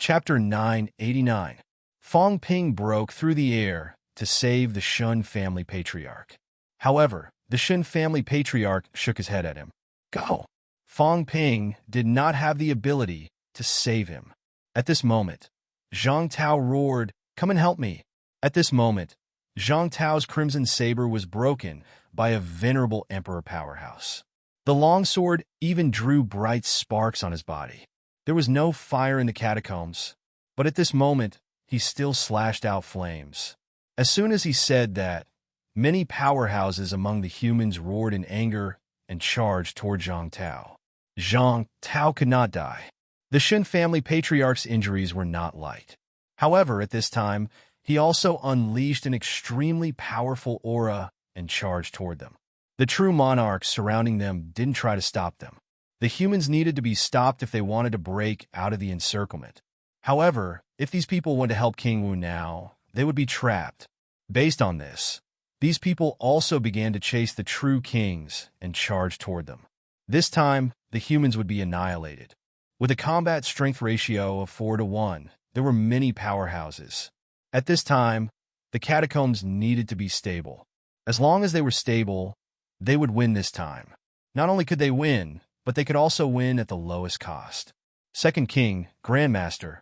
Chapter 989. Fong Ping broke through the air to save the Shun family patriarch. However, the Shun family patriarch shook his head at him. Go! Fong Ping did not have the ability to save him. At this moment, Zhang Tao roared, "Come and help me!" At this moment, Zhang Tao's crimson saber was broken by a venerable emperor powerhouse. The longsword even drew bright sparks on his body. There was no fire in the catacombs, but at this moment, he still slashed out flames. As soon as he said that, many powerhouses among the humans roared in anger and charged toward Zhang Tao. Zhang Tao could not die. The Shin family patriarch's injuries were not light. However, at this time, he also unleashed an extremely powerful aura and charged toward them. The true monarchs surrounding them didn't try to stop them. The humans needed to be stopped if they wanted to break out of the encirclement. However, if these people wanted to help King Wu now, they would be trapped. Based on this, these people also began to chase the true kings and charge toward them. This time, the humans would be annihilated. With a combat strength ratio of 4-1, there were many powerhouses. At this time, the catacombs needed to be stable. As long as they were stable, they would win this time. Not only could they win, but they could also win at the lowest cost. Second King, Grandmaster.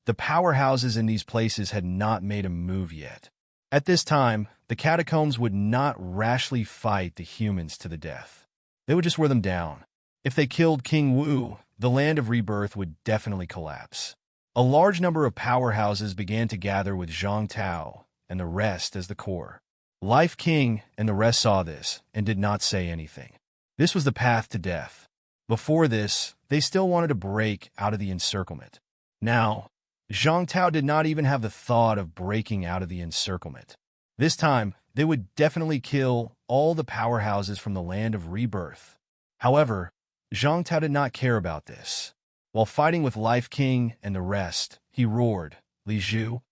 The powerhouses in these places had not made a move yet. At this time, the catacombs would not rashly fight the humans to the death. They would just wear them down. If they killed King Wu, the land of rebirth would definitely collapse. A large number of powerhouses began to gather with Zhang Tao and the rest as the core. Life King and the rest saw this and did not say anything. This was the path to death. Before this, they still wanted to break out of the encirclement. Now, Zhang Tao did not even have the thought of breaking out of the encirclement. This time, they would definitely kill all the powerhouses from the land of rebirth. However, Zhang Tao did not care about this. While fighting with Life King and the rest, he roared, "Li Zhu,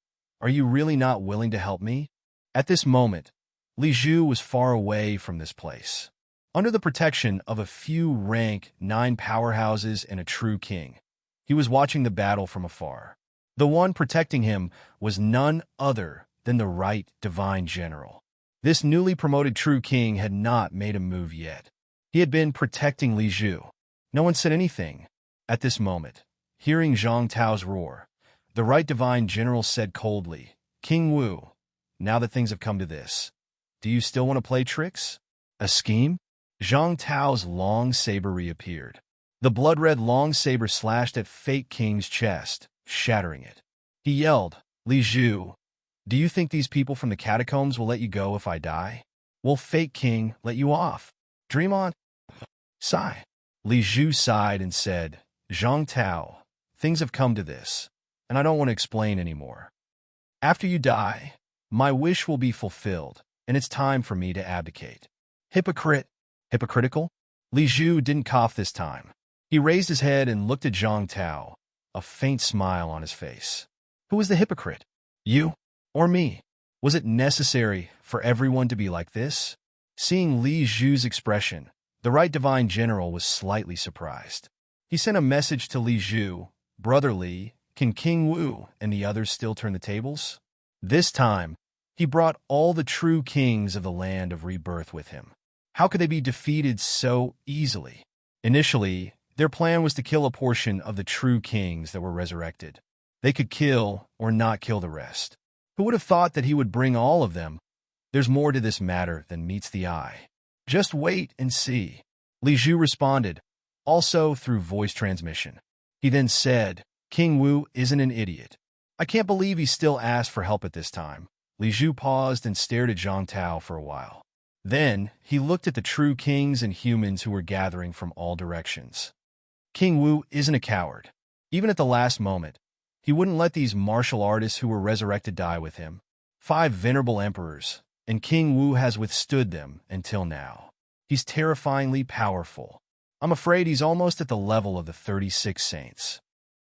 are you really not willing to help me?" At this moment, Li Zhu was far away from this place. Under the protection of a few rank 9 powerhouses and a true king, he was watching the battle from afar. The one protecting him was none other than the right divine general. This newly promoted true king had not made a move yet. He had been protecting Li Zhu. No one said anything. At this moment, hearing Zhang Tao's roar, the right divine general said coldly, "King Wu, now that things have come to this, do you still want to play tricks? A scheme?" Zhang Tao's long saber reappeared. The blood-red long saber slashed at Fake King's chest, shattering it. He yelled, "Li Zhu, do you think these people from the catacombs will let you go if I die? Will Fake King let you off? Dream on." Sigh. Li Zhu sighed and said, "Zhang Tao, things have come to this, and I don't want to explain anymore. After you die, my wish will be fulfilled, and it's time for me to abdicate." Hypocrite. Hypocritical? Li Zhu didn't cough this time. He raised his head and looked at Zhang Tao, a faint smile on his face. Who was the hypocrite? You or me? Was it necessary for everyone to be like this? Seeing Li Zhu's expression, the right divine general was slightly surprised. He sent a message to Li Zhu, "Brother Li, can King Wu and the others still turn the tables?" This time, he brought all the true kings of the land of rebirth with him. How could they be defeated so easily? Initially, their plan was to kill a portion of the true kings that were resurrected. They could kill or not kill the rest. Who would have thought that he would bring all of them? There's more to this matter than meets the eye. Just wait and see. Li Zhu responded, also through voice transmission. He then said, "King Wu isn't an idiot. I can't believe he still asked for help at this time." Li Zhu paused and stared at Zhang Tao for a while. Then, he looked at the true kings and humans who were gathering from all directions. King Wu isn't a coward. Even at the last moment, he wouldn't let these martial artists who were resurrected die with him. 5 venerable emperors, and King Wu has withstood them until now. He's terrifyingly powerful. I'm afraid he's almost at the level of the 36 saints.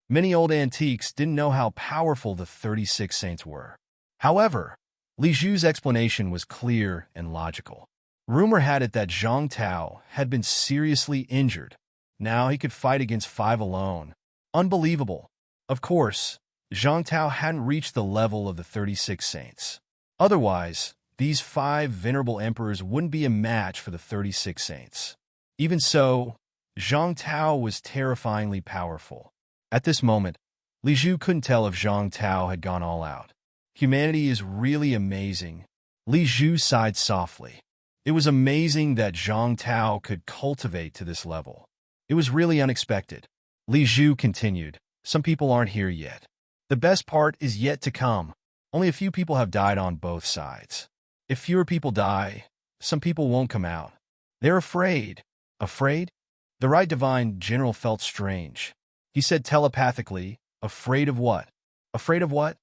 Many old antiques didn't know how powerful the 36 saints were. However, Li Zhu's explanation was clear and logical. Rumor had it that Zhang Tao had been seriously injured. Now he could fight against 5 alone. Unbelievable. Of course, Zhang Tao hadn't reached the level of the 36 saints. Otherwise, these 5 venerable emperors wouldn't be a match for the 36 saints. Even so, Zhang Tao was terrifyingly powerful. At this moment, Li Zhu couldn't tell if Zhang Tao had gone all out. Humanity is really amazing. Li Zhu sighed softly. It was amazing that Zhang Tao could cultivate to this level. It was really unexpected. Li Zhu continued, some people aren't here yet. The best part is yet to come. Only a few people have died on both sides. If fewer people die, some people won't come out. They're afraid. Afraid? The Right Divine General felt strange. He said telepathically, afraid of what? Afraid of what?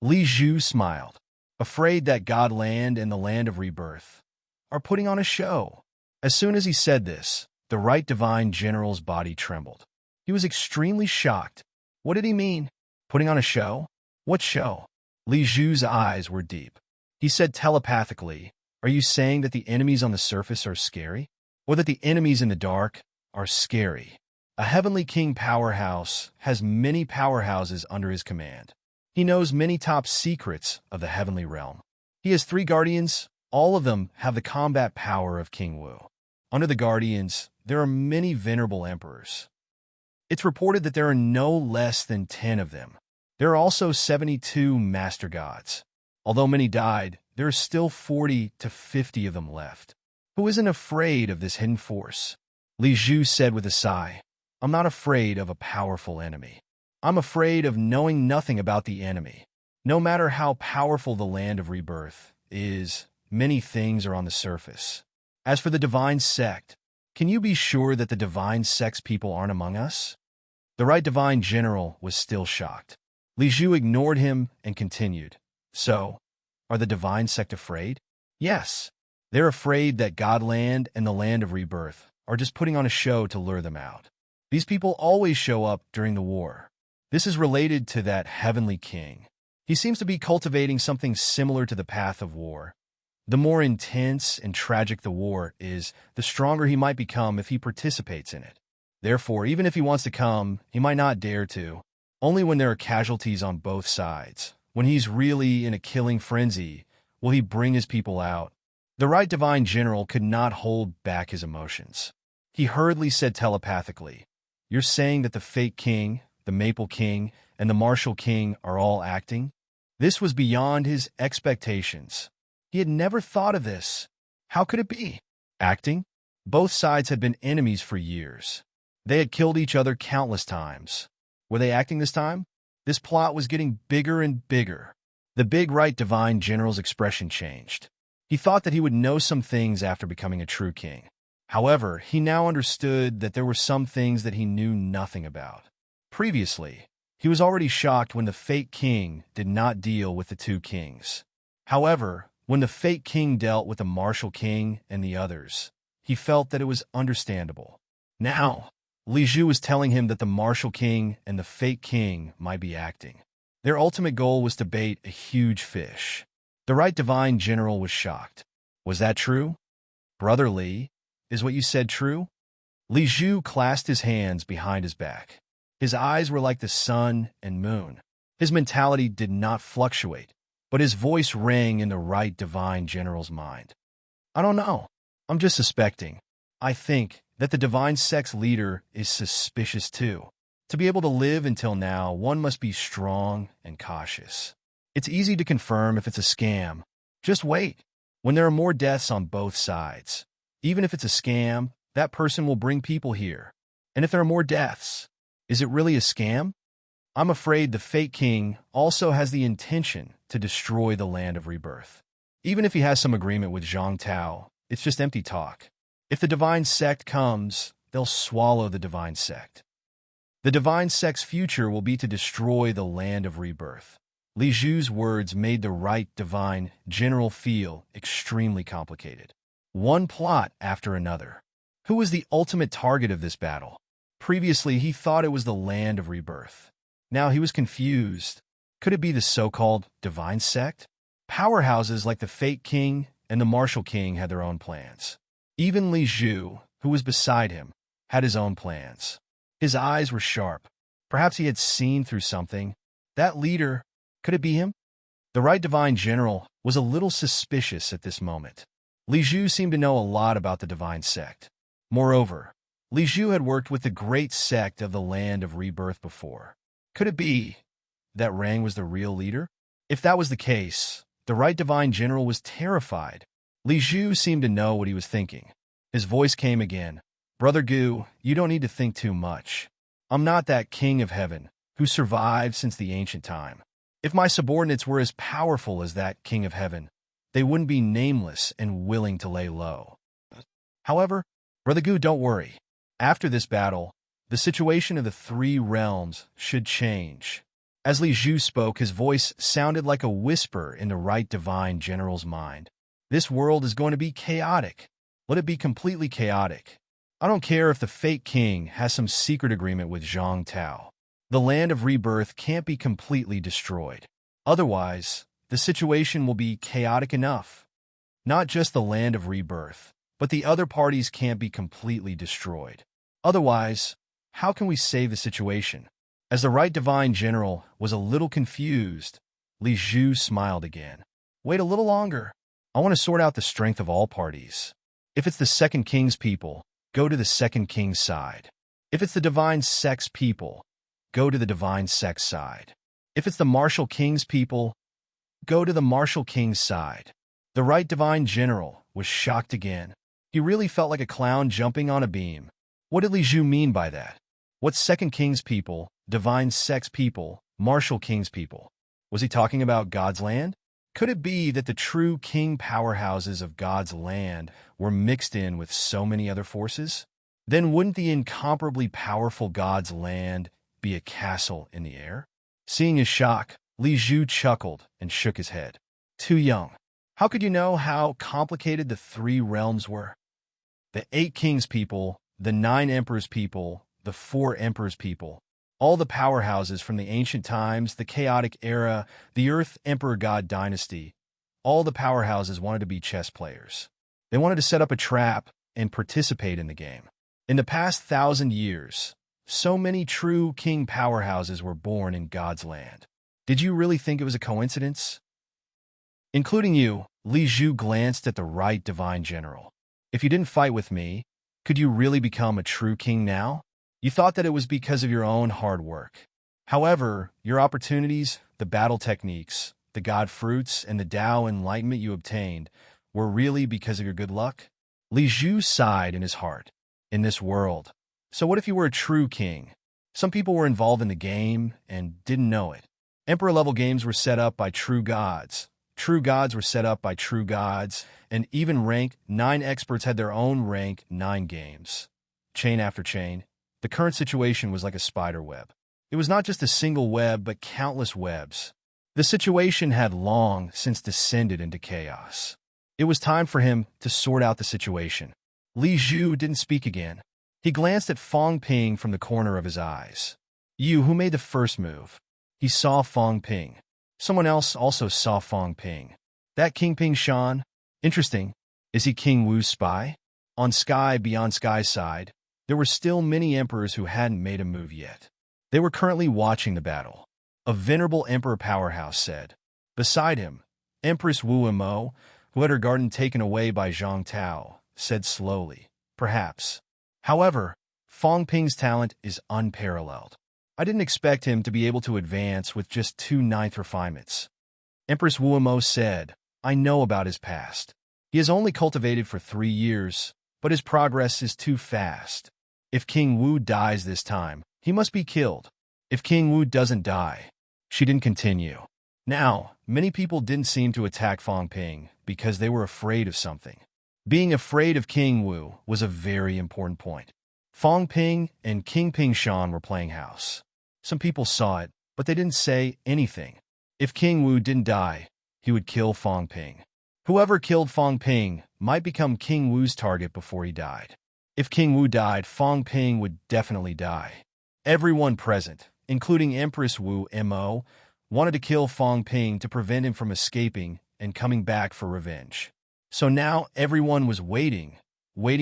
Li Zhu smiled. Afraid that Godland and the Land of Rebirth are putting on a show. As soon as he said this, the Right Divine General's body trembled. He was extremely shocked. What did he mean? Putting on a show? What show? Li Zhu's eyes were deep. He said telepathically, are you saying that the enemies on the surface are scary? Or that the enemies in the dark are scary? A heavenly king powerhouse has many powerhouses under his command. He knows many top secrets of the heavenly realm. He has 3 guardians. All of them have the combat power of King Wu. Under the guardians, there are many venerable emperors. It's reported that there are no less than 10 of them. There are also 72 master gods. Although many died, there are still 40 to 50 of them left. Who isn't afraid of this hidden force? Li Zhu said with a sigh, I'm not afraid of a powerful enemy. I'm afraid of knowing nothing about the enemy. No matter how powerful the Land of Rebirth is, many things are on the surface. As for the Divine Sect, can you be sure that the Divine Sect's people aren't among us? The Right Divine General was still shocked. Li Zhu ignored him and continued. So, are the Divine Sect afraid? Yes. They're afraid that Godland and the Land of Rebirth are just putting on a show to lure them out. These people always show up during the war. This is related to that heavenly king. He seems to be cultivating something similar to the path of war. The more intense and tragic the war is, the stronger he might become if he participates in it. Therefore, even if he wants to come, he might not dare to. Only when there are casualties on both sides, when he's really in a killing frenzy, will he bring his people out. The Right Divine General could not hold back his emotions. He hurriedly said telepathically, You're saying that the fake king, the Maple King, and the Martial King are all acting? This was beyond his expectations. He had never thought of this. How could it be? Acting? Both sides had been enemies for years. They had killed each other countless times. Were they acting this time? This plot was getting bigger and bigger. The big Right Divine General's expression changed. He thought that he would know some things after becoming a true king. However, he now understood that there were some things that he knew nothing about. Previously, he was already shocked when the fake king did not deal with the 2 kings. However, when the fake king dealt with the martial king and the others, he felt that it was understandable. Now, Li Zhu was telling him that the martial king and the fake king might be acting. Their ultimate goal was to bait a huge fish. The Right Divine General was shocked. Was that true? Brother Li, is what you said true? Li Zhu clasped his hands behind his back. His eyes were like the sun and moon. His mentality did not fluctuate, but his voice rang in the Right Divine General's mind. I don't know. I'm just suspecting. I think that the Divine Sect's leader is suspicious too. To be able to live until now, one must be strong and cautious. It's easy to confirm if it's a scam. Just wait. When there are more deaths on both sides, even if it's a scam, that person will bring people here. And if there are more deaths, is it really a scam? I'm afraid the fake king also has the intention to destroy the Land of Rebirth. Even if he has some agreement with Zhang Tao, it's just empty talk. If the Divine Sect comes, they'll swallow the Divine Sect. The Divine Sect's future will be to destroy the Land of Rebirth. Li Zhu's words made the Right Divine General feel extremely complicated. One plot after another. Who was the ultimate target of this battle? Previously, he thought it was the Land of Rebirth. Now he was confused. Could it be the so-called Divine Sect? Powerhouses like the Fake King and the Martial King had their own plans. Even Li Zhu, who was beside him, had his own plans. His eyes were sharp. Perhaps he had seen through something. That leader, could it be him? The right divine general was a little suspicious at this moment. Li Zhu seemed to know a lot about the divine sect. Moreover, Li Zhu had worked with the great sect of the Land of Rebirth before. Could it be that Rang was the real leader? If that was the case, the right divine general was terrified. Li Zhu seemed to know what he was thinking. His voice came again. Brother Gu, you don't need to think too much. I'm not that king of heaven who survived since the ancient time. If my subordinates were as powerful as that king of heaven, they wouldn't be nameless and willing to lay low. However, Brother Gu, don't worry. After this battle, the situation of the three realms should change. As Li Zhu spoke, his voice sounded like a whisper in the right divine general's mind. This world is going to be chaotic. Let it be completely chaotic. I don't care if the fake king has some secret agreement with Zhang Tao. The Land of Rebirth can't be completely destroyed. Otherwise, the situation will be chaotic enough. Not just the Land of Rebirth, but the other parties can't be completely destroyed. Otherwise, how can we save the situation? As the right divine general was a little confused, Li Zhu smiled again. Wait a little longer. I want to sort out the strength of all parties. If it's the second king's people, go to the second king's side. If it's the divine sect's people, go to the divine sect's side. If it's the martial king's people, go to the martial king's side. The right divine general was shocked again. He really felt like a clown jumping on a beam. What did Li Zhu mean by that? What second king's people, divine sect's people, martial king's people? Was he talking about God's land? Could it be that the true king powerhouses of God's land were mixed in with so many other forces? Then wouldn't the incomparably powerful God's land be a castle in the air? Seeing his shock, Li Zhu chuckled and shook his head. Too young. How could you know how complicated the three realms were? The 8 kings people, the 9 emperors people, the 4 emperors people, all the powerhouses from the ancient times, the chaotic era, the Earth Emperor God dynasty, all the powerhouses wanted to be chess players. They wanted to set up a trap and participate in the game. In the past 1,000 years, so many true king powerhouses were born in God's land. Did you really think it was a coincidence? Including you, Li Zhu glanced at the right divine general. If you didn't fight with me, could you really become a true king now? You thought that it was because of your own hard work. However, your opportunities, the battle techniques, the god fruits, and the Tao enlightenment you obtained were really because of your good luck? Li Zhu sighed in his heart. In this world. So what if you were a true king? Some people were involved in the game and didn't know it. Emperor-level games were set up by true gods. True gods were set up by true gods, and even rank 9 experts had their own rank 9 games. Chain after chain, the current situation was like a spider web. It was not just a single web, but countless webs. The situation had long since descended into chaos. It was time for him to sort out the situation. Li Zhu didn't speak again. He glanced at Fong Ping from the corner of his eyes. You, who made the first move? He saw Fong Ping. Someone else also saw Fong Ping. That King Ping Shan? Interesting. Is he King Wu's spy? On Sky Beyond Sky's side, there were still many emperors who hadn't made a move yet. They were currently watching the battle. A venerable emperor powerhouse said. Beside him, Empress Wu Mo, who had her garden taken away by Zhang Tao, said slowly, perhaps. However, Fong Ping's talent is unparalleled. I didn't expect him to be able to advance with just 2 ninth refinements. Empress Wu Mo said, I know about his past. He has only cultivated for 3 years, but his progress is too fast. If King Wu dies this time, he must be killed. If King Wu doesn't die, she didn't continue. Now, many people didn't seem to attack Fong Ping because they were afraid of something. Being afraid of King Wu was a very important point. Fong Ping and King Ping Shan were playing house. Some people saw it, but they didn't say anything. If King Wu didn't die, he would kill Fong Ping. Whoever killed Fong Ping might become King Wu's target before he died. If King Wu died, Fong Ping would definitely die. Everyone present, including Empress Wu Mo, wanted to kill Fong Ping to prevent him from escaping and coming back for revenge. So now everyone was waiting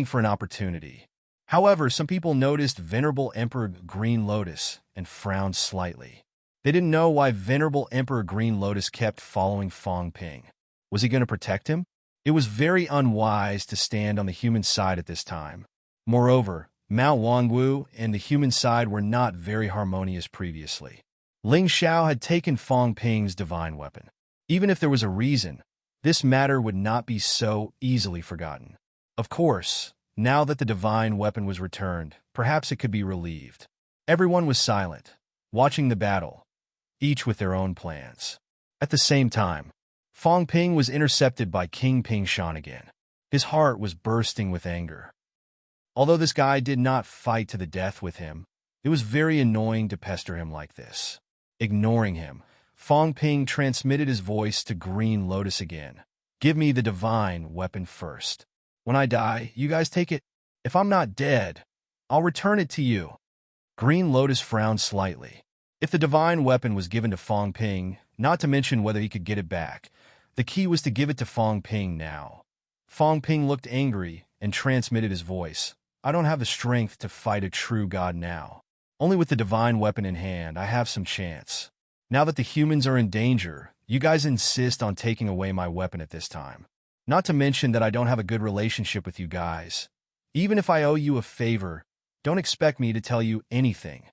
for an opportunity. However, some people noticed Venerable Emperor Green Lotus and frowned slightly. They didn't know why Venerable Emperor Green Lotus kept following Fong Ping. Was he going to protect him? It was very unwise to stand on the human side at this time. Moreover, Mount Wangwu and the human side were not very harmonious previously. Ling Xiao had taken Fong Ping's divine weapon. Even if there was a reason, this matter would not be so easily forgotten. Of course, now that the divine weapon was returned, perhaps it could be relieved. Everyone was silent, watching the battle, each with their own plans. At the same time, Fong Ping was intercepted by King Pingshan again. His heart was bursting with anger. Although this guy did not fight to the death with him, it was very annoying to pester him like this. Ignoring him, Fong Ping transmitted his voice to Green Lotus again. Give me the divine weapon first. When I die, you guys take it. If I'm not dead, I'll return it to you. Green Lotus frowned slightly. If the divine weapon was given to Fong Ping, not to mention whether he could get it back, the key was to give it to Fong Ping now. Fong Ping looked angry and transmitted his voice. I don't have the strength to fight a true god now. Only with the divine weapon in hand, I have some chance. Now that the humans are in danger, you guys insist on taking away my weapon at this time. Not to mention that I don't have a good relationship with you guys. Even if I owe you a favor, don't expect me to tell you anything.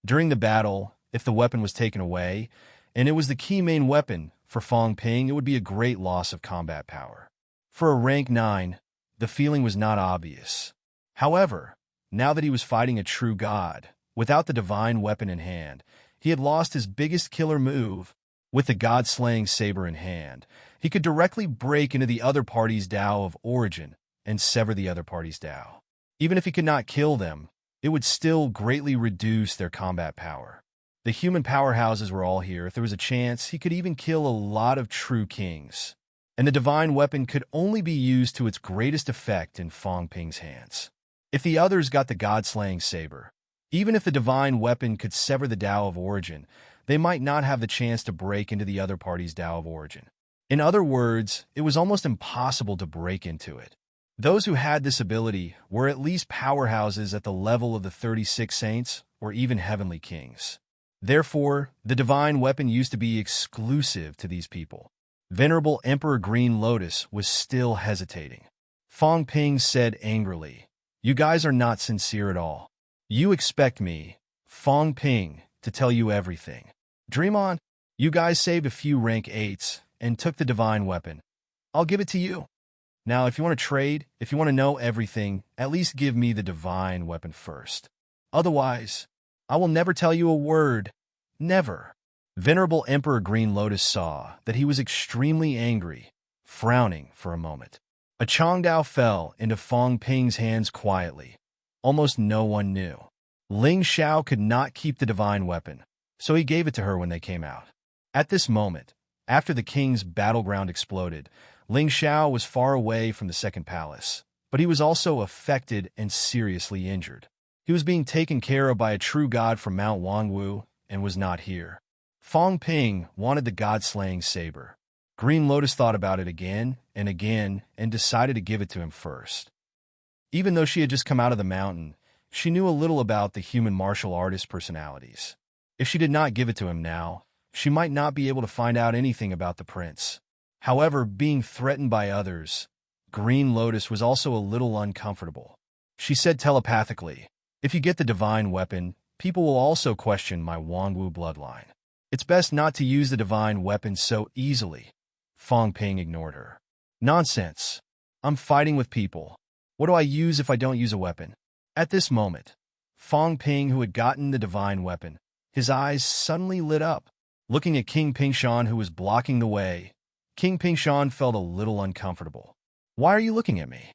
During the battle, if the weapon was taken away, and it was the key main weapon for Fong Ping, it would be a great loss of combat power. For a rank 9, the feeling was not obvious. However, now that he was fighting a true god, without the divine weapon in hand, he had lost his biggest killer move. With the god-slaying saber in hand, he could directly break into the other party's Tao of origin and sever the other party's Tao. Even if he could not kill them, it would still greatly reduce their combat power. The human powerhouses were all here. If there was a chance, he could even kill a lot of true kings. And the divine weapon could only be used to its greatest effect in Fong Ping's hands. If the others got the god-slaying saber, even if the divine weapon could sever the Tao of origin, they might not have the chance to break into the other party's Tao of origin. In other words, it was almost impossible to break into it. Those who had this ability were at least powerhouses at the level of the 36 saints or even heavenly kings. Therefore, the divine weapon used to be exclusive to these people. Venerable Emperor Green Lotus was still hesitating. Fong Ping said angrily, "You guys are not sincere at all. You expect me, Fong Ping, to tell you everything. Dream on. You guys saved a few rank 8s and took the divine weapon. I'll give it to you. Now, if you want to trade, if you want to know everything, at least give me the divine weapon first. Otherwise, I will never tell you a word. Never." Venerable Emperor Green Lotus saw that he was extremely angry, frowning for a moment. A Chongdao fell into Fong Ping's hands quietly. Almost no one knew. Ling Xiao could not keep the divine weapon, so he gave it to her when they came out. At this moment, after the king's battleground exploded, Ling Xiao was far away from the second palace, but he was also affected and seriously injured. He was being taken care of by a true god from Mount Wangwu and was not here. Fong Ping wanted the god-slaying saber. Green Lotus thought about it again and decided to give it to him first. Even though she had just come out of the mountain, she knew a little about the human martial artist personalities. If she did not give it to him now, she might not be able to find out anything about the prince. However, being threatened by others, Green Lotus was also a little uncomfortable. She said telepathically, "If you get the divine weapon, people will also question my Wangwu bloodline. It's best not to use the divine weapon so easily." Fong Ping ignored her. "Nonsense. I'm fighting with people. What do I use if I don't use a weapon?" At this moment, Fong Ping, who had gotten the divine weapon, his eyes suddenly lit up. Looking at King Pingshan, who was blocking the way, King Pingshan felt a little uncomfortable. "Why are you looking at me?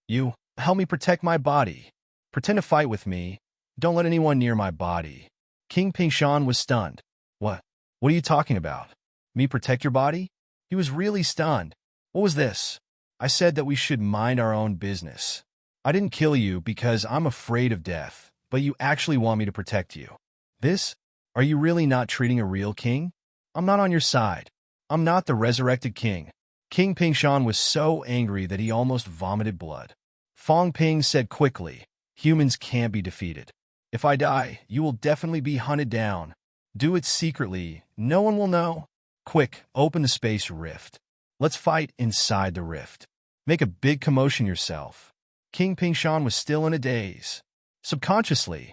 You, help me protect my body. Pretend to fight with me. Don't let anyone near my body." King Pingshan was stunned. What are you talking about? Me protect your body?" He was really stunned. "What was this? I said that we should mind our own business. I didn't kill you because I'm afraid of death, but you actually want me to protect you. This? Are you really not treating a real king? I'm not on your side. I'm not the resurrected king." King Pingshan was so angry that he almost vomited blood. Fong Ping said quickly, "Humans can't be defeated. If I die, you will definitely be hunted down. Do it secretly. No one will know. Quick, open the space rift. Let's fight inside the rift. Make a big commotion yourself. King Pingshan was still in a daze. Subconsciously,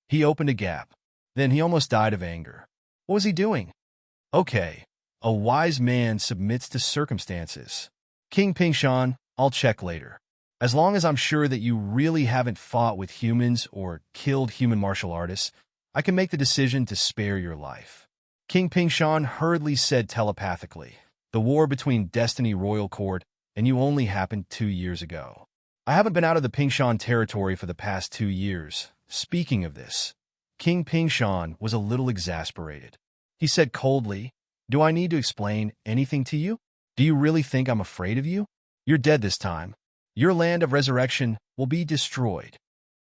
he opened a gap. Then he almost died of anger. What was he doing? Okay, a wise man submits to circumstances. King Pingshan, I'll check later. As long as I'm sure that you really haven't fought with humans or killed human martial artists, I can make the decision to spare your life. King Pingshan hurriedly said telepathically, the war between Destiny Royal Court and you only happened 2 years ago. I haven't been out of the Pingshan territory for the past 2 years. Speaking of this, King Pingshan was a little exasperated. He said coldly, do I need to explain anything to you? Do you really think I'm afraid of you? You're dead this time. Your land of resurrection will be destroyed.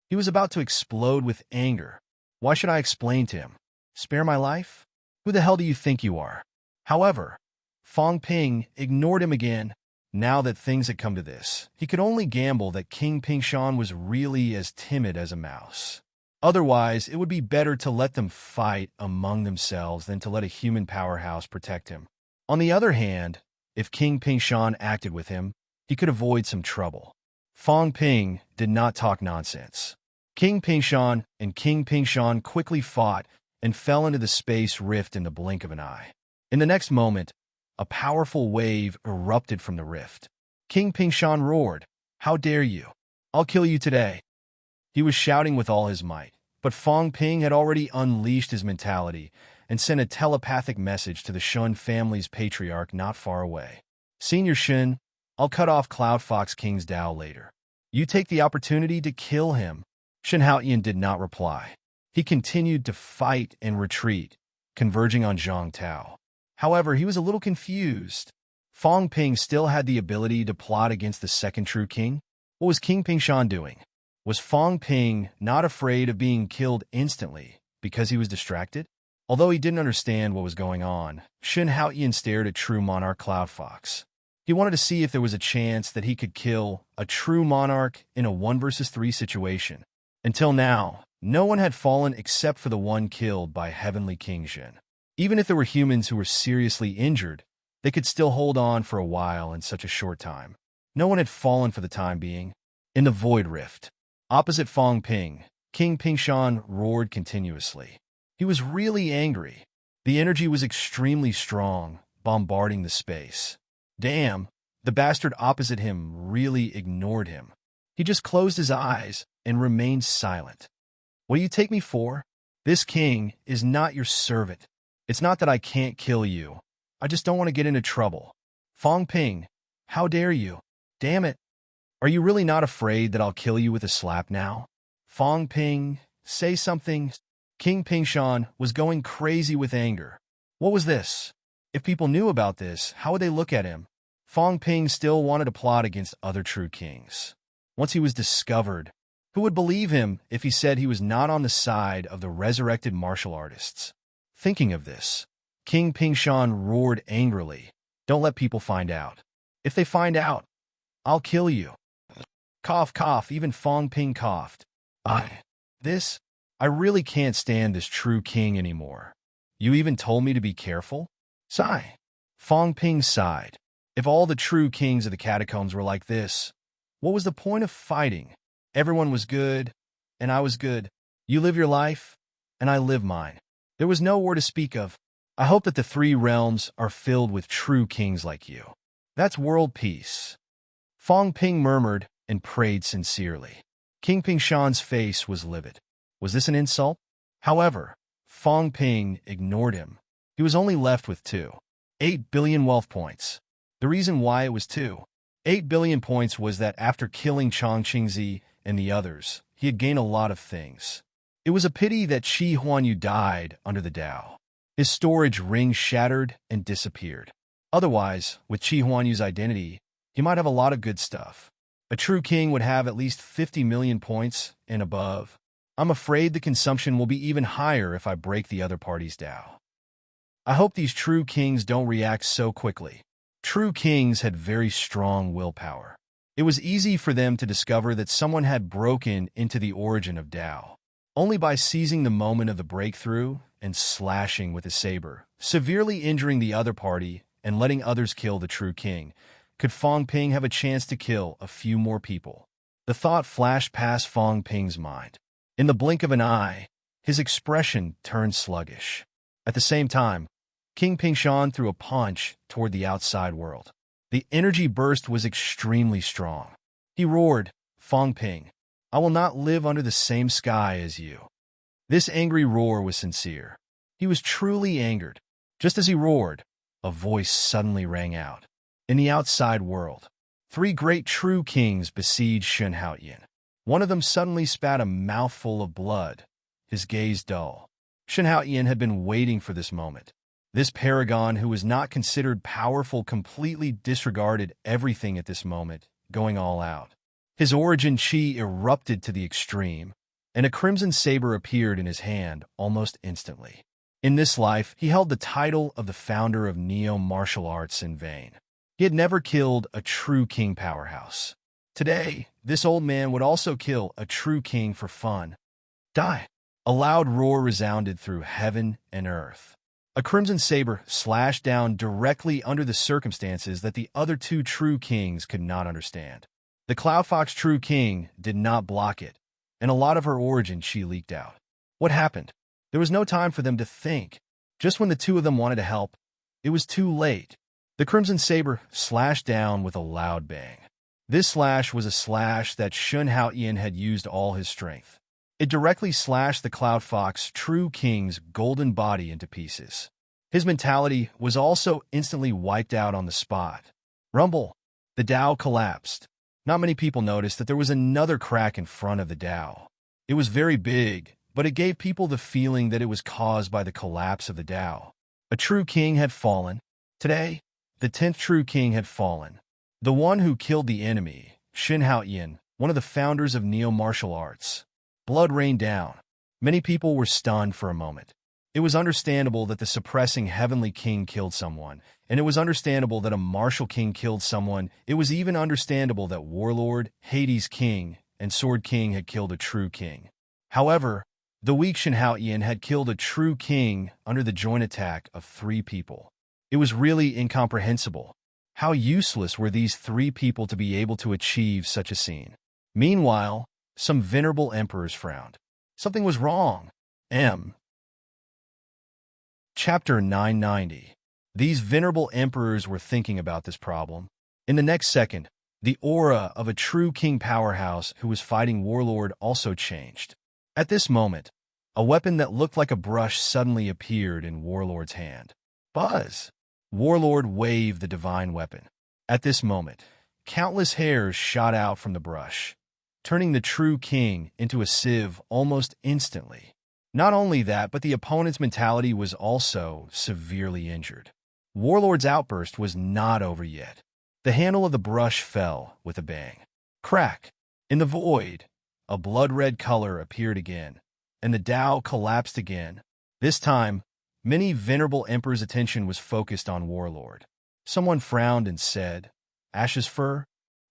He was about to explode with anger. Why should I explain to him? Spare my life? Who the hell do you think you are? However, Fong Ping ignored him again. Now that things had come to this, he could only gamble that King Pingshan was really as timid as a mouse. Otherwise, it would be better to let them fight among themselves than to let a human powerhouse protect him. On the other hand, if King Pingshan acted with him, he could avoid some trouble. Fong Ping did not talk nonsense. King Pingshan and King Pingshan quickly fought and fell into the space rift in the blink of an eye. In the next moment, a powerful wave erupted from the rift. King Pingshan roared, how dare you? I'll kill you today. He was shouting with all his might, but Fong Ping had already unleashed his mentality and sent a telepathic message to the Shun family's patriarch not far away. Senior Shun, I'll cut off Cloud Fox King's Dao later. You take the opportunity to kill him. Shen Haoyan did not reply. He continued to fight and retreat, converging on Zhang Tao. However, he was a little confused. Fong Ping still had the ability to plot against the second true king. What was King Pingshan doing? Was Fong Ping not afraid of being killed instantly because he was distracted? Although he didn't understand what was going on, Shen Haoyan stared at true monarch Cloud Fox. He wanted to see if there was a chance that he could kill a true monarch in a 1 versus 3 situation. Until now, no one had fallen except for the one killed by Heavenly King Zhen. Even if there were humans who were seriously injured, they could still hold on for a while in such a short time. No one had fallen for the time being. In the Void Rift, opposite Fong Ping, King Pingshan roared continuously. He was really angry. The energy was extremely strong, bombarding the space. Damn, the bastard opposite him really ignored him. He just closed his eyes and remained silent. What do you take me for? This king is not your servant. It's not that I can't kill you. I just don't want to get into trouble. Fong Ping, how dare you? Damn it. Are you really not afraid that I'll kill you with a slap now? Fong Ping, say something. King Pingshan was going crazy with anger. What was this? If people knew about this, how would they look at him? Fong Ping still wanted to plot against other true kings. Once he was discovered, who would believe him if he said he was not on the side of the resurrected martial artists? Thinking of this, King Pingshan roared angrily, don't let people find out. If they find out, I'll kill you. Cough, cough, even Fong Ping coughed. I really can't stand this true king anymore. You even told me to be careful? Sigh. Fong Ping sighed. If all the true kings of the catacombs were like this, what was the point of fighting? Everyone was good, and I was good. You live your life, and I live mine. There was no war to speak of. I hope that the 3 realms are filled with true kings like you. That's world peace. Fong Ping murmured and prayed sincerely. King Pingshan's face was livid. Was this an insult? However, Fong Ping ignored him. He was only left with 8 billion wealth points. The reason why it was 8 billion points was that after killing Chong Qingzi and the others, he had gained a lot of things. It was a pity that Shi Huanyu died under the Dao. His storage ring shattered and disappeared. Otherwise, with Shi Huanyu's identity, he might have a lot of good stuff. A true king would have at least 50 million points and above. I'm afraid the consumption will be even higher if I break the other party's Dao. I hope these true kings don't react so quickly. True kings had very strong willpower. It was easy for them to discover that someone had broken into the origin of Dao. Only by seizing the moment of the breakthrough and slashing with his saber, severely injuring the other party and letting others kill the true king. Could Fong Ping have a chance to kill a few more people? The thought flashed past Fong Ping's mind. In the blink of an eye, his expression turned sluggish. At the same time, King Pingshan threw a punch toward the outside world. The energy burst was extremely strong. He roared, "Fong Ping, I will not live under the same sky as you." This angry roar was sincere. He was truly angered. Just as he roared, a voice suddenly rang out. In the outside world, 3 great true kings besieged Shun Haoyin. One of them suddenly spat a mouthful of blood, his gaze dull. Shun Haoyin had been waiting for this moment. This paragon, who was not considered powerful, completely disregarded everything at this moment, going all out. His origin chi erupted to the extreme, and a crimson saber appeared in his hand almost instantly. In this life, he held the title of the founder of Neo martial arts in vain. He had never killed a true king powerhouse. Today, this old man would also kill a true king for fun. Die! A loud roar resounded through heaven and earth. A crimson saber slashed down directly under the circumstances that the other 2 true kings could not understand. The Cloud Fox true king did not block it, and a lot of her origin chi leaked out. What happened? There was no time for them to think. Just when the 2 of them wanted to help, it was too late. The crimson saber slashed down with a loud bang. This slash was a slash that Shun Haoyin had used all his strength. It directly slashed the Cloud Fox true king's golden body into pieces. His mentality was also instantly wiped out on the spot. Rumble! The Tao collapsed. Not many people noticed that there was another crack in front of the Tao. It was very big, but it gave people the feeling that it was caused by the collapse of the Tao. A true king had fallen. Today, the 10th true king had fallen. The one who killed the enemy, Shun Haoyin, one of the founders of Neo martial arts. Blood rained down. Many people were stunned for a moment. It was understandable that the suppressing heavenly king killed someone, and it was understandable that a martial king killed someone. It was even understandable that Warlord, Hades King, and Sword King had killed a true king. However, the weak Shun Haoyin had killed a true king under the joint attack of 3 people. It was really incomprehensible. How useless were these 3 people to be able to achieve such a scene? Meanwhile, some venerable emperors frowned. Something was wrong. Chapter 990. These venerable emperors were thinking about this problem. In the next second, the aura of a true king powerhouse who was fighting Warlord also changed. At this moment, a weapon that looked like a brush suddenly appeared in Warlord's hand. Buzz! Warlord waved the divine weapon. At this moment, countless hairs shot out from the brush, turning the true king into a sieve almost instantly. Not only that, but the opponent's mentality was also severely injured. Warlord's outburst was not over yet. The handle of the brush fell with a bang. Crack! In the void, a blood-red color appeared again, and the Tao collapsed again. This time, many venerable emperors' attention was focused on Warlord. Someone frowned and said, "Ash's fur?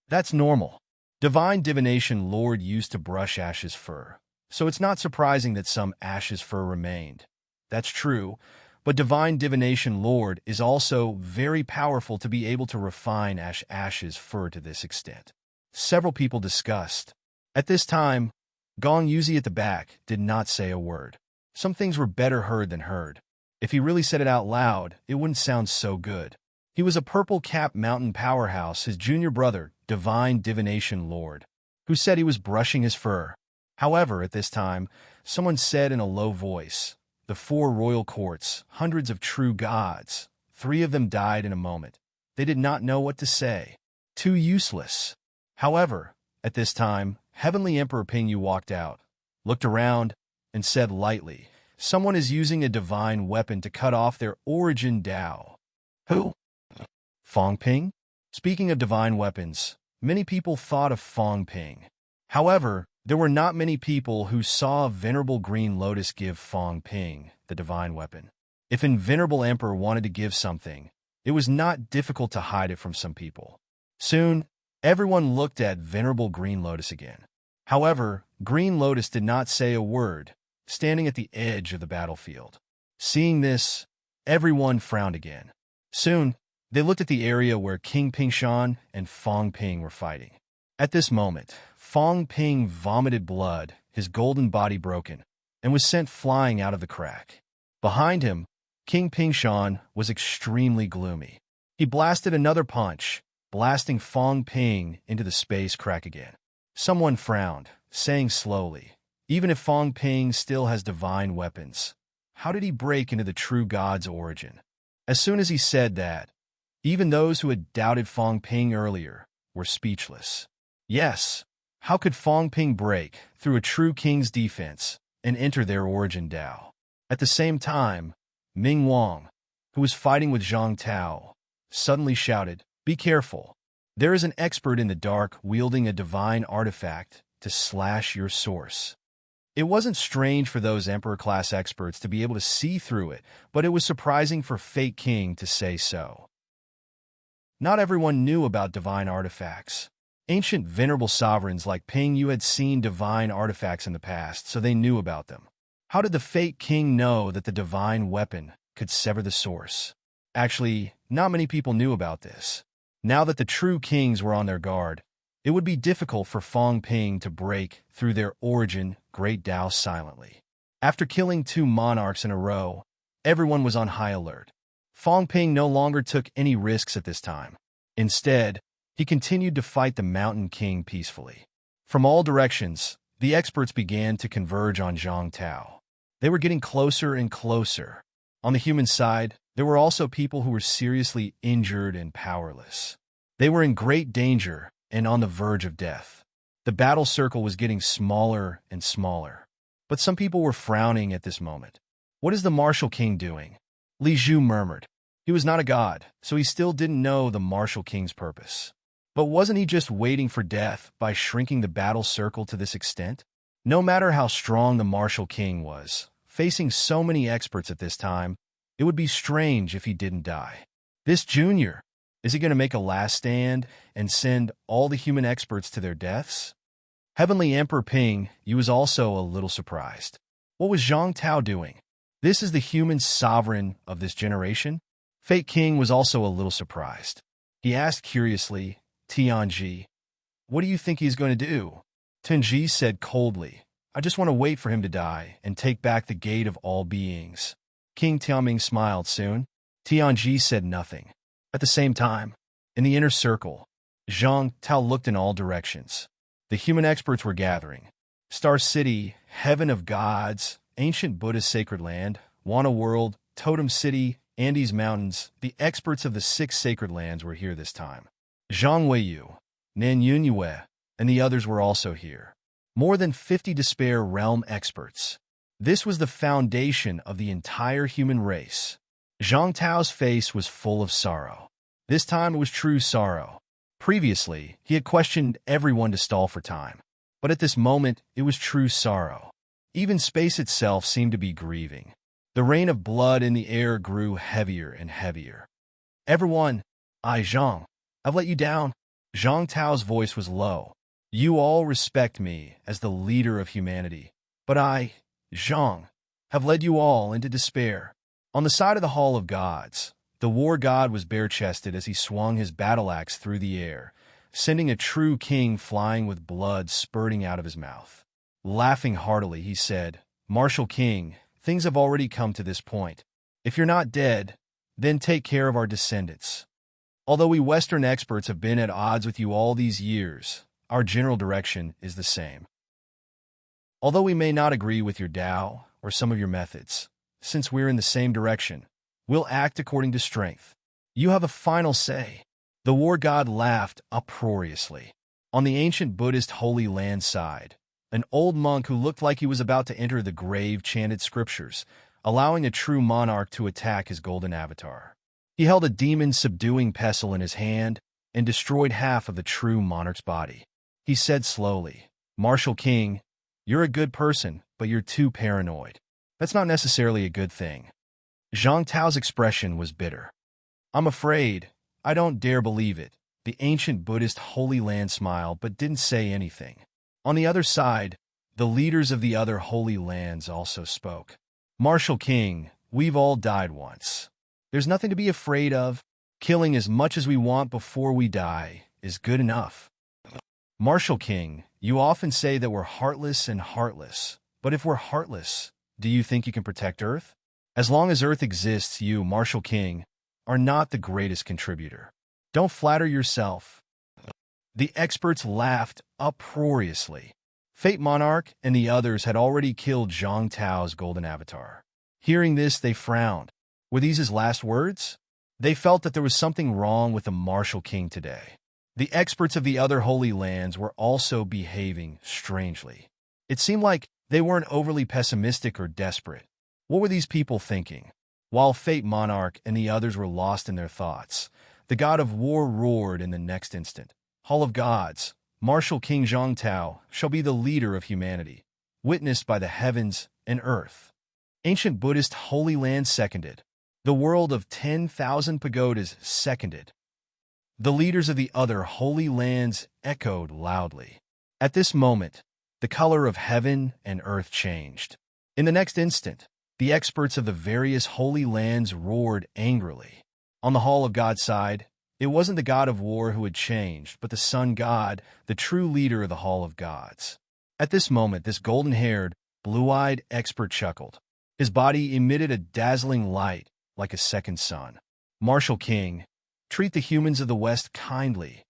That's normal. Divine Divination Lord used to brush Ash's fur, so it's not surprising that some Ash's fur remained. That's true, but Divine Divination Lord is also very powerful to be able to refine Ash's fur to this extent." Several people discussed. At this time, Gong Yuzi at the back did not say a word. Some things were better heard than heard. If he really said it out loud, it wouldn't sound so good. He was a Purple Cap Mountain powerhouse, his junior brother, Divine Divination Lord, who said he was brushing his fur. However, at this time, someone said in a low voice, "The 4 royal courts, hundreds of true gods. 3 of them died in a moment. They did not know what to say. Too useless." However, at this time, Heavenly Emperor Pingyu walked out, looked around, and said lightly, "Someone is using a divine weapon to cut off their origin Tao." Who? Fong Ping? Speaking of divine weapons, many people thought of Fong Ping. However, there were not many people who saw a Venerable Green Lotus give Fong Ping the divine weapon. If an Venerable Emperor wanted to give something, it was not difficult to hide it from some people. Soon, everyone looked at Venerable Green Lotus again. However, Green Lotus did not say a word, standing at the edge of the battlefield. Seeing this, everyone frowned again. Soon, they looked at the area where King Pingshan and Fong Ping were fighting. At this moment, Fong Ping vomited blood, his golden body broken, and was sent flying out of the crack. Behind him, King Pingshan was extremely gloomy. He blasted another punch, blasting Fong Ping into the space crack again. Someone frowned, saying slowly, "Even if Fong Ping still has divine weapons, how did he break into the true god's origin?" As soon as he said that, even those who had doubted Fong Ping earlier were speechless. Yes, how could Fong Ping break through a true king's defense and enter their origin Dao? At the same time, Ming Wang, who was fighting with Zhang Tao, suddenly shouted, "Be careful. There is an expert in the dark wielding a divine artifact to slash your source." It wasn't strange for those Emperor-class experts to be able to see through it, but it was surprising for Fake King to say so. Not everyone knew about divine artifacts. Ancient venerable sovereigns like Ping Yu had seen divine artifacts in the past, so they knew about them. How did the Fake King know that the divine weapon could sever the source? Actually, not many people knew about this. Now that the true kings were on their guard, it would be difficult for Fong Ping to break through their origin Great Dao silently. After killing 2 monarchs in a row, everyone was on high alert. Fong Ping no longer took any risks at this time. Instead, he continued to fight the Mountain King peacefully. From all directions, the experts began to converge on Zhang Tao. They were getting closer and closer. On the human side, there were also people who were seriously injured and powerless. They were in great danger and on the verge of death. The battle circle was getting smaller and smaller. But some people were frowning at this moment. "What is the Martial King doing?" Li Zhu murmured. He was not a god, so he still didn't know the Martial King's purpose. But wasn't he just waiting for death by shrinking the battle circle to this extent? No matter how strong the Martial King was, facing so many experts at this time, it would be strange if he didn't die. This junior, is he going to make a last stand and send all the human experts to their deaths? Heavenly Emperor Ping Yu was also a little surprised. What was Zhang Tao doing? This is the human sovereign of this generation? Fake King was also a little surprised. He asked curiously, "Tianji, what do you think he's going to do?" Tianji said coldly, "I just want to wait for him to die and take back the gate of all beings." King Tianming smiled soon. Tianji said nothing. At the same time, in the inner circle, Zhang Tao looked in all directions. The human experts were gathering. Star City, Heaven of Gods, Ancient Buddhist Sacred Land, Wana World, Totem City, Andes Mountains, the experts of the 6 sacred lands were here this time. Zhang Weiyu, Nan Yunyue, and the others were also here. More than 50 Despair Realm experts. This was the foundation of the entire human race. Zhang Tao's face was full of sorrow. This time it was true sorrow. Previously, he had questioned everyone to stall for time. But at this moment, it was true sorrow. Even space itself seemed to be grieving. The rain of blood in the air grew heavier and heavier. "Everyone, Zhang, I've let you down." Zhang Tao's voice was low. "You all respect me as the leader of humanity. But I, Zhang, have led you all into despair." On the side of the Hall of Gods, the war god was bare-chested as he swung his battle axe through the air, sending a true king flying with blood spurting out of his mouth. Laughing heartily, he said, "Martial King, things have already come to this point. If you're not dead, then take care of our descendants. Although we Western experts have been at odds with you all these years, our general direction is the same. Although we may not agree with your Tao or some of your methods, since we're in the same direction, we'll act according to strength. You have a final say." The war god laughed uproariously. On the ancient Buddhist Holy Land side, an old monk who looked like he was about to enter the grave chanted scriptures, allowing a true monarch to attack his golden avatar. He held a demon-subduing pestle in his hand and destroyed half of the true monarch's body. He said slowly, "Martial King, you're a good person, but you're too paranoid. That's not necessarily a good thing." Zhang Tao's expression was bitter. "I'm afraid. I don't dare believe it." The ancient Buddhist Holy Land smiled but didn't say anything. On the other side, the leaders of the other holy lands also spoke. "Martial King, we've all died once. There's nothing to be afraid of. Killing as much as we want before we die is good enough. Martial King, you often say that we're heartless and heartless. But if we're heartless, do you think you can protect Earth? As long as Earth exists, you, Martial King, are not the greatest contributor. Don't flatter yourself. The experts laughed uproariously. Fate Monarch and the others had already killed Zhang Tao's golden avatar. Hearing this, they frowned. Were these his last words? They felt that there was something wrong with the Martial King today. The experts of the other holy lands were also behaving strangely. It seemed like they weren't overly pessimistic or desperate. What were these people thinking? While Fate Monarch and the others were lost in their thoughts, the god of war roared in the next instant. Hall of Gods, Martial King Zhang Tao shall be the leader of humanity, witnessed by the heavens and earth. Ancient Buddhist Holy Land seconded. The world of 10,000 pagodas seconded. The leaders of the other holy lands echoed loudly. At this moment, the color of heaven and earth changed. In the next instant, the experts of the various holy lands roared angrily. On the Hall of God's side, it wasn't the god of war who had changed, but the sun god, the true leader of the Hall of Gods. At this moment, this golden-haired, blue-eyed expert chuckled. His body emitted a dazzling light like a second sun. Martial King, treat the humans of the West kindly.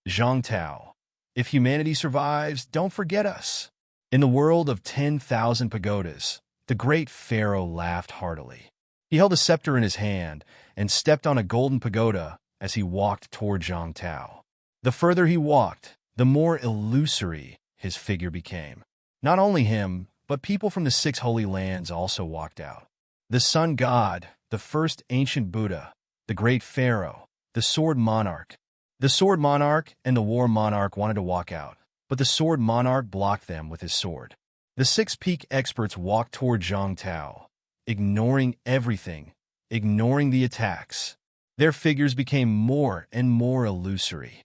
Zhang Tao, if humanity survives, don't forget us. In the world of 10,000 pagodas, the great pharaoh laughed heartily. He held a scepter in his hand and stepped on a golden pagoda as he walked toward Zhang Tao. The further he walked, the more illusory his figure became. Not only him, but people from the 6 holy lands also walked out. The sun god, the first ancient Buddha, the great pharaoh, the sword monarch. The sword monarch and the war monarch wanted to walk out, but the sword monarch blocked them with his sword. The 6 peak experts walked toward Zhang Tao, ignoring everything, ignoring the attacks. Their figures became more and more illusory.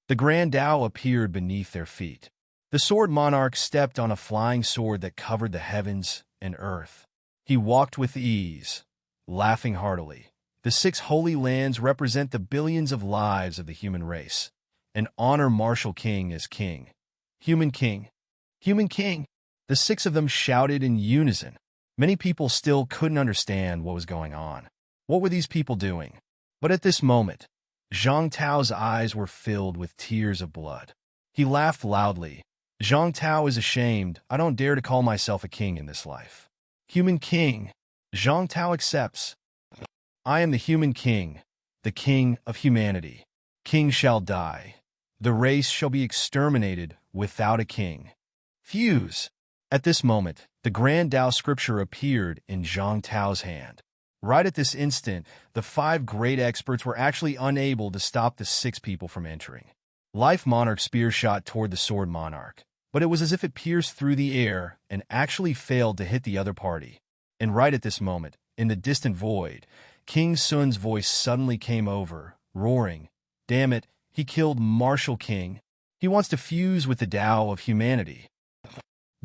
The Grand Tao appeared beneath their feet. The sword monarch stepped on a flying sword that covered the heavens and earth. He walked with ease, laughing heartily. The 6 holy lands represent the billions of lives of the human race, and honor Martial King as king. Human king. Human king. The 6 of them shouted in unison. Many people still couldn't understand what was going on. What were these people doing? But at this moment, Zhang Tao's eyes were filled with tears of blood. He laughed loudly. Zhang Tao is ashamed. I don't dare to call myself a king in this life. Human king. Zhang Tao accepts. I am the human king, the king of humanity. King shall die. The race shall be exterminated without a king. Fuse. At this moment, the Grand Tao scripture appeared in Zhang Tao's hand. Right at this instant, the 5 great experts were actually unable to stop the 6 people from entering. Life Monarch's spear shot toward the sword monarch, but it was as if it pierced through the air and actually failed to hit the other party. And right at this moment, in the distant void, King Sun's voice suddenly came over, roaring, "Damn it, he killed Martial King. He wants to fuse with the Tao of humanity."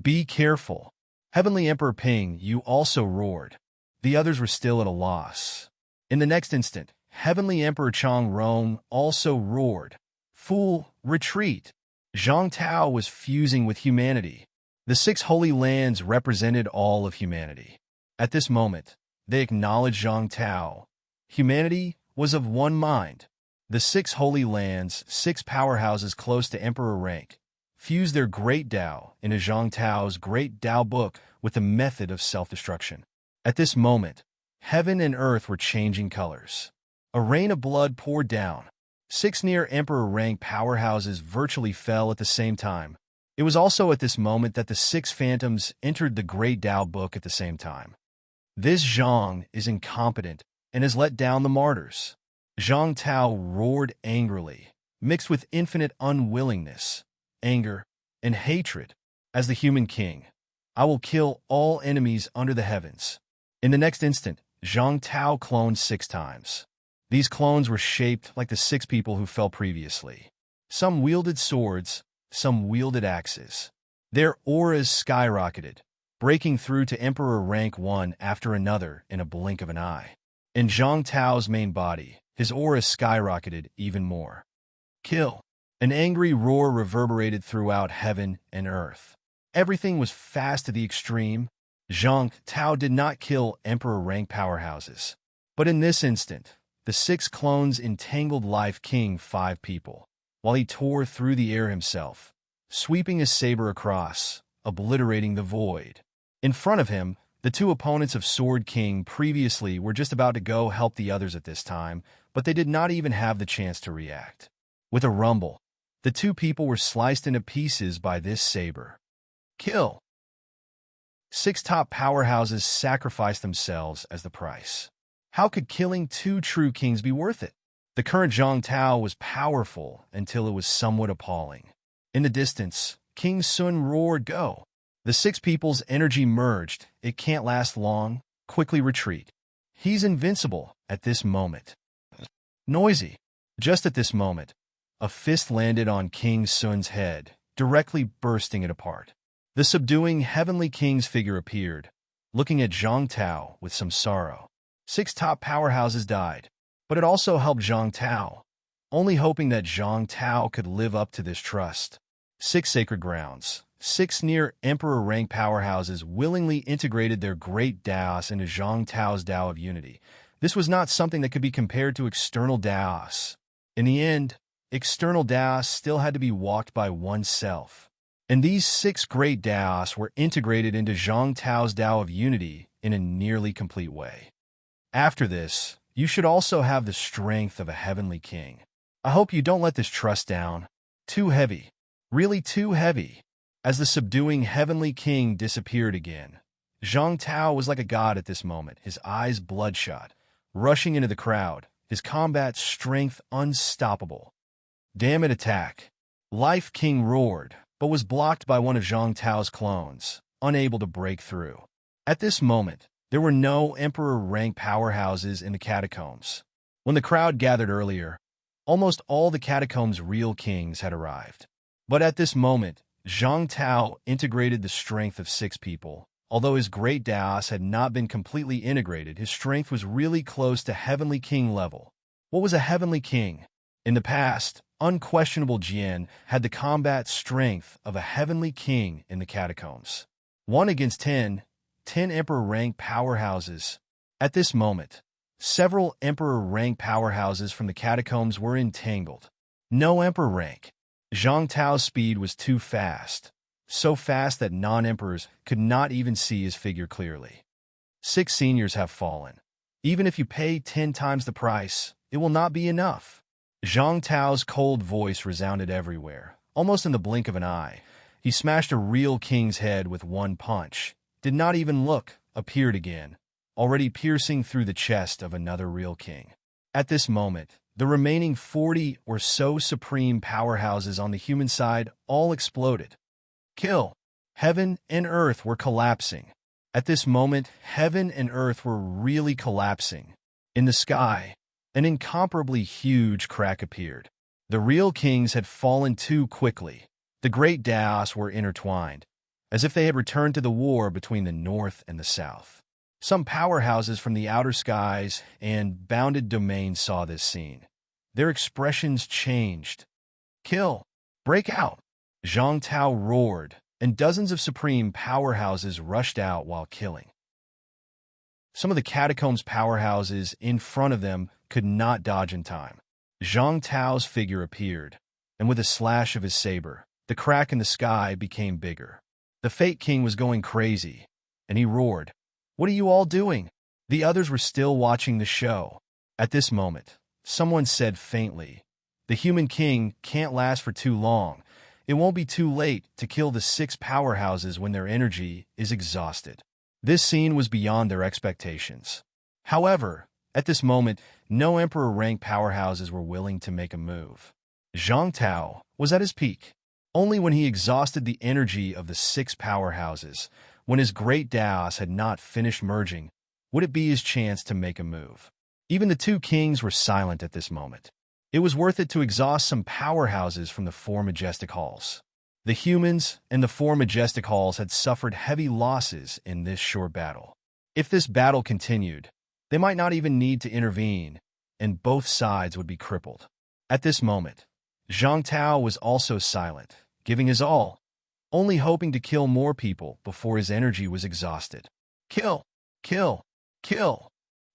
Be careful. Heavenly Emperor Ping, you also roared. The others were still at a loss. In the next instant, Heavenly Emperor Chang Rong also roared. Fool, retreat. Zhang Tao was fusing with humanity. The 6 holy lands represented all of humanity. At this moment, they acknowledged Zhang Tao. Humanity was of one mind. The 6 holy lands, 6 powerhouses close to emperor rank, fused their great Tao into Zhang Tao's great Tao book with the method of self-destruction. At this moment, heaven and earth were changing colors. A rain of blood poured down. 6 near emperor rank powerhouses virtually fell at the same time. It was also at this moment that the 6 phantoms entered the great Tao book at the same time. This Zhang is incompetent and has let down the martyrs. Zhang Tao roared angrily, mixed with infinite unwillingness, anger, and hatred. As the human king, I will kill all enemies under the heavens. In the next instant, Zhang Tao cloned 6 times. These clones were shaped like the 6 people who fell previously. Some wielded swords, some wielded axes. Their auras skyrocketed. breaking through to Emperor rank one after another in a blink of an eye. In Zhang Tao's main body, his aura skyrocketed even more. Kill! An angry roar reverberated throughout heaven and earth. Everything was fast to the extreme. Zhang Tao did not kill Emperor rank powerhouses. But in this instant, the 6 clones entangled Life King 5 people, while he tore through the air himself, sweeping his saber across, obliterating the void. In front of him, the 2 opponents of Sword King previously were just about to go help the others at this time, but they did not even have the chance to react. With a rumble, the 2 people were sliced into pieces by this saber. Kill! 6 top powerhouses sacrificed themselves as the price. How could killing 2 true kings be worth it? The current Zhang Tao was powerful until it was somewhat appalling. In the distance, King Sun roared, "Go!" The 6 people's energy merged. It can't last long. Quickly retreat. He's invincible at this moment. Noisy. Just at this moment, a fist landed on King Sun's head, directly bursting it apart. The subduing Heavenly King's figure appeared, looking at Zhang Tao with some sorrow. 6 top powerhouses died, but it also helped Zhang Tao, only hoping that Zhang Tao could live up to this trust. 6 sacred grounds. 6 near Emperor rank powerhouses willingly integrated their great Daos into Zhang Tao's Dao of Unity. This was not something that could be compared to external Daos. In the end, external Daos still had to be walked by oneself. And these 6 great Daos were integrated into Zhang Tao's Dao of Unity in a nearly complete way. After this, you should also have the strength of a Heavenly King. I hope you don't let this trust down. Too heavy. Really too heavy. As the subduing Heavenly King disappeared again, Zhang Tao was like a god at this moment, his eyes bloodshot, rushing into the crowd, his combat strength unstoppable. Damn it, attack! Life King roared, but was blocked by one of Zhang Tao's clones, unable to break through. At this moment, there were no Emperor rank powerhouses in the catacombs. When the crowd gathered earlier, almost all the catacombs' real kings had arrived. But at this moment, Zhang Tao integrated the strength of 6 people. Although his great Daos had not been completely integrated, his strength was really close to Heavenly King level. What was a Heavenly King? In the past, unquestionable Jian had the combat strength of a Heavenly King in the catacombs. 1 against 10 Emperor rank powerhouses. At this moment, several Emperor rank powerhouses from the catacombs were entangled. No Emperor rank. Zhang Tao's speed was too fast, so fast that non-emperors could not even see his figure clearly. 6 seniors have fallen. Even if you pay 10 times the price, it will not be enough. Zhang Tao's cold voice resounded everywhere, almost in the blink of an eye. He smashed a real king's head with 1 punch, did not even look, appeared again, already piercing through the chest of another real king. At this moment, the remaining 40 or so supreme powerhouses on the human side all exploded. Kill! Heaven and earth were collapsing. At this moment, heaven and earth were really collapsing. In the sky, an incomparably huge crack appeared. The real kings had fallen too quickly. The great Daos were intertwined, as if they had returned to the war between the north and the south. Some powerhouses from the outer skies and bounded domains saw this scene. Their expressions changed. Kill! Break out! Zhang Tao roared, and dozens of supreme powerhouses rushed out while killing. Some of the catacombs powerhouses in front of them could not dodge in time. Zhang Tao's figure appeared, and with a slash of his saber, the crack in the sky became bigger. The Fate King was going crazy, and he roared, "What are you all doing?" The others were still watching the show. At this moment, someone said faintly, "The human king can't last for too long. It won't be too late to kill the 6 powerhouses when their energy is exhausted." This scene was beyond their expectations. However, at this moment, no Emperor rank powerhouses were willing to make a move. Zhang Tao was at his peak. Only when he exhausted the energy of the 6 powerhouses, when his great Daos had not finished merging, would it be his chance to make a move. Even the 2 kings were silent at this moment. It was worth it to exhaust some powerhouses from the 4 majestic halls. The humans and the four majestic halls had suffered heavy losses in this short battle. If this battle continued, they might not even need to intervene, and both sides would be crippled. At this moment, Zhang Tao was also silent, giving his all, only hoping to kill more people before his energy was exhausted. Kill! Kill! Kill!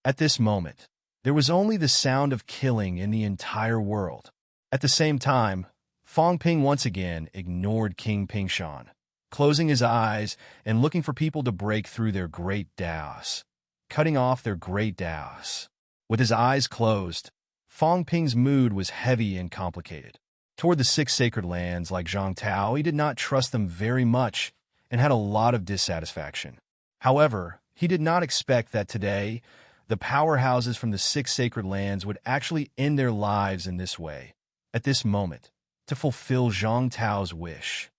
At this moment, there was only the sound of killing in the entire world. At the same time, Fang Ping once again ignored King Pingshan, closing his eyes and looking for people to break through their great Daos, cutting off their great Daos. With his eyes closed, Fang Ping's mood was heavy and complicated. Toward the six sacred lands like Zhang Tao, he did not trust them very much and had a lot of dissatisfaction. However, he did not expect that today, the powerhouses from the six sacred lands would actually end their lives in this way, at this moment, to fulfill Zhang Tao's wish.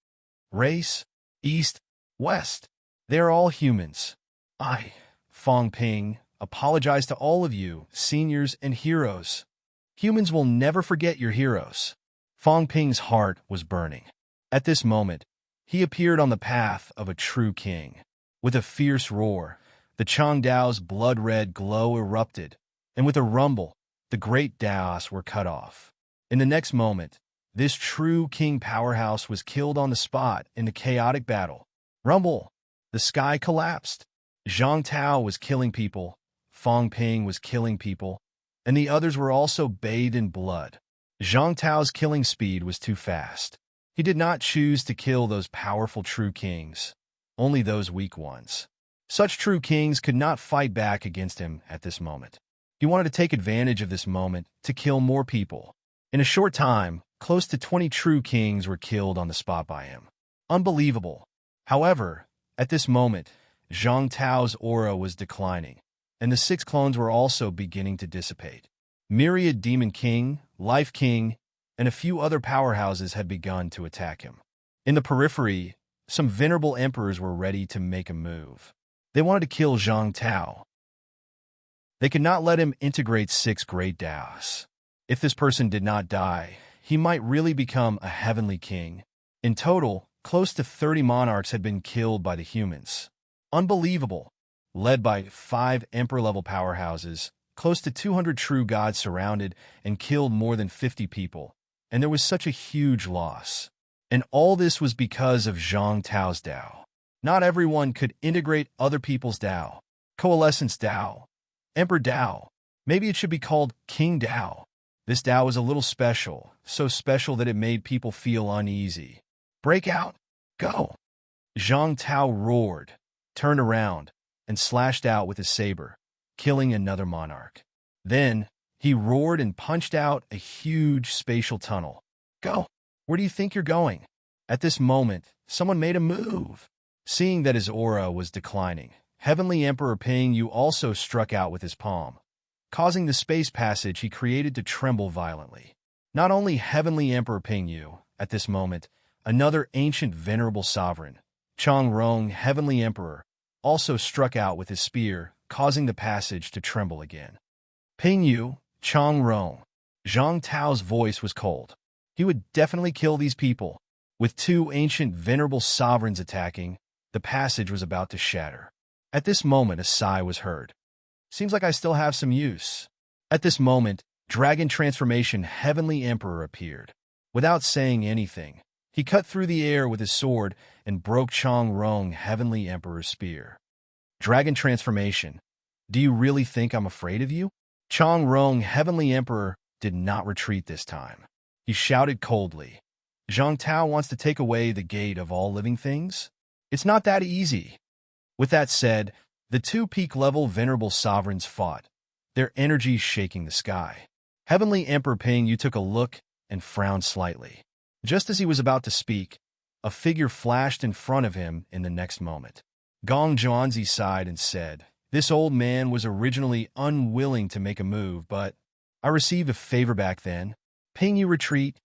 Race, East, West, they are all humans. I, Fang Ping, apologize to all of you, seniors and heroes. Humans will never forget your heroes. Fang Ping's heart was burning. At this moment, he appeared on the path of a true king. With a fierce roar, the Chang Dao's blood-red glow erupted, and with a rumble, the great Daos were cut off. In the next moment, this true king powerhouse was killed on the spot in the chaotic battle. Rumble! The sky collapsed. Zhang Tao was killing people, Fang Ping was killing people, and the others were also bathed in blood. Zhang Tao's killing speed was too fast. He did not choose to kill those powerful true kings, only those weak ones. Such true kings could not fight back against him at this moment. He wanted to take advantage of this moment to kill more people. In a short time, close to 20 true kings were killed on the spot by him. Unbelievable. However, at this moment, Zhang Tao's aura was declining, and the six clones were also beginning to dissipate. Myriad Demon King, Life King, and a few other powerhouses had begun to attack him. In the periphery, some venerable emperors were ready to make a move. They wanted to kill Zhang Tao. They could not let him integrate six great Daos. If this person did not die, he might really become a heavenly king. In total, close to 30 monarchs had been killed by the humans. Unbelievable. Led by 5 emperor-level powerhouses, close to 200 true gods surrounded and killed more than 50 people, and there was such a huge loss. And all this was because of Zhang Tao's Dao. Not everyone could integrate other people's Dao. Coalescence Dao. Emperor Dao. Maybe it should be called King Dao. This Dao was a little special, so special that it made people feel uneasy. Break out! Go! Zhang Tao roared, turned around, and slashed out with his saber, killing another monarch. Then, he roared and punched out a huge spatial tunnel. Go! Where do you think you're going? At this moment, someone made a move. Seeing that his aura was declining, Heavenly Emperor Ping Yu also struck out with his palm, causing the space passage he created to tremble violently. Not only Heavenly Emperor Ping Yu, at this moment, another ancient venerable sovereign, Chang Rong Heavenly Emperor, also struck out with his spear, causing the passage to tremble again. Ping Yu, Chang Rong. Zhang Tao's voice was cold. He would definitely kill these people. With 2 ancient venerable sovereigns attacking, the passage was about to shatter. At this moment, a sigh was heard. Seems like I still have some use. At this moment, Dragon Transformation Heavenly Emperor appeared. Without saying anything, he cut through the air with his sword and broke Chang Rong Heavenly Emperor's spear. Dragon Transformation, do you really think I'm afraid of you? Chang Rong Heavenly Emperor did not retreat this time. He shouted coldly, Zhang Tao wants to take away the gate of all living things? It's not that easy. With that said, the 2 peak-level venerable sovereigns fought, their energies shaking the sky. Heavenly Emperor Ping Yu took a look and frowned slightly. Just as he was about to speak, a figure flashed in front of him in the next moment. Gong Zhuanzi sighed and said, this old man was originally unwilling to make a move, but I received a favor back then. Ping Yu retreat.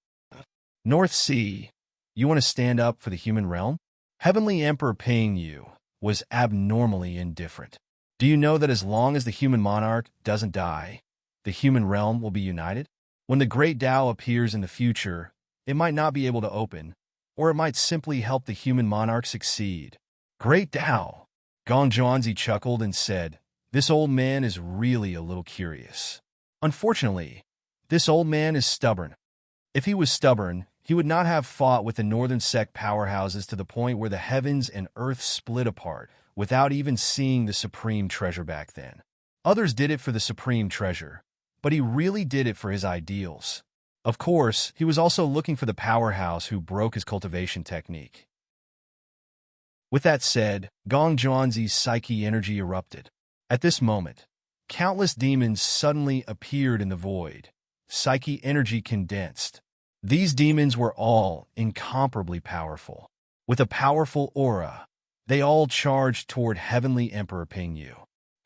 North Sea, you want to stand up for the human realm? Heavenly Emperor Ping Yu was abnormally indifferent. Do you know that as long as the human monarch doesn't die, the human realm will be united? When the great Tao appears in the future, it might not be able to open, or it might simply help the human monarch succeed. Great Tao! Gong Zhuanzi chuckled and said, "This old man is really a little curious. Unfortunately, this old man is stubborn. If he was stubborn, he would not have fought with the northern sect powerhouses to the point where the heavens and earth split apart without even seeing the supreme treasure back then. Others did it for the supreme treasure, but he really did it for his ideals. Of course, he was also looking for the powerhouse who broke his cultivation technique." With that said, Gong Zhuanzi's psyche energy erupted. At this moment, countless demons suddenly appeared in the void. Psyche energy condensed. These demons were all incomparably powerful. With a powerful aura, they all charged toward Heavenly Emperor Ping Yu.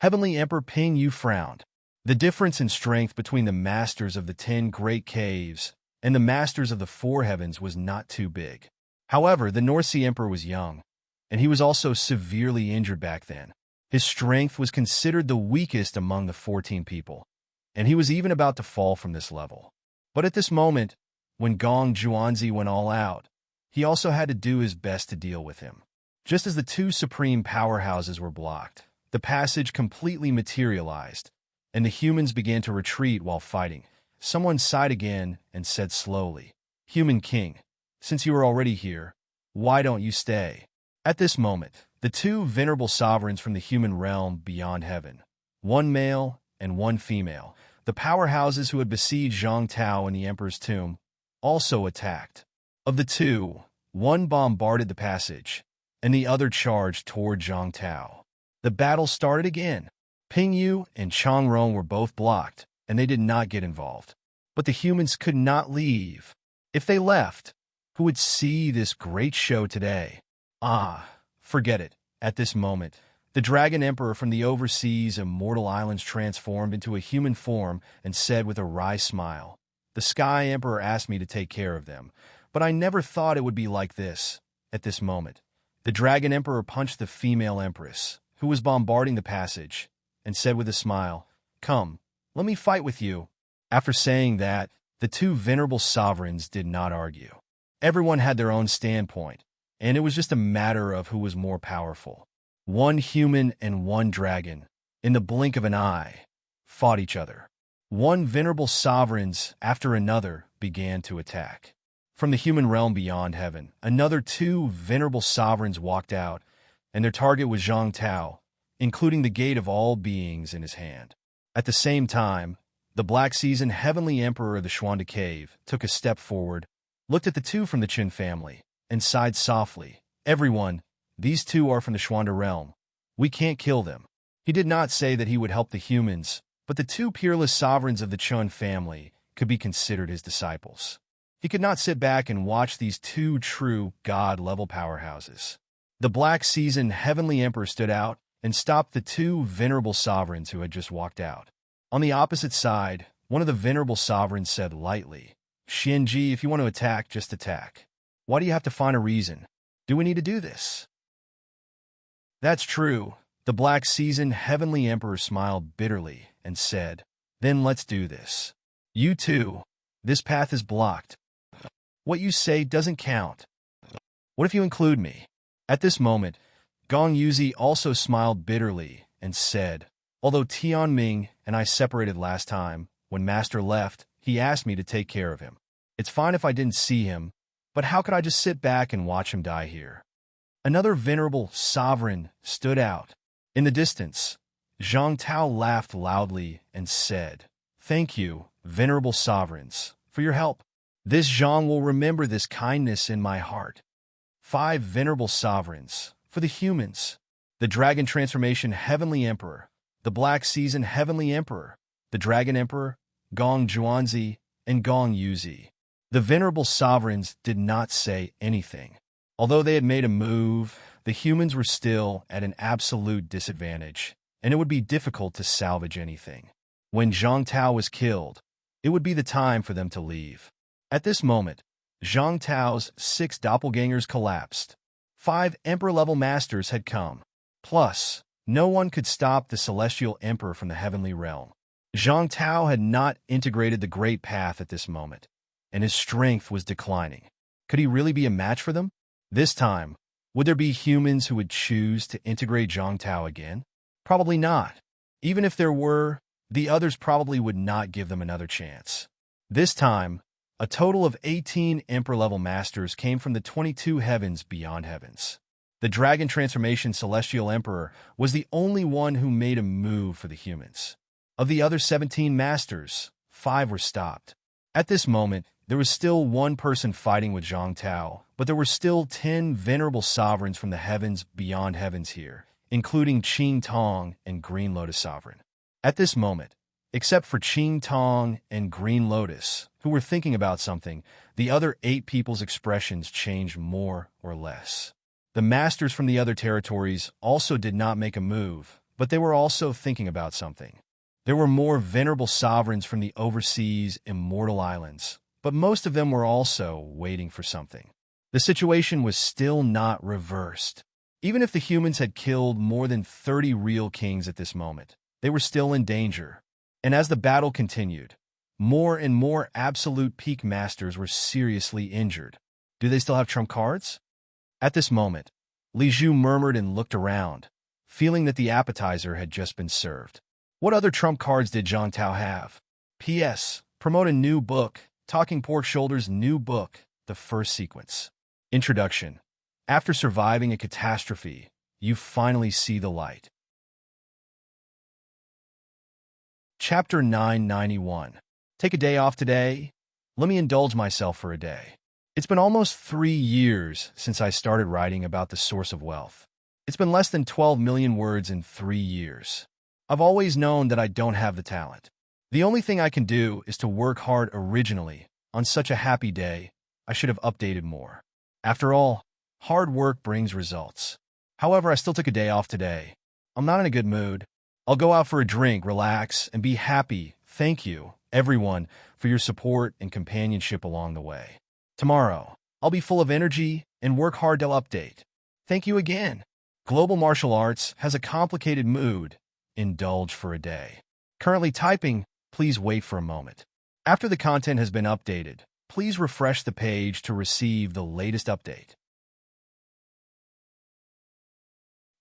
Heavenly Emperor Ping Yu frowned. The difference in strength between the masters of the 10 great caves and the masters of the 4 heavens was not too big. However, the North Sea Emperor was young, and he was also severely injured back then. His strength was considered the weakest among the 14 people, and he was even about to fall from this level. But at this moment, when Gong Zhuanzi went all out, he also had to do his best to deal with him. Just as the 2 supreme powerhouses were blocked, the passage completely materialized, and the humans began to retreat while fighting. Someone sighed again and said slowly, "Human King, since you are already here, why don't you stay?" At this moment, the 2 venerable sovereigns from the human realm beyond heaven, one male and one female, the powerhouses who had besieged Zhang Tao in the Emperor's tomb, also attacked. Of the 2, one bombarded the passage, and the other charged toward Zhang Tao. The battle started again. Ping Yu and Chang Rong were both blocked, and they did not get involved. But the humans could not leave. If they left, who would see this great show today? Forget it. At this moment, the Dragon Emperor from the overseas immortal islands transformed into a human form and said with a wry smile, "The Sky Emperor asked me to take care of them, but I never thought it would be like this." At this moment, the Dragon Emperor punched the female empress, who was bombarding the passage, and said with a smile, "Come, let me fight with you." After saying that, the 2 venerable sovereigns did not argue. Everyone had their own standpoint, and it was just a matter of who was more powerful. One human and one dragon, in the blink of an eye, fought each other. One venerable sovereigns after another began to attack. From the human realm beyond heaven, another 2 venerable sovereigns walked out, and their target was Zhang Tao, including the gate of all beings in his hand. At the same time, the Black Season Heavenly Emperor of the Xuanda Cave took a step forward, looked at the 2 from the Qin family, and sighed softly. "Everyone, these 2 are from the Xuanda realm. We can't kill them." He did not say that he would help the humans, but the 2 peerless sovereigns of the Chun family could be considered his disciples. He could not sit back and watch these 2 true god-level powerhouses. The Black Season Heavenly Emperor stood out and stopped the 2 venerable sovereigns who had just walked out. On the opposite side, one of the venerable sovereigns said lightly, "Xianji, if you want to attack, just attack. Why do you have to find a reason? Do we need to do this?" "That's true." The Black Season Heavenly Emperor smiled bitterly and said, "Then let's do this. You 2, this path is blocked. What you say doesn't count. What if you include me?" At this moment, Gong Yuzi also smiled bitterly and said, "Although Tianming and I separated last time, when Master left, he asked me to take care of him. It's fine if I didn't see him, but how could I just sit back and watch him die here?" Another venerable sovereign stood out. In the distance, Zhang Tao laughed loudly and said, "Thank you, venerable sovereigns, for your help. This Zhang will remember this kindness in my heart." 5 venerable sovereigns, for the humans, the Dragon Transformation Heavenly Emperor, the Black Season Heavenly Emperor, the Dragon Emperor, Gong Zhuanzi, and Gong Yuzi. The venerable sovereigns did not say anything. Although they had made a move, the humans were still at an absolute disadvantage, and it would be difficult to salvage anything. When Zhang Tao was killed, it would be the time for them to leave. At this moment, Zhang Tao's 6 doppelgangers collapsed. 5 Emperor-level masters had come. Plus, no one could stop the Celestial Emperor from the heavenly realm. Zhang Tao had not integrated the Great Path at this moment, and his strength was declining. Could he really be a match for them? This time, would there be humans who would choose to integrate Zhang Tao again? Probably not. Even if there were, the others probably would not give them another chance. This time, a total of 18 Emperor-level masters came from the 22 heavens beyond heavens. The Dragon Transformation Celestial Emperor was the only one who made a move for the humans. Of the other 17 masters, 5 were stopped. At this moment, there was still one person fighting with Zhang Tao, but there were still 10 venerable sovereigns from the heavens beyond heavens here, including Qing Tong and Green Lotus Sovereign. At this moment, except for Qing Tong and Green Lotus, who were thinking about something, the other 8 people's expressions changed more or less. The masters from the other territories also did not make a move, but they were also thinking about something. There were more venerable sovereigns from the overseas immortal islands, but most of them were also waiting for something. The situation was still not reversed. Even if the humans had killed more than 30 real kings at this moment, they were still in danger. And as the battle continued, more and more absolute peak masters were seriously injured. Do they still have trump cards? At this moment, Li Zhu murmured and looked around, feeling that the appetizer had just been served. What other trump cards did Zhang Tao have? P.S. Promote a new book, Talking Pork Shoulders' new book, The First Sequence. Introduction. After surviving a catastrophe, you finally see the light. Chapter 991. Take a day off today? Let me indulge myself for a day. It's been almost 3 years since I started writing about the source of wealth. It's been less than 12 million words in 3 years. I've always known that I don't have the talent. The only thing I can do is to work hard originally. On such a happy day, I should have updated more. After all, hard work brings results. However, I still took a day off today. I'm not in a good mood. I'll go out for a drink, relax, and be happy. Thank you, everyone, for your support and companionship along the way. Tomorrow, I'll be full of energy and work hard to update. Thank you again. Global martial arts has a complicated mood. Indulge for a day. Currently typing, please wait for a moment. After the content has been updated, please refresh the page to receive the latest update.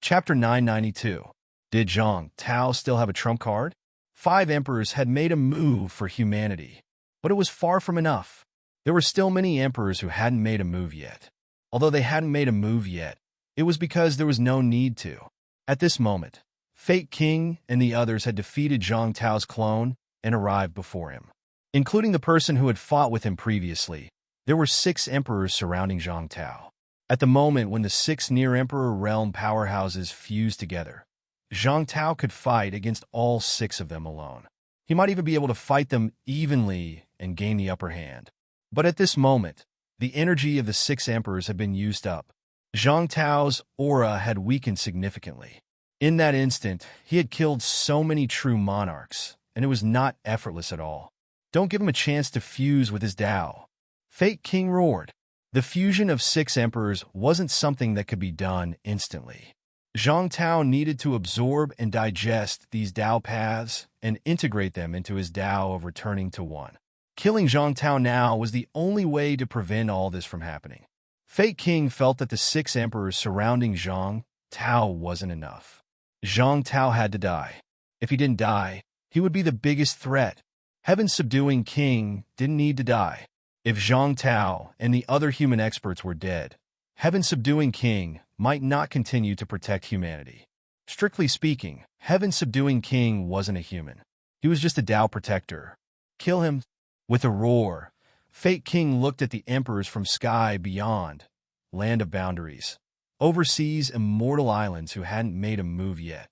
Chapter 992. Did Zhang Tao still have a trump card? 5 emperors had made a move for humanity, but it was far from enough. There were still many emperors who hadn't made a move yet. Although they hadn't made a move yet, it was because there was no need to. At this moment, Fate King and the others had defeated Zhang Tao's clone and arrived before him. Including the person who had fought with him previously, there were 6 emperors surrounding Zhang Tao. At the moment when the 6 near-emperor realm powerhouses fused together, Zhang Tao could fight against all 6 of them alone. He might even be able to fight them evenly and gain the upper hand. But at this moment, the energy of the 6 emperors had been used up. Zhang Tao's aura had weakened significantly. In that instant, he had killed so many true monarchs, and it was not effortless at all. Don't give him a chance to fuse with his Tao. Fate King roared. The fusion of 6 emperors wasn't something that could be done instantly. Zhang Tao needed to absorb and digest these Tao paths and integrate them into his Tao of returning to one. Killing Zhang Tao now was the only way to prevent all this from happening. Fate King felt that the 6 emperors surrounding Zhang Tao wasn't enough. Zhang Tao had to die. If he didn't die, he would be the biggest threat. Heaven-subduing King didn't need to die. If Zhang Tao and the other human experts were dead, Heaven-subduing King might not continue to protect humanity. Strictly speaking, Heaven-subduing King wasn't a human. He was just a Tao protector. Kill him. With a roar, Fate King looked at the emperors from sky beyond, land of boundaries, overseas immortal islands who hadn't made a move yet.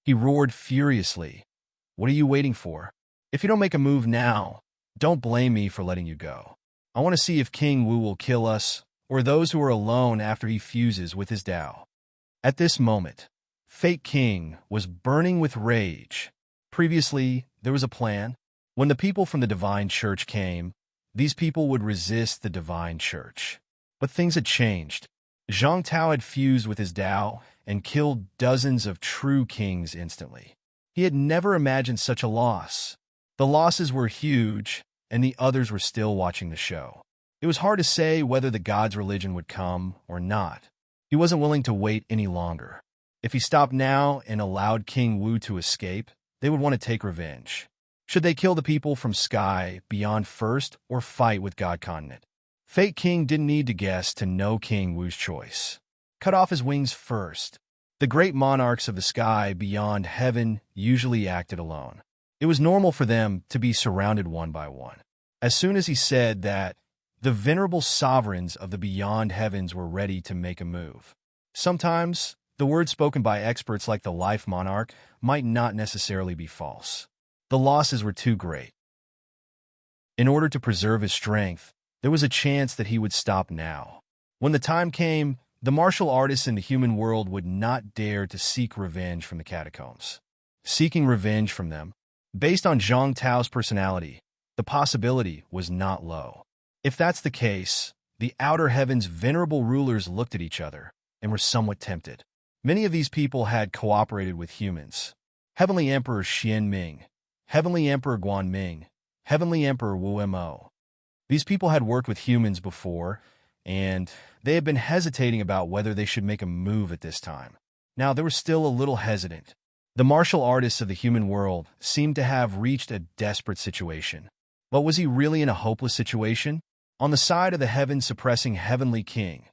He roared furiously. What are you waiting for? If you don't make a move now, don't blame me for letting you go. I want to see if King Wu will kill us, or those who are alone after he fuses with his Tao. At this moment, Fate King was burning with rage. Previously, there was a plan. When the people from the Divine Church came, these people would resist the Divine Church. But things had changed. Zhang Tao had fused with his Tao and killed dozens of true kings instantly. He had never imagined such a loss. The losses were huge, and the others were still watching the show. It was hard to say whether the god's religion would come or not. He wasn't willing to wait any longer. If he stopped now and allowed King Wu to escape, they would want to take revenge. Should they kill the people from Sky Beyond first or fight with God Continent? Fate King didn't need to guess to know King Wu's choice. Cut off his wings first. The great monarchs of the sky beyond heaven usually acted alone. It was normal for them to be surrounded one by one. As soon as he said that, the venerable sovereigns of the beyond heavens were ready to make a move. Sometimes, the words spoken by experts like the Life Monarch might not necessarily be false. The losses were too great. In order to preserve his strength, there was a chance that he would stop now. When the time came, the martial artists in the human world would not dare to seek revenge from the catacombs. Seeking revenge from them, based on Zhang Tao's personality, the possibility was not low. If that's the case, the outer heaven's venerable rulers looked at each other and were somewhat tempted. Many of these people had cooperated with humans. Heavenly Emperor Xian Ming, Heavenly Emperor Guan Ming, Heavenly Emperor Wu Mo. These people had worked with humans before, and they had been hesitating about whether they should make a move at this time. Now, they were still a little hesitant. The martial artists of the human world seemed to have reached a desperate situation. But was he really in a hopeless situation? On the side of the heaven-suppressing Heavenly King,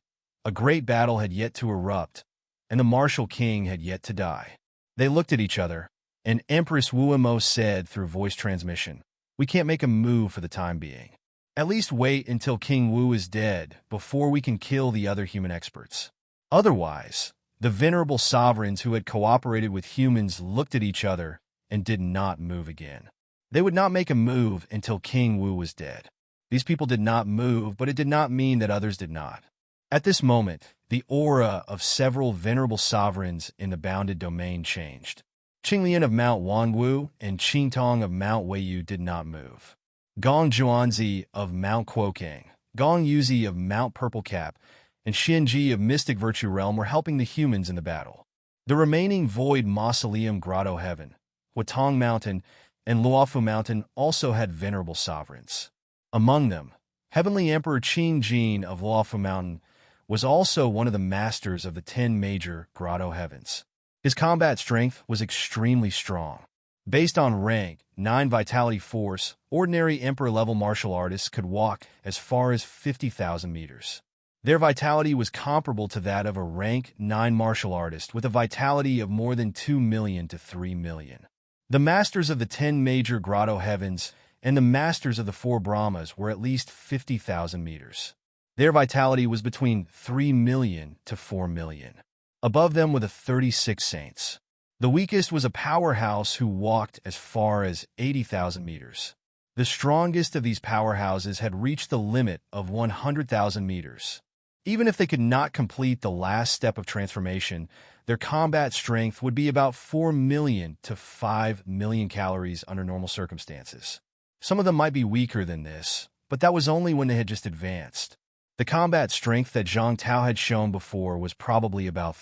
a great battle had yet to erupt, and the martial king had yet to die. They looked at each other, and Empress Wu Mo said through voice transmission, "We can't make a move for the time being. At least wait until King Wu is dead before we can kill the other human experts." Otherwise, the venerable sovereigns who had cooperated with humans looked at each other and did not move again. They would not make a move until King Wu was dead. These people did not move, but it did not mean that others did not. At this moment, the aura of several venerable sovereigns in the bounded domain changed. Qinglian of Mount Wangwu and Qingtong of Mount Weiyu did not move. Gong Zhuanzi of Mount Kuokang, Gong Yuzi of Mount Purple Cap, and Xianji of Mystic Virtue Realm were helping the humans in the battle. The remaining Void Mausoleum Grotto Heaven, Huatong Mountain, and Luofu Mountain also had venerable sovereigns. Among them, Heavenly Emperor Qing Jin of Luofu Mountain was also one of the masters of the 10 major Grotto Heavens. His combat strength was extremely strong. Based on rank, 9 vitality force, ordinary emperor-level martial artists could walk as far as 50,000 meters. Their vitality was comparable to that of a rank 9 martial artist with a vitality of more than 2 million to 3 million. The masters of the 10 major Grotto Heavens and the masters of the 4 Brahmas were at least 50,000 meters. Their vitality was between 3 million to 4 million. Above them were the 36 saints. The weakest was a powerhouse who walked as far as 80,000 meters. The strongest of these powerhouses had reached the limit of 100,000 meters. Even if they could not complete the last step of transformation, their combat strength would be about 4 million to 5 million calories under normal circumstances. Some of them might be weaker than this, but that was only when they had just advanced. The combat strength that Zhang Tao had shown before was probably about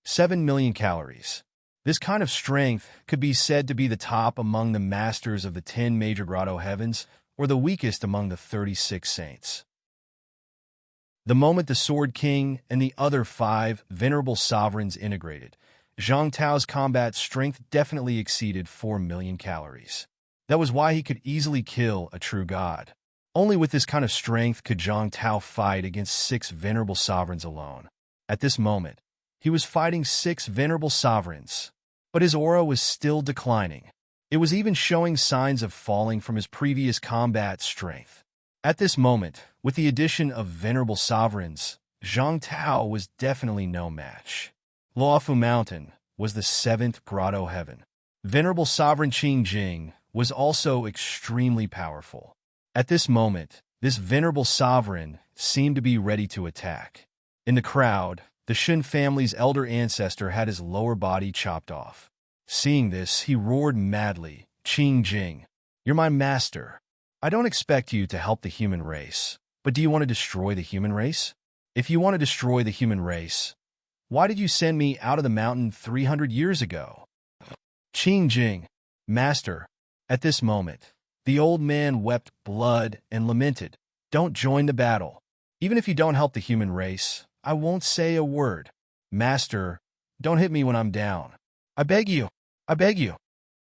7 million calories. This kind of strength could be said to be the top among the masters of the 10 major Grotto Heavens, or the weakest among the 36 saints. The moment the Sword King and the other 5 venerable sovereigns integrated, Zhang Tao's combat strength definitely exceeded 4 million calories. That was why he could easily kill a true god. Only with this kind of strength could Zhang Tao fight against 6 venerable sovereigns alone. At this moment, he was fighting 6 venerable sovereigns, but his aura was still declining. It was even showing signs of falling from his previous combat strength. At this moment, with the addition of venerable sovereigns, Zhang Tao was definitely no match. Luofu Mountain was the 7th Grotto Heaven. Venerable Sovereign Qing Jing was also extremely powerful. At this moment, this venerable sovereign seemed to be ready to attack. In the crowd, the Shen family's elder ancestor had his lower body chopped off. Seeing this, he roared madly, "Qing Jing, you're my master. I don't expect you to help the human race, but do you want to destroy the human race? If you want to destroy the human race, why did you send me out of the mountain 300 years ago?" Qing Jing, "Master." At this moment, the old man wept blood and lamented. Don't join the battle. Even if you don't help the human race, I won't say a word. Master, don't hit me when I'm down. I beg you. I beg you.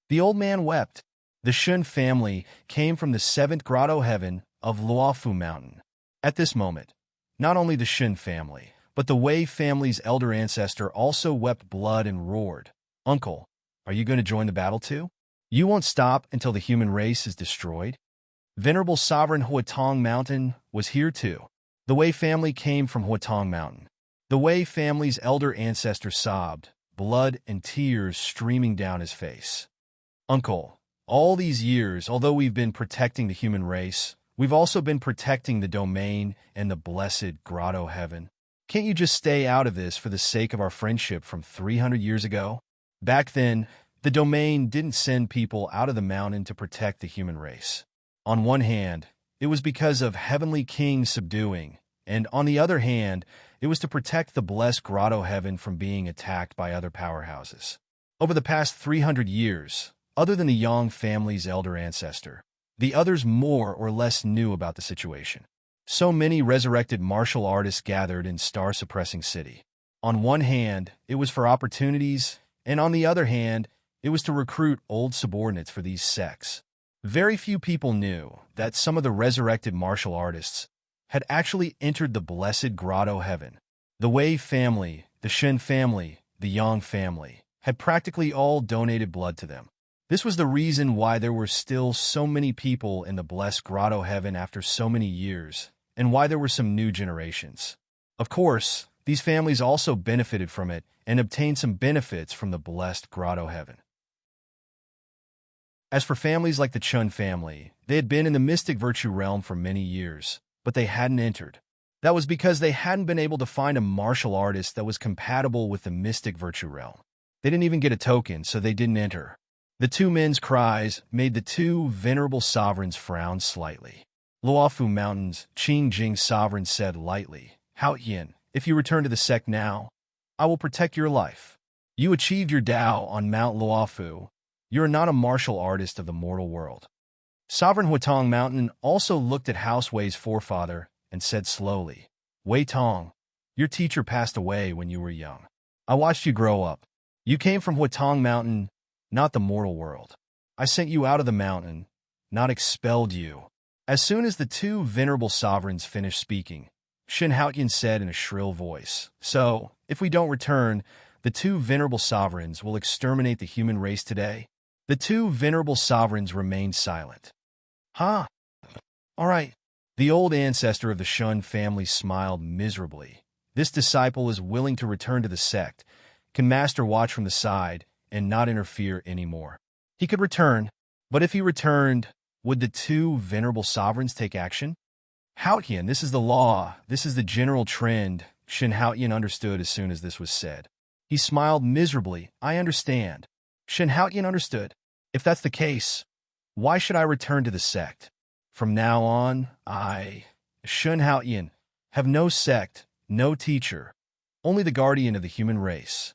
The old man wept. The Shun family came from the seventh grotto heaven of Luofu Mountain. At this moment, not only the Shun family, but the Wei family's elder ancestor also wept blood and roared. Uncle, are you going to join the battle too? You won't stop until the human race is destroyed? Venerable Sovereign Huatong Mountain was here too. The Wei family came from Huatong Mountain. The Wei family's elder ancestor sobbed, blood and tears streaming down his face. Uncle, all these years, although we've been protecting the human race, we've also been protecting the domain and the blessed grotto heaven. Can't you just stay out of this for the sake of our friendship from 300 years ago? Back then, the domain didn't send people out of the mountain to protect the human race. On one hand, it was because of Heavenly King subduing, and on the other hand, it was to protect the blessed grotto heaven from being attacked by other powerhouses. Over the past 300 years, other than the Yang family's elder ancestor, the others more or less knew about the situation. So many resurrected martial artists gathered in star-suppressing city. On one hand, it was for opportunities, and on the other hand, it was to recruit old subordinates for these sects. Very few people knew that some of the resurrected martial artists had actually entered the blessed grotto heaven. The Wei family, the Shen family, the Yang family had practically all donated blood to them. This was the reason why there were still so many people in the blessed grotto heaven after so many years, and why there were some new generations. Of course, these families also benefited from it and obtained some benefits from the blessed grotto heaven. As for families like the Chun family, they had been in the mystic virtue realm for many years, but they hadn't entered. That was because they hadn't been able to find a martial artist that was compatible with the mystic virtue realm. They didn't even get a token, so they didn't enter. The two men's cries made the two venerable sovereigns frown slightly. Luofu Mountain's Qingjing sovereign said lightly, Hao Yin, if you return to the sect now, I will protect your life. You achieved your Tao on Mount Luofu. You are not a martial artist of the mortal world. Sovereign Huatong Mountain also looked at House Wei's forefather and said slowly, Wei Tong, your teacher passed away when you were young. I watched you grow up. You came from Huatong Mountain, not the mortal world. I sent you out of the mountain, not expelled you. As soon as the two venerable sovereigns finished speaking, Shen Haotian said in a shrill voice, So, if we don't return, the two venerable sovereigns will exterminate the human race today. The two venerable sovereigns remained silent. Huh? All right. The old ancestor of the Shun family smiled miserably. This disciple is willing to return to the sect, can master watch from the side, and not interfere anymore. He could return, but if he returned, would the two venerable sovereigns take action? Haotian, this is the law, this is the general trend, Shen Haotian understood as soon as this was said. He smiled miserably. I understand. Shen Haotian understood. If that's the case, why should I return to the sect? From now on, I, Shen Haotian, have no sect, no teacher, only the guardian of the human race.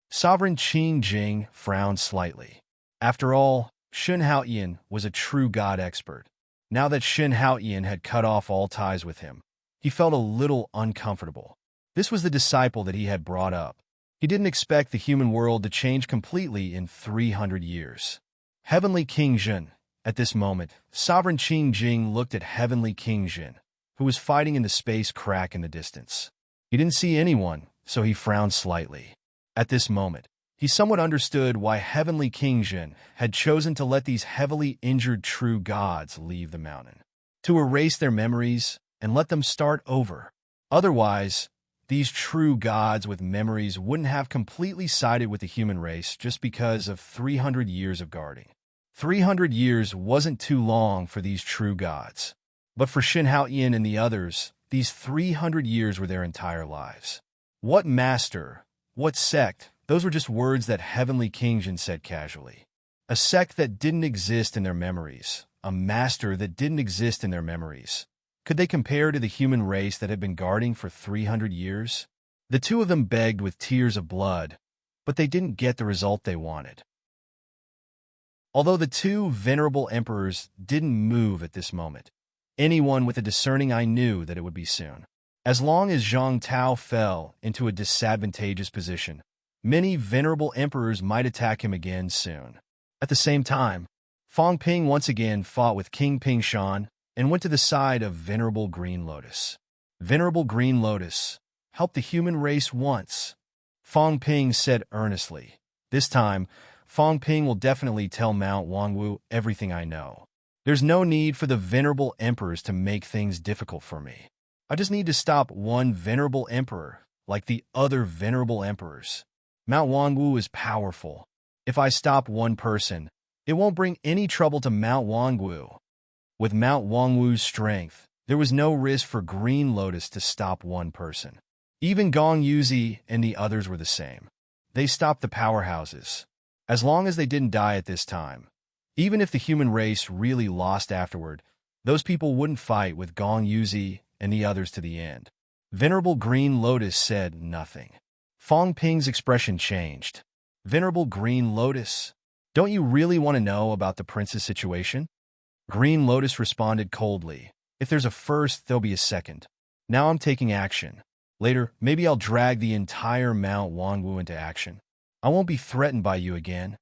Sovereign Qing Jing frowned slightly. After all, Shen Haotian was a true god expert. Now that Shen Haotian had cut off all ties with him, he felt a little uncomfortable. This was the disciple that he had brought up. He didn't expect the human world to change completely in 300 years. Heavenly King Jin. At this moment, Sovereign Qing Jing looked at Heavenly King Jin, who was fighting in the space crack in the distance. He didn't see anyone, so he frowned slightly. At this moment, he somewhat understood why Heavenly King Jin had chosen to let these heavily injured true gods leave the mountain, to erase their memories and let them start over. Otherwise, these true gods with memories wouldn't have completely sided with the human race just because of 300 years of guarding. 300 years wasn't too long for these true gods. But for Shen Haotian and the others, these 300 years were their entire lives. What master? What sect? Those were just words that Heavenly King Jin said casually. A sect that didn't exist in their memories. A master that didn't exist in their memories. Could they compare to the human race that had been guarding for 300 years? The two of them begged with tears of blood, but they didn't get the result they wanted. Although the two venerable emperors didn't move at this moment, Anyone with a discerning eye knew that it would be soon. As long as Zhang Tao fell into a disadvantageous position, many venerable emperors might attack him again soon. At the same time, Fang Ping once again fought with King Ping Shan and went to the side of Venerable Green Lotus. Venerable Green Lotus, help the human race once, Fang Ping said earnestly. This time, Fang Ping will definitely tell Mount Wangwu everything I know. There's no need for the venerable emperors to make things difficult for me. I just need to stop one venerable emperor, like the other venerable emperors. Mount Wangwu is powerful. If I stop one person, it won't bring any trouble to Mount Wangwu. With Mount Wangwu's strength, there was no risk for Green Lotus to stop one person. Even Gong Yuzi and the others were the same. They stopped the powerhouses. As long as they didn't die at this time, even if the human race really lost afterward, those people wouldn't fight with Gong Yuzi and the others to the end. Venerable Green Lotus said nothing. Fang Ping's expression changed. Venerable Green Lotus, don't you really want to know about the prince's situation? Green Lotus responded coldly. If there's a first, there'll be a second. Now I'm taking action. Later, maybe I'll drag the entire Mount Wangwu into action. I won't be threatened by you again.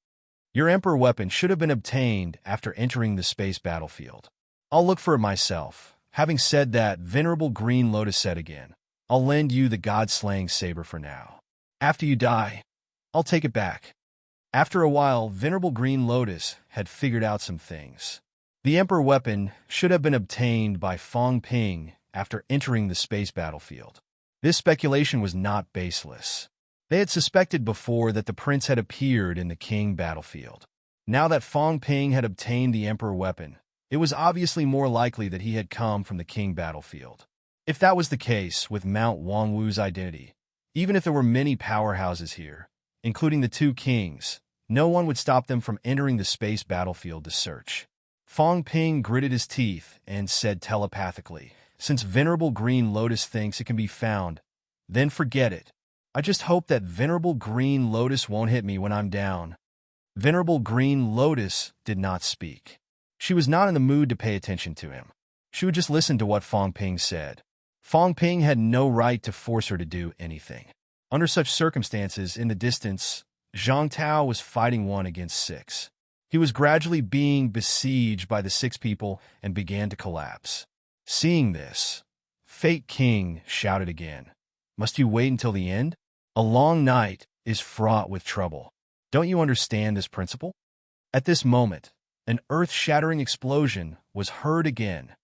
Your Emperor weapon should have been obtained after entering the space battlefield. I'll look for it myself. Having said that, Venerable Green Lotus said again, I'll lend you the God-slaying saber for now. After you die, I'll take it back. After a while, Venerable Green Lotus had figured out some things. The Emperor weapon should have been obtained by Fang Ping after entering the space battlefield. This speculation was not baseless. They had suspected before that the prince had appeared in the king battlefield. Now that Fang Ping had obtained the Emperor weapon, it was obviously more likely that he had come from the king battlefield. If that was the case with Mount Wangwu's identity, even if there were many powerhouses here, including the two kings, no one would stop them from entering the space battlefield to search. Fang Ping gritted his teeth and said telepathically, since Venerable Green Lotus thinks it can be found, then forget it. I just hope that Venerable Green Lotus won't hit me when I'm down. Venerable Green Lotus did not speak. She was not in the mood to pay attention to him. She would just listen to what Fang Ping said. Fang Ping had no right to force her to do anything. Under such circumstances, in the distance, Zhang Tao was fighting 1 against 6. He was gradually being besieged by the 6 people and began to collapse. Seeing this, Fate King shouted again, Must you wait until the end? A long night is fraught with trouble. Don't you understand this principle? At this moment, an earth-shattering explosion was heard again.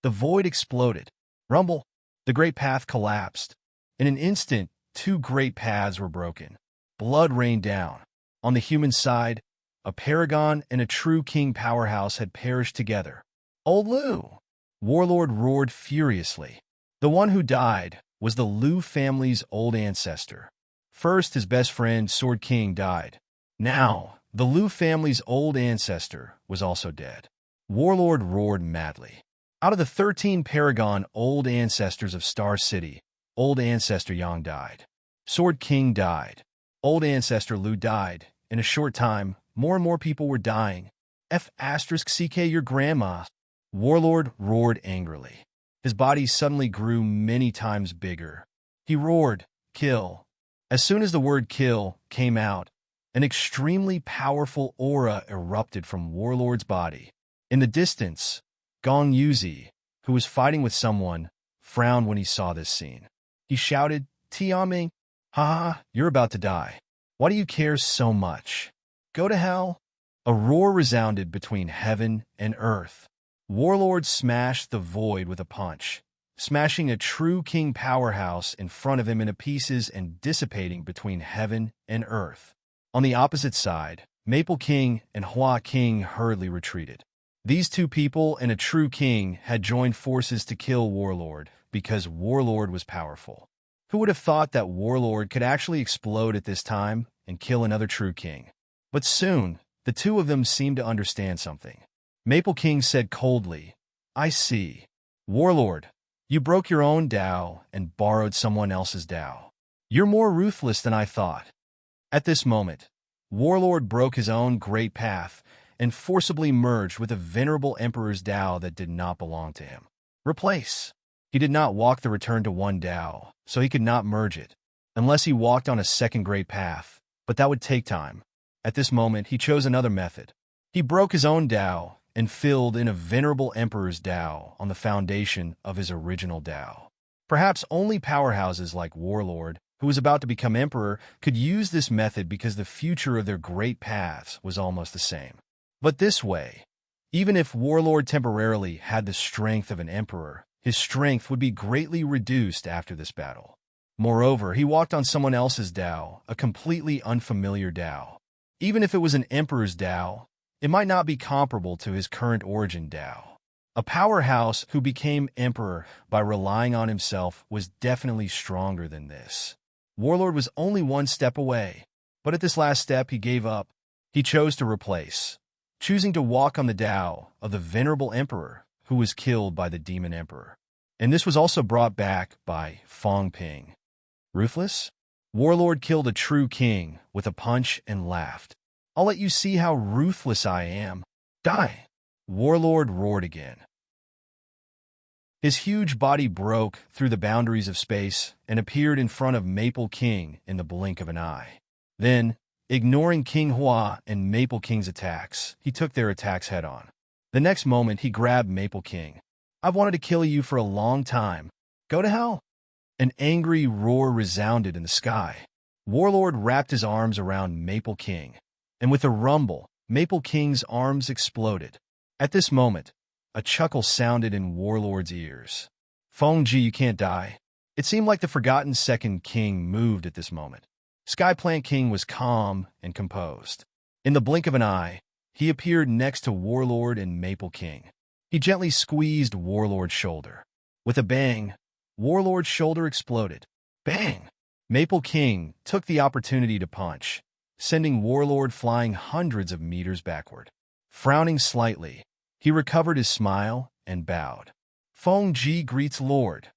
The void exploded. Rumble. The great path collapsed. In an instant, 2 great paths were broken. Blood rained down. On the human side, a paragon and a true king powerhouse had perished together. Old Lu! Warlord roared furiously. The one who died was the Lu family's old ancestor. First, his best friend, Sword King, died. Now, the Lu family's old ancestor was also dead. Warlord roared madly. Out of the 13 paragon old ancestors of Star City, old ancestor Yang died. Sword King died. Old ancestor Lu died. In a short time, more and more people were dying. F***CK your grandma. Warlord roared angrily. His body suddenly grew many times bigger. He roared, Kill. As soon as the word kill came out, an extremely powerful aura erupted from Warlord's body. In the distance, Gong Yuzi, who was fighting with someone, frowned when he saw this scene. He shouted, Tiaming, ha, you're about to die. Why do you care so much? Go to hell. A roar resounded between heaven and earth. Warlord smashed the void with a punch, smashing a true king powerhouse in front of him into pieces and dissipating between heaven and earth. On the opposite side, Maple King and Hua King hurriedly retreated. These 2 people and a true king had joined forces to kill Warlord because Warlord was powerful. Who would have thought that Warlord could actually explode at this time and kill another true king? But soon, the 2 of them seemed to understand something. Maple King said coldly, I see. Warlord, you broke your own Tao and borrowed someone else's Tao. You're more ruthless than I thought. At this moment, Warlord broke his own great path and forcibly merged with a venerable emperor's Tao that did not belong to him. Replace. He did not walk the return to one Tao, so he could not merge it, unless he walked on a second great path, but that would take time. At this moment, he chose another method. He broke his own Tao and filled in a venerable emperor's Tao on the foundation of his original Tao. Perhaps only powerhouses like Warlord, who was about to become emperor, could use this method because the future of their great paths was almost the same. But this way, even if Warlord temporarily had the strength of an emperor, his strength would be greatly reduced after this battle. Moreover, he walked on someone else's Tao, a completely unfamiliar Tao. Even if it was an emperor's Tao, it might not be comparable to his current origin Tao. A powerhouse who became emperor by relying on himself was definitely stronger than this. Warlord was only one step away, but at this last step he gave up. He chose to replace, choosing to walk on the Tao of the venerable emperor who was killed by the demon emperor. And this was also brought back by Fong Ping. Ruthless? Warlord killed a true king with a punch and laughed. I'll let you see how ruthless I am. Die! Warlord roared again. His huge body broke through the boundaries of space and appeared in front of Maple King in the blink of an eye. Then, ignoring King Hua and Maple King's attacks, he took their attacks head-on. The next moment, he grabbed Maple King. I've wanted to kill you for a long time. Go to hell! An angry roar resounded in the sky. Warlord wrapped his arms around Maple King, and with a rumble, Maple King's arms exploded. At this moment, a chuckle sounded in Warlord's ears. Feng Ji, you can't die. It seemed like the forgotten second king moved at this moment. Skyplant King was calm and composed. In the blink of an eye, he appeared next to Warlord and Maple King. He gently squeezed Warlord's shoulder. With a bang, Warlord's shoulder exploded. Bang! Maple King took the opportunity to punch, sending Warlord flying hundreds of meters backward. Frowning slightly, he recovered his smile and bowed. Feng Ji greets Lord.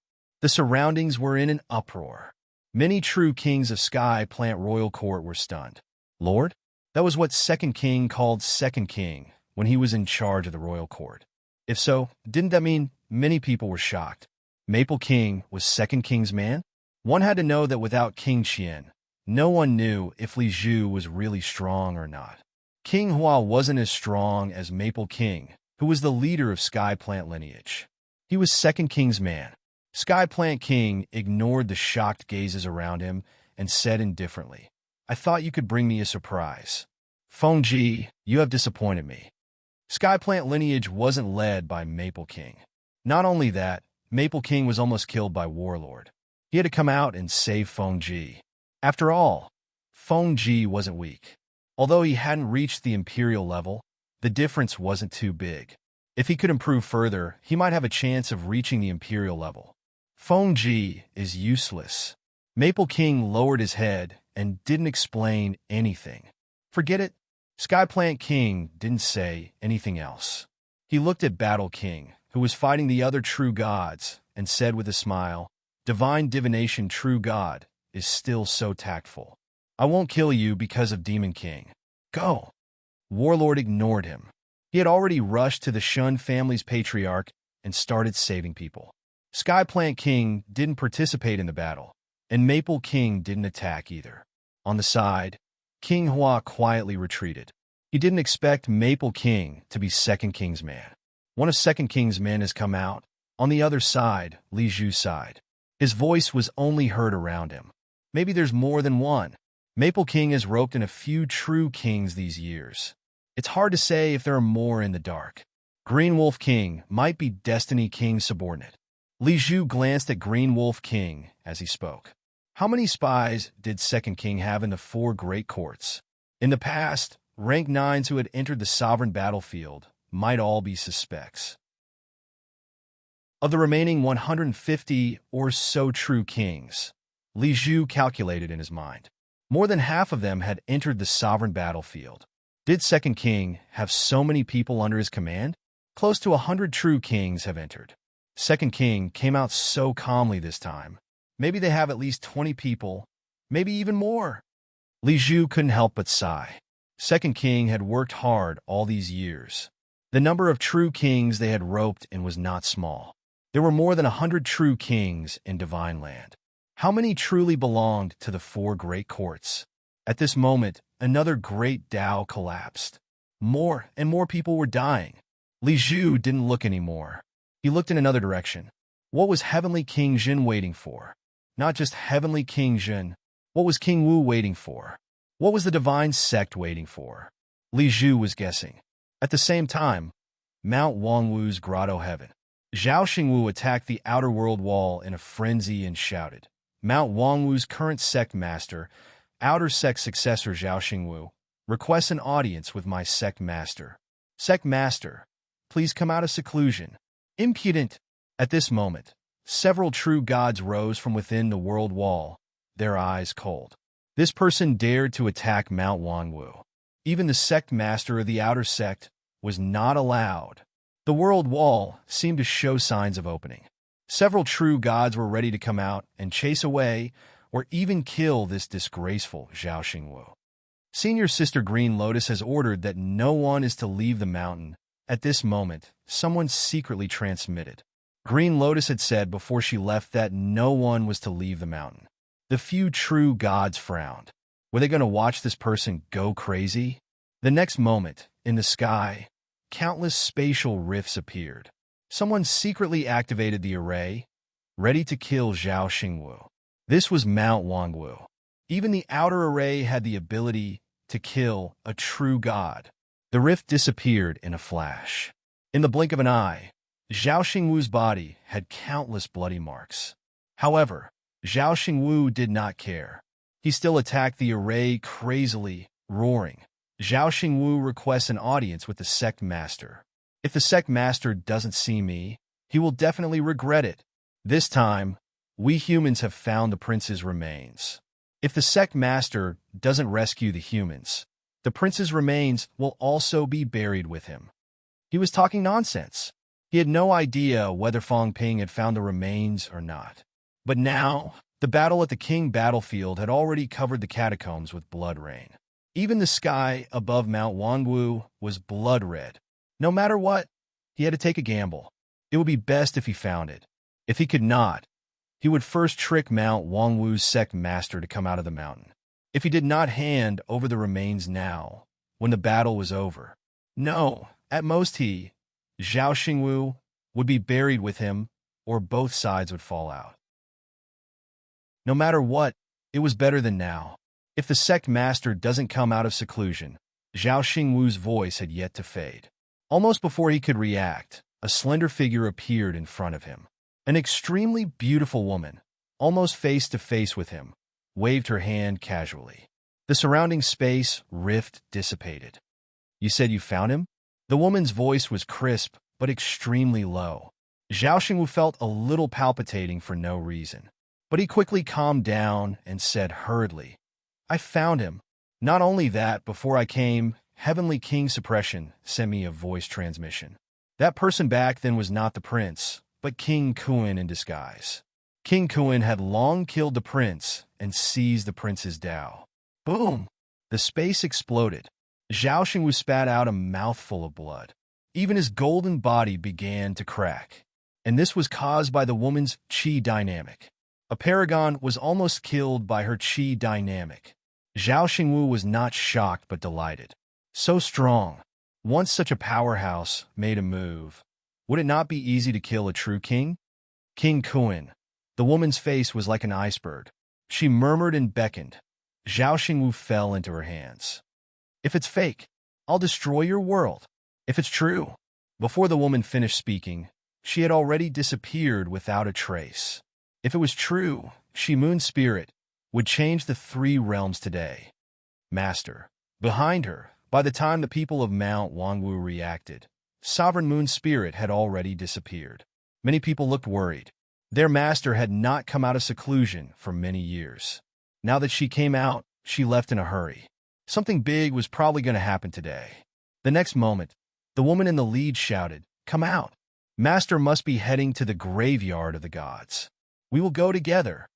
The surroundings were in an uproar. Many true kings of Sky Plant Royal Court were stunned. Lord? That was what Second King called Second King when he was in charge of the Royal Court. If so, didn't that mean many people were shocked? Maple King was Second King's man? One had to know that without King Qian, no one knew if Li Zhu was really strong or not. King Hua wasn't as strong as Maple King, who was the leader of Sky Plant lineage. He was Second King's man. Sky Plant King ignored the shocked gazes around him and said indifferently, I thought you could bring me a surprise. Feng Ji, you have disappointed me. Sky Plant lineage wasn't led by Maple King. Not only that, Maple King was almost killed by Warlord. He had to come out and save Feng Ji. After all, Feng Ji wasn't weak. Although he hadn't reached the imperial level, the difference wasn't too big. If he could improve further, he might have a chance of reaching the imperial level. Feng Ji is useless. Maple King lowered his head and didn't explain anything. Forget it. Skyplant King didn't say anything else. He looked at Battle King, who was fighting the other true gods, and said with a smile, Divine Divination True God is still so tactful. I won't kill you because of Demon King. Go. Warlord ignored him. He had already rushed to the Shun family's patriarch and started saving people. Skyplant King didn't participate in the battle, and Maple King didn't attack either. On the side, King Hua quietly retreated. He didn't expect Maple King to be Second King's man. One of Second King's men has come out. On the other side, Li Zhu's side. His voice was only heard around him. Maybe there's more than one. Maple King has roped in a few true kings these years. It's hard to say if there are more in the dark. Green Wolf King might be Destiny King's subordinate. Li Zhu glanced at Green Wolf King as he spoke. How many spies did Second King have in the 4 great courts? In the past, rank 9s who had entered the sovereign battlefield might all be suspects. Of the remaining 150 or so true kings, Li Zhu calculated in his mind. More than half of them had entered the sovereign battlefield. Did Second King have so many people under his command? Close to 100 true kings have entered. Second King came out so calmly this time. Maybe they have at least 20 people, maybe even more. Li Zhu couldn't help but sigh. Second king had worked hard all these years. The number of true kings they had roped in was not small. There were more than 100 true kings in Divine Land. How many truly belonged to the four great courts? At this moment, another great Tao collapsed. More and more people were dying. Li Zhu didn't look anymore. He looked in another direction. What was Heavenly King Jin waiting for? Not just Heavenly King Jin. What was King Wu waiting for? What was the divine sect waiting for? Li Zhu was guessing. At the same time, Mount Wangwu's grotto heaven. Zhao Xingwu attacked the outer world wall in a frenzy and shouted. Mount Wangwu's current sect master, outer sect successor Zhao Xingwu, requests an audience with my sect master. Sect master, please come out of seclusion. Impudent! At this moment, several true gods rose from within the world wall, their eyes cold. This person dared to attack Mount Wangwu. Even the sect master of the outer sect was not allowed. The world wall seemed to show signs of opening. Several true gods were ready to come out and chase away or even kill this disgraceful Zhao Xingwu. Senior Sister Green Lotus has ordered that no one is to leave the mountain. At this moment, someone secretly transmitted. Green Lotus had said before she left that no one was to leave the mountain. The few true gods frowned. Were they going to watch this person go crazy? The next moment, in the sky, countless spatial rifts appeared. Someone secretly activated the array, ready to kill Zhao Xingwu. This was Mount Wangwu. Even the outer array had the ability to kill a true god. The rift disappeared in a flash. In the blink of an eye, Zhao Xingwu's body had countless bloody marks. However, Zhao Xingwu did not care. He still attacked the array crazily, roaring. Zhao Xingwu requests an audience with the sect master. If the sect master doesn't see me, he will definitely regret it. This time, we humans have found the prince's remains. If the sect master doesn't rescue the humans, the prince's remains will also be buried with him. He was talking nonsense. He had no idea whether Fang Ping had found the remains or not. But now, the battle at the King battlefield had already covered the catacombs with blood rain. Even the sky above Mount Wangwu was blood red. No matter what, he had to take a gamble. It would be best if he found it. If he could not, he would first trick Mount Wangwu's sect master to come out of the mountain. If he did not hand over the remains now, when the battle was over, no, at most he, Zhao Xingwu, would be buried with him, or both sides would fall out. No matter what, it was better than now. If the sect master doesn't come out of seclusion, Zhao Xingwu's voice had yet to fade. Almost before he could react, a slender figure appeared in front of him. An extremely beautiful woman, almost face to face with him, waved her hand casually. The surrounding space rift dissipated. You said you found him? The woman's voice was crisp, but extremely low. Zhao Xingwu felt a little palpitating for no reason. But he quickly calmed down and said hurriedly, I found him. Not only that, before I came, Heavenly King Suppression sent me a voice transmission. That person back then was not the prince, but King Kuan in disguise. King Kuan had long killed the prince and seized the prince's Tao. Boom! The space exploded. Zhao Xingwu spat out a mouthful of blood. Even his golden body began to crack. And this was caused by the woman's chi dynamic. A paragon was almost killed by her chi dynamic. Zhao Xingwu was not shocked but delighted. So strong. Once such a powerhouse made a move, would it not be easy to kill a true king? King Kuan. The woman's face was like an iceberg. She murmured and beckoned. Zhao Xingwu fell into her hands. If it's fake, I'll destroy your world. If it's true. Before the woman finished speaking, she had already disappeared without a trace. If it was true, Shi Moon Spirit would change the three realms today. Master. Behind her, by the time the people of Mount Wangwu reacted, Sovereign Moon Spirit had already disappeared. Many people looked worried. Their master had not come out of seclusion for many years. Now that she came out, she left in a hurry. Something big was probably going to happen today. The next moment, the woman in the lead shouted, Come out! Master must be heading to the graveyard of the gods. We will go together.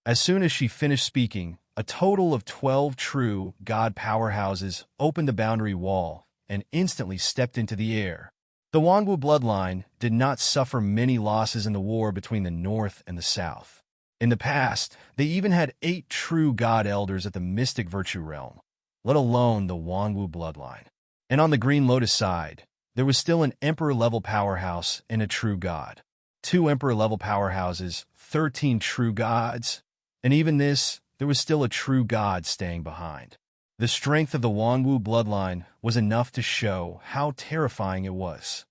As soon as she finished speaking, A total of 12 true god powerhouses opened the boundary wall and instantly stepped into the air. The Wanwu bloodline did not suffer many losses in the war between the North and the South. In the past, they even had 8 true god elders at the Mystic Virtue Realm, let alone the Wanwu bloodline. And on the Green Lotus side, there was still an Emperor-level powerhouse and a true god. 2 Emperor-level powerhouses, 13 true gods, and even this, there was still a true god staying behind. The strength of the Wanwu bloodline was enough to show how terrifying it was.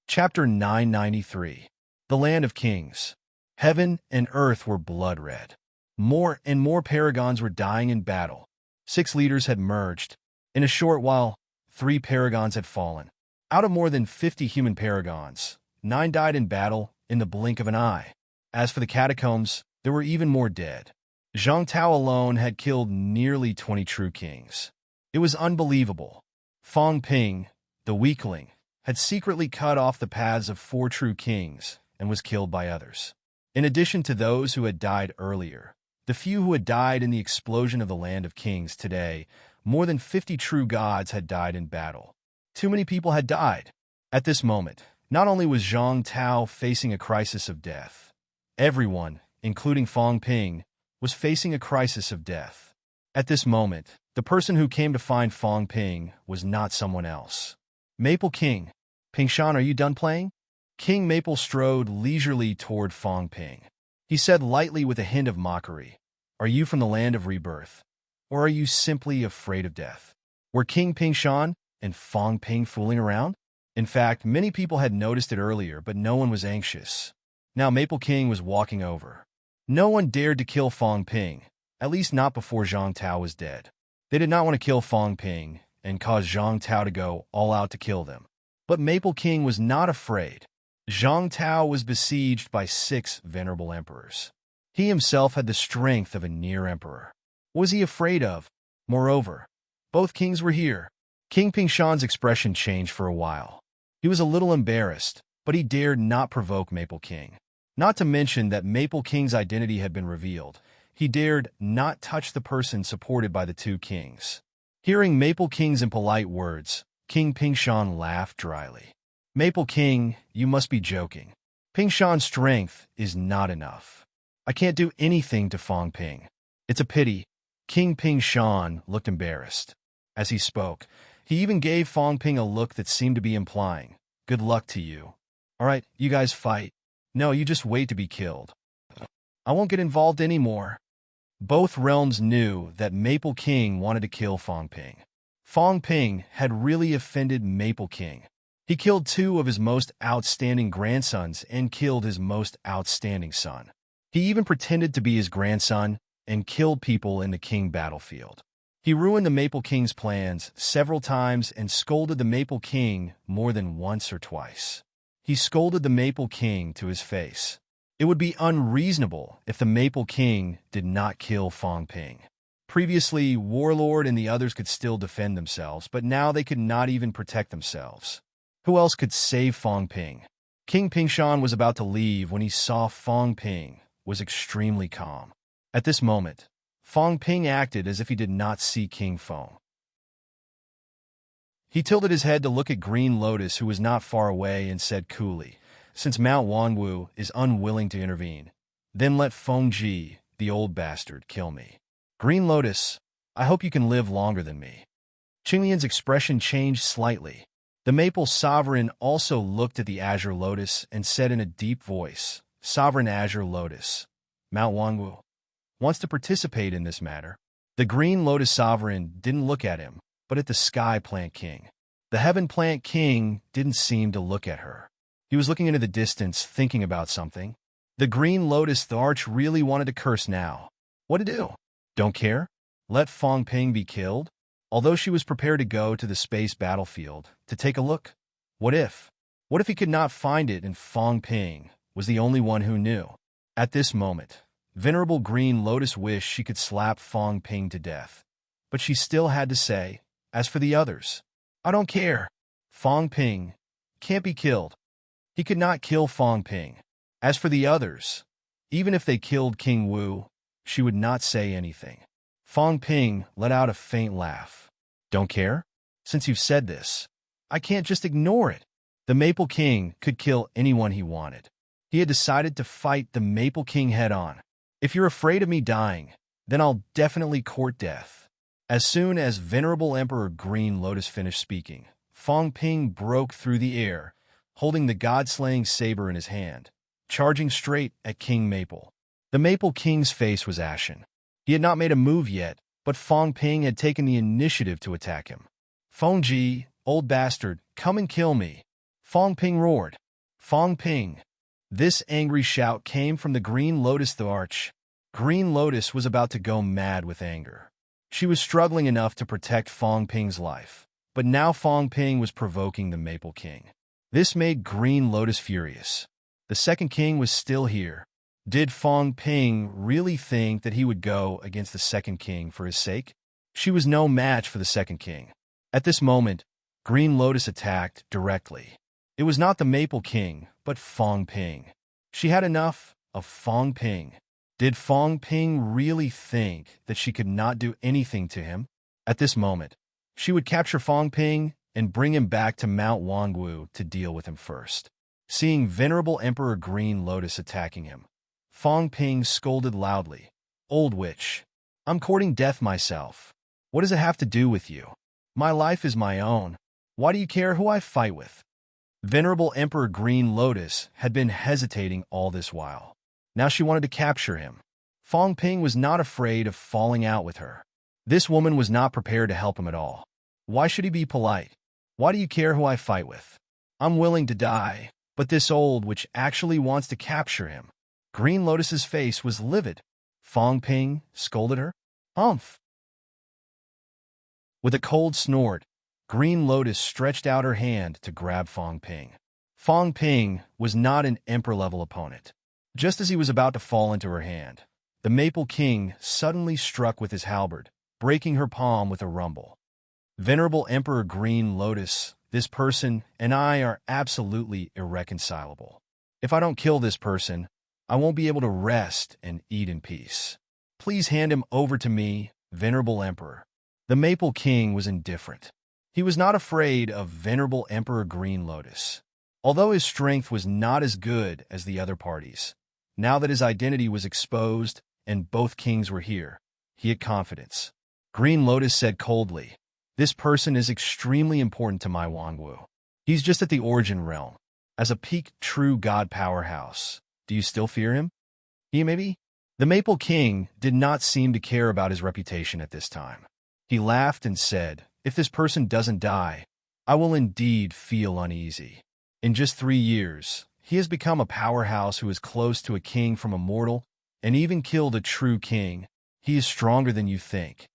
Chapter 993. The Land of Kings. Heaven and earth were blood-red. More and more paragons were dying in battle. 6 leaders had merged. In a short while, 3 paragons had fallen. Out of more than 50 human paragons, 9 died in battle in the blink of an eye. As for the catacombs, there were even more dead. Zhang Tao alone had killed nearly 20 true kings. It was unbelievable. Fang Ping, the weakling, had secretly cut off the paths of 4 true kings and was killed by others. In addition to those who had died earlier, the few who had died in the explosion of the Land of Kings today, more than 50 true gods had died in battle. Too many people had died. At this moment, not only was Zhang Tao facing a crisis of death, everyone, including Fang Ping, was facing a crisis of death. At this moment, the person who came to find Fang Ping was not someone else. Maple King. Pingshan, are you done playing? King Maple strode leisurely toward Fang Ping. He said lightly with a hint of mockery, "Are you from the land of rebirth? Or are you simply afraid of death?" Were King Pingshan and Fang Ping fooling around? In fact, many people had noticed it earlier, but no one was anxious. Now Maple King was walking over. No one dared to kill Fang Ping, at least not before Zhang Tao was dead. They did not want to kill Fang Ping and cause Zhang Tao to go all out to kill them. But Maple King was not afraid. Zhang Tao was besieged by 6 venerable emperors. He himself had the strength of a near emperor. What was he afraid of? Moreover, both kings were here. King Pingshan's expression changed for a while. He was a little embarrassed, but he dared not provoke Maple King. Not to mention that Maple King's identity had been revealed. He dared not touch the person supported by the 2 kings. Hearing Maple King's impolite words, King Pingshan laughed dryly. "Maple King, you must be joking. Pingshan's strength is not enough. I can't do anything to Fang Ping. It's a pity." King Pingshan looked embarrassed. As he spoke, he even gave Fang Ping a look that seemed to be implying, "Good luck to you. All right, you guys fight. No, you just wait to be killed. I won't get involved anymore." Both realms knew that Maple King wanted to kill Fang Ping. Fang Ping had really offended Maple King. He killed 2 of his most outstanding grandsons and killed his most outstanding son. He even pretended to be his grandson and killed people in the king battlefield. He ruined the Maple King's plans several times and scolded the Maple King more than once or twice. He scolded the Maple King to his face. It would be unreasonable if the Maple King did not kill Fang Ping. Previously, Warlord and the others could still defend themselves, but now they could not even protect themselves. Who else could save Fang Ping? King Pingshan was about to leave when he saw Fang Ping was extremely calm. At this moment, Fang Ping acted as if he did not see King Feng. He tilted his head to look at Green Lotus, who was not far away, and said coolly, "Since Mount Wanwu is unwilling to intervene, then let Feng Ji, the old bastard, kill me. Green Lotus, I hope you can live longer than me." Qinglian's expression changed slightly. The Maple Sovereign also looked at the Azure Lotus and said in a deep voice, "Sovereign Azure Lotus, Mount Wanwu wants to participate in this matter." The Green Lotus Sovereign didn't look at him, but at the Sky Plant King. The Heaven Plant King didn't seem to look at her. He was looking into the distance, thinking about something. The Green Lotus the Arch really wanted to curse now. What to do? Don't care? Let Fang Ping be killed? Although she was prepared to go to the space battlefield to take a look. What if? What if he could not find it and Fang Ping was the only one who knew? At this moment, Venerable Green Lotus wished she could slap Fang Ping to death. But she still had to say, "As for the others, I don't care. Fang Ping can't be killed." He could not kill Fang Ping. As for the others, Even if they killed King Wu, she would not say anything. Fong Ping let out a faint laugh. Don't care? Since you've said this, I can't just ignore it. The Maple King could kill anyone he wanted. He had decided to fight the Maple King head-on. If you're afraid of me dying, then I'll definitely court death. As soon as Venerable Emperor Green Lotus finished speaking, Fong Ping broke through the air, holding the god-slaying saber in his hand, charging straight at King Maple. The Maple King's face was ashen. He had not made a move yet, but Fong Ping had taken the initiative to attack him. Fong Ji, old bastard, come and kill me. Fong Ping roared. Fong Ping. This angry shout came from the Green Lotus the Arch. Green Lotus was about to go mad with anger. She was struggling enough to protect Fong Ping's life, but now Fong Ping was provoking the Maple King. This made Green Lotus furious. The second king was still here. Did Fong Ping really think that he would go against the second king for his sake? She was no match for the second king. At this moment, Green Lotus attacked directly. It was not the Maple King, but Fong Ping. She had enough of Fong Ping. Did Fong Ping really think that she could not do anything to him? At this moment, she would capture Fong Ping and bring him back to Mount Wangwu to deal with him first. Seeing Venerable Emperor Green Lotus attacking him, Fong Ping scolded loudly. Old witch, I'm courting death myself. What does it have to do with you? My life is my own. Why do you care who I fight with? Venerable Emperor Green Lotus had been hesitating all this while. Now she wanted to capture him. Fong Ping was not afraid of falling out with her. This woman was not prepared to help him at all. Why should he be polite? Why do you care who I fight with? I'm willing to die, but this old witch actually wants to capture him. Green Lotus's face was livid. Fong Ping scolded her. Humph! With a cold snort, Green Lotus stretched out her hand to grab Fong Ping. Fong Ping was not an emperor-level opponent. Just as he was about to fall into her hand, the Maple King suddenly struck with his halberd, breaking her palm with a rumble. Venerable Emperor Green Lotus, this person and I are absolutely irreconcilable. If I don't kill this person, I won't be able to rest and eat in peace. Please hand him over to me, Venerable Emperor. The Maple King was indifferent. He was not afraid of Venerable Emperor Green Lotus. Although his strength was not as good as the other parties, now that his identity was exposed and both kings were here, he had confidence. Green Lotus said coldly, this person is extremely important to my Wangwu. He's just at the origin realm. As a peak true god powerhouse, do you still fear him? He maybe? The Maple King did not seem to care about his reputation at this time. He laughed and said, if this person doesn't die, I will indeed feel uneasy. In just 3 years, he has become a powerhouse who is close to a king from a mortal and even killed a true king. He is stronger than you think.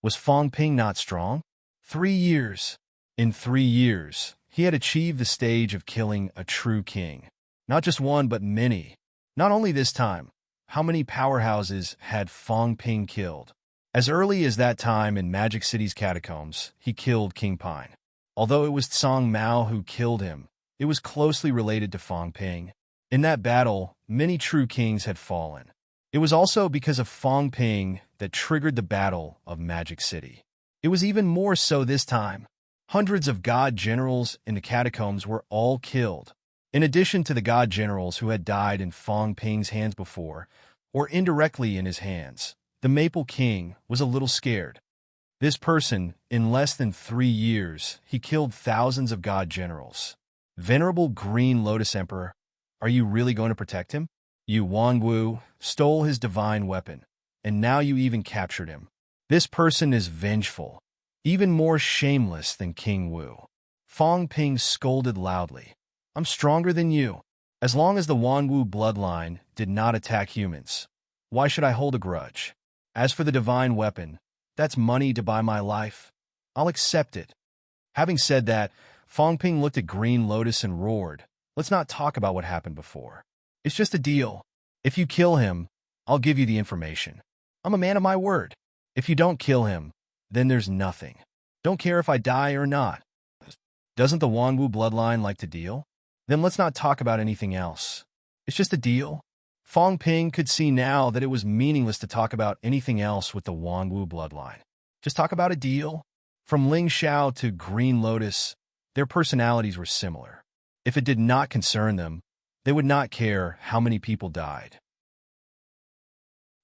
Was Fong Ping not strong? 3 years. In 3 years, he had achieved the stage of killing a true king. Not just one, but many. Not only this time, how many powerhouses had Fong Ping killed? As early as that time in Magic City's catacombs, he killed King Pine. Although it was Tsang Mao who killed him, it was closely related to Fong Ping. In that battle, many true kings had fallen. It was also because of Fong Ping that triggered the Battle of Magic City. It was even more so this time. Hundreds of god generals in the catacombs were all killed. In addition to the god generals who had died in Fong Ping's hands before, or indirectly in his hands, the Maple King was a little scared. This person, in less than 3 years, he killed thousands of god generals. Venerable Green Lotus Emperor, are you really going to protect him? You Wangwu stole his divine weapon, and now you even captured him. This person is vengeful, even more shameless than King Wu. Fong Ping scolded loudly. I'm stronger than you. As long as the Wangwu bloodline did not attack humans, why should I hold a grudge? As for the divine weapon, that's money to buy my life. I'll accept it. Having said that, Fong Ping looked at Green Lotus and roared, let's not talk about what happened before. It's just a deal. If you kill him, I'll give you the information. I'm a man of my word. If you don't kill him, then there's nothing. Don't care if I die or not. Doesn't the Wangwu bloodline like to deal? Then let's not talk about anything else. It's just a deal. Fong Ping could see now that it was meaningless to talk about anything else with the Wangwu bloodline. Just talk about a deal. From Ling Xiao to Green Lotus, their personalities were similar. If it did not concern them, they would not care how many people died.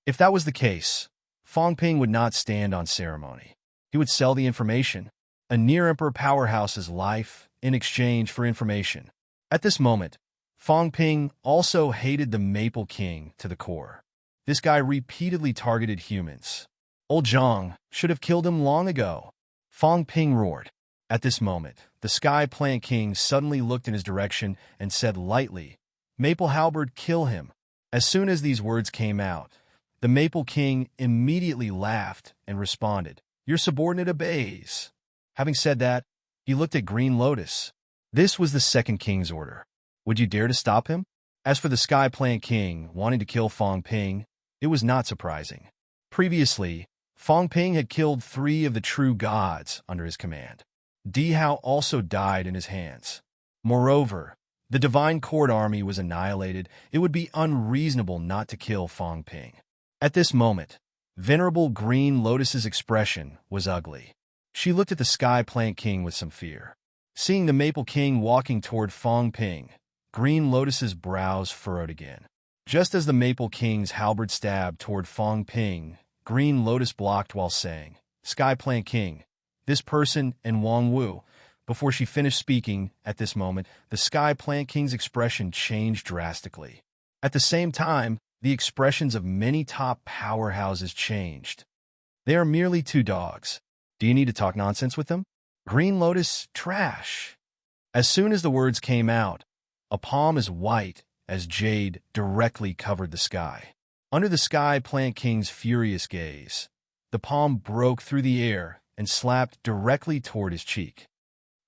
If that was the case, Fong Ping would not stand on ceremony. He would sell the information, a near-emperor powerhouse's life, in exchange for information. At this moment, Fong Ping also hated the Maple King to the core. This guy repeatedly targeted humans. Old Zhang should have killed him long ago. Fong Ping roared. At this moment, the Sky Plant King suddenly looked in his direction and said lightly, "Maple Halberd, kill him." As soon as these words came out, the Maple King immediately laughed and responded, "Your subordinate obeys." Having said that, he looked at Green Lotus. This was the second king's order. Would you dare to stop him? As for the Sky Plant King wanting to kill Fong Ping, it was not surprising. Previously, Fong Ping had killed 3 of the true gods under his command. Di Hao also died in his hands. Moreover, the Divine Court army was annihilated. It would be unreasonable not to kill Fong Ping. At this moment, Venerable Green Lotus's expression was ugly. She looked at the Sky Plant King with some fear. Seeing the Maple King walking toward Fong Ping, Green Lotus's brows furrowed again. Just as the Maple King's halberd stabbed toward Fong Ping, Green Lotus blocked while saying, "Sky Plant King, this person and Wang Wu." Before she finished speaking, at this moment, the Sky Plant King's expression changed drastically. At the same time, the expressions of many top powerhouses changed. They are merely 2 dogs. Do you need to talk nonsense with them? Green Lotus, trash. As soon as the words came out, a palm as white as jade directly covered the sky. Under the Sky Plant King's furious gaze, the palm broke through the air and slapped directly toward his cheek.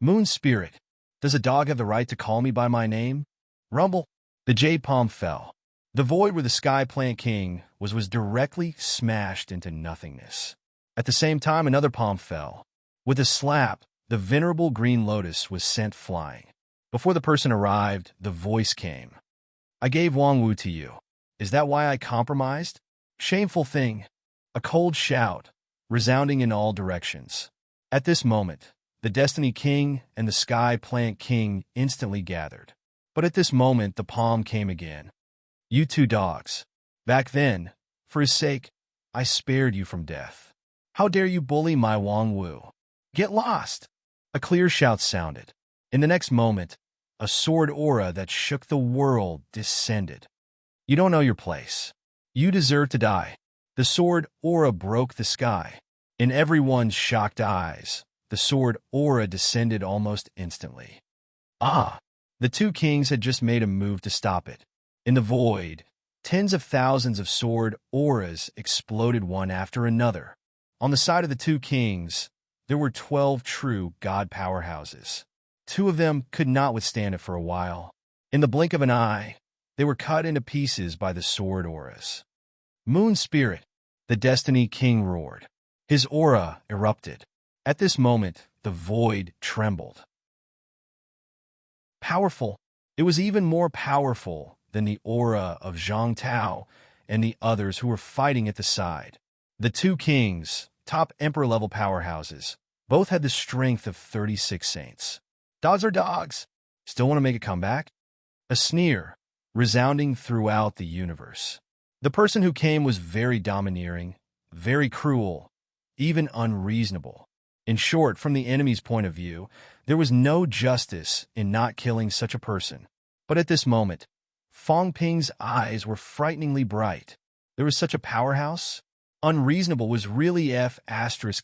"Moon Spirit, does a dog have the right to call me by my name?" Rumble. The jade palm fell. The void where the Sky Plant King was directly smashed into nothingness. At the same time, another palm fell. With a slap, the Venerable Green Lotus was sent flying. Before the person arrived, the voice came. "I gave Wang Wu to you. Is that why I compromised? Shameful thing." A cold shout, resounding in all directions. At this moment, the Destiny King and the Sky Plant King instantly gathered. But at this moment, the palm came again. "You 2 dogs. Back then, for his sake, I spared you from death. How dare you bully my Wang Wu? Get lost!" A clear shout sounded. In the next moment, a sword aura that shook the world descended. "You don't know your place. You deserve to die." The sword aura broke the sky. In everyone's shocked eyes, the sword aura descended almost instantly. The 2 kings had just made a move to stop it. In the void, tens of thousands of sword auras exploded one after another. On the side of the 2 kings, there were 12 true god powerhouses. 2 of them could not withstand it for a while. In the blink of an eye, they were cut into pieces by the sword auras. "Moon Spirit," the Destiny King roared. His aura erupted. At this moment, the void trembled. Powerful. It was even more powerful than the aura of Zhang Tao and the others who were fighting at the side. The 2 kings, top emperor-level powerhouses, both had the strength of 36 saints. Dogs are dogs. Still want to make a comeback? A sneer, resounding throughout the universe. The person who came was very domineering, very cruel, even unreasonable. In short, from the enemy's point of view, there was no justice in not killing such a person. But at this moment, Fong Ping's eyes were frighteningly bright. There was such a powerhouse? Unreasonable was really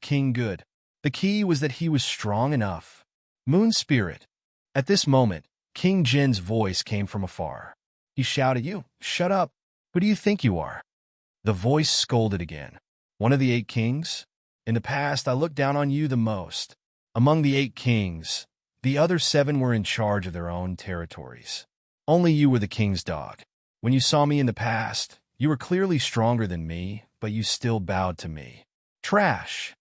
King good. The key was that he was strong enough. Moon Spirit. At this moment, King Jin's voice came from afar. He shouted, "You, shut up. Who do you think you are?" The voice scolded again. "One of the 8 kings? In the past, I looked down on you the most. Among the 8 kings, the other 7 were in charge of their own territories. Only you were the king's dog. When you saw me in the past, you were clearly stronger than me, but you still bowed to me. Trash."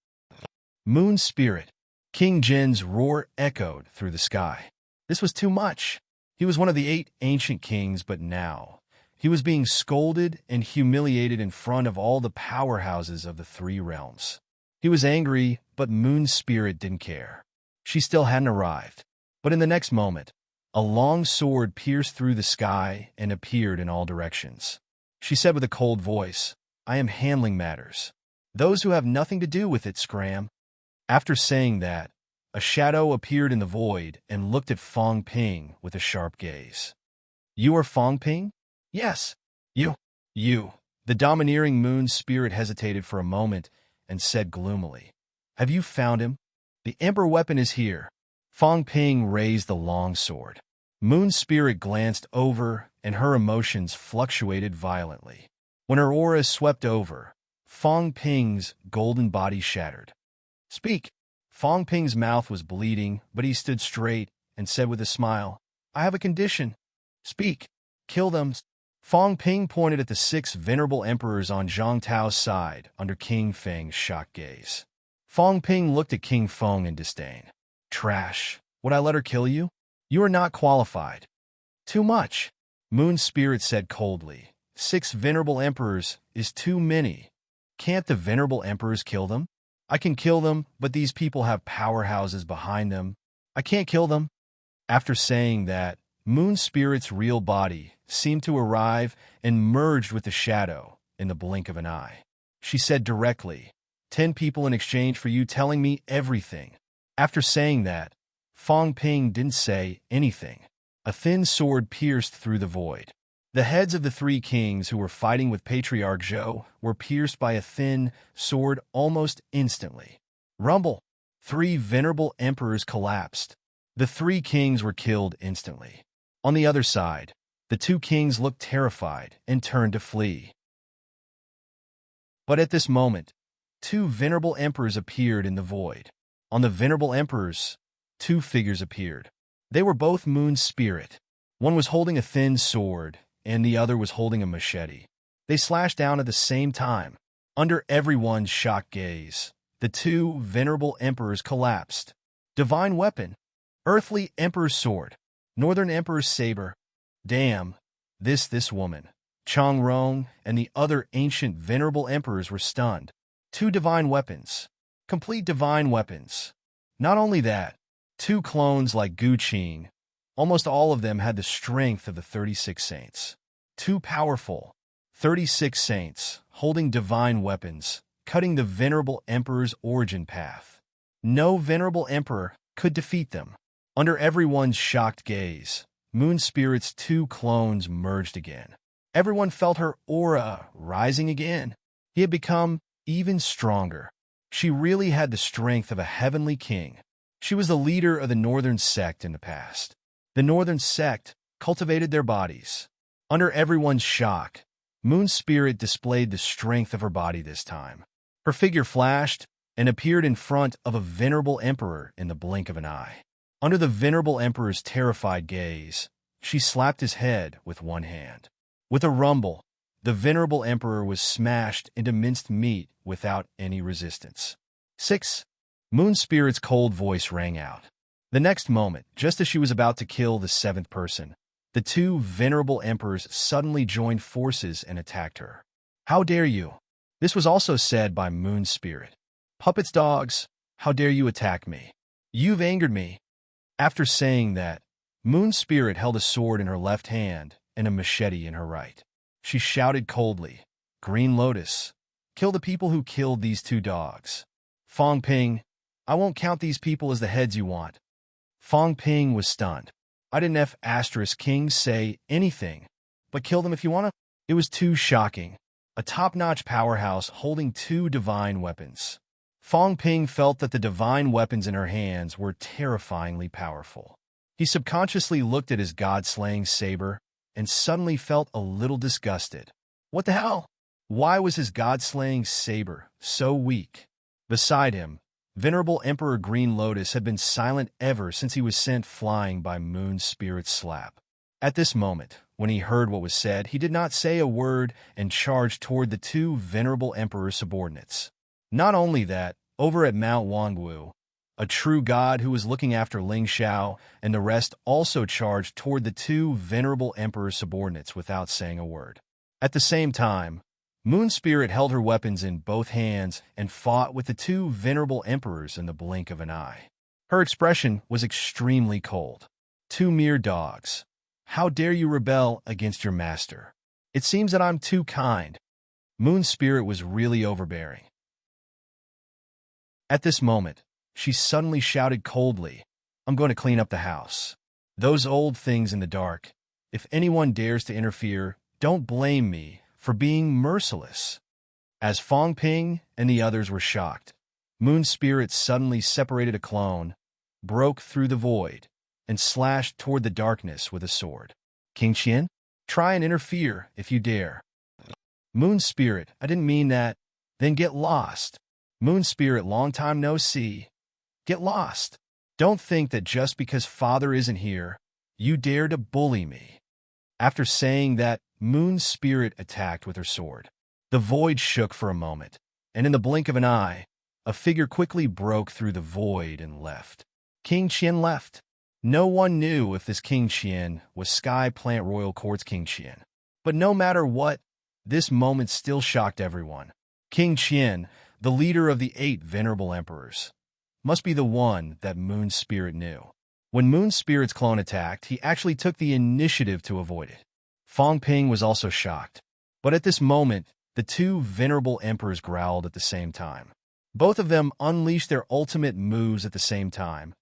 Moon Spirit. King Jin's roar echoed through the sky. This was too much. He was one of the 8 ancient kings, but now, He was being scolded and humiliated in front of all the powerhouses of the three realms. He was angry, but Moon Spirit didn't care. She still hadn't arrived. But in the next moment, a long sword pierced through the sky and appeared in all directions. She said with a cold voice, "I am handling matters. Those who have nothing to do with it, scram." After saying that, a shadow appeared in the void and looked at Fong Ping with a sharp gaze. "You are Fong Ping?" "Yes." You. The domineering Moon Spirit hesitated for a moment and said gloomily, "Have you found him? The Emperor weapon is here." Fong Ping raised the long sword. Moon Spirit glanced over, and her emotions fluctuated violently. When her aura swept over, Fong Ping's golden body shattered. "Speak." Fong Ping's mouth was bleeding, but he stood straight and said with a smile, "I have a condition." "Speak." "Kill them." Fong Ping pointed at the 6 venerable emperors on Zhang Tao's side under King Feng's shocked gaze. Fong Ping looked at King Feng in disdain. "Trash. Would I let her kill you? You are not qualified." "Too much," Moon Spirit said coldly. 6 venerable emperors is too many. Can't the venerable emperors kill them? "I can kill them, but these people have powerhouses behind them. I can't kill them." After saying that, Moon Spirit's real body seemed to arrive and merged with the shadow in the blink of an eye. She said directly, 10 people in exchange for you telling me everything." After saying that, Fong Ping didn't say anything. A thin sword pierced through the void. The heads of the 3 kings who were fighting with Patriarch Zhou were pierced by a thin sword almost instantly. Rumble! 3 venerable emperors collapsed. The 3 kings were killed instantly. On the other side, the 2 kings looked terrified and turned to flee. But at this moment, 2 venerable emperors appeared in the void. On the venerable emperors, 2 figures appeared. They were both Moon Spirit. One was holding a thin sword, and the other was holding a machete. They slashed down at the same time. Under everyone's shocked gaze, the 2 venerable emperors collapsed. Divine weapon, Earthly Emperor's sword, Northern Emperor's saber. Damn, this woman. Chang Rong and the other ancient venerable emperors were stunned. 2 divine weapons. Complete divine weapons. Not only that, 2 clones like Gu Qing. Almost all of them had the strength of the 36 saints. 2 powerful, 36 saints, holding divine weapons, cutting the venerable emperor's origin path. No venerable emperor could defeat them. Under everyone's shocked gaze, Moon Spirit's 2 clones merged again. Everyone felt her aura rising again. He had become even stronger. She really had the strength of a heavenly king. She was the leader of the Northern Sect in the past. The Northern Sect cultivated their bodies. Under everyone's shock, Moon Spirit displayed the strength of her body this time. Her figure flashed and appeared in front of a venerable emperor in the blink of an eye. Under the venerable emperor's terrified gaze, she slapped his head with one hand. With a rumble, the venerable emperor was smashed into minced meat without any resistance. 6. Moon Spirit's cold voice rang out. The next moment, just as she was about to kill the 7th person, the 2 venerable emperors suddenly joined forces and attacked her. "How dare you?" This was also said by Moon Spirit. "Puppets dogs, how dare you attack me? You've angered me." After saying that, Moon Spirit held a sword in her left hand and a machete in her right. She shouted coldly, "Green Lotus, kill the people who killed these 2 dogs. Fong Ping, I won't count these people as the heads you want." Fong Ping was stunned. "I didn't have King say anything, but kill them if you want to." It was too shocking. A top-notch powerhouse holding 2 divine weapons. Fong Ping felt that the divine weapons in her hands were terrifyingly powerful. He subconsciously looked at his god-slaying saber and suddenly felt a little disgusted. What the hell? Why was his god-slaying saber so weak? Beside him, Venerable Emperor Green Lotus had been silent ever since he was sent flying by Moon Spirit's slap. At this moment, when he heard what was said, he did not say a word and charged toward the 2 venerable emperor subordinates. Not only that, over at Mount Wangwu, a true god who was looking after Ling Xiao, and the rest also charged toward the two venerable emperor's subordinates without saying a word. At the same time, Moon Spirit held her weapons in both hands and fought with the two venerable emperors in the blink of an eye. Her expression was extremely cold. Two mere dogs. How dare you rebel against your master? It seems that I'm too kind. Moon Spirit was really overbearing. At this moment, she suddenly shouted coldly, I'm going to clean up the house. Those old things in the dark. If anyone dares to interfere, don't blame me for being merciless. As Fong Ping and the others were shocked, Moon Spirit suddenly separated a clone, broke through the void, and slashed toward the darkness with a sword. King Qian, try and interfere if you dare. Moon Spirit, I didn't mean that. Then get lost. Moon Spirit, long time no see. Get lost. Don't think that just because Father isn't here, you dare to bully me. After saying that, Moon Spirit attacked with her sword. The void shook for a moment, and in the blink of an eye, a figure quickly broke through the void and left. King Qian left. No one knew if this King Qian was Sky Plant Royal Court's King Qian. But no matter what, this moment still shocked everyone. King Qian, the leader of the 8 venerable emperors, must be the one that Moon Spirit knew. When Moon Spirit's clone attacked, he actually took the initiative to avoid it. Fong Ping was also shocked. But at this moment, the 2 venerable emperors growled at the same time. Both of them unleashed their ultimate moves at the same time,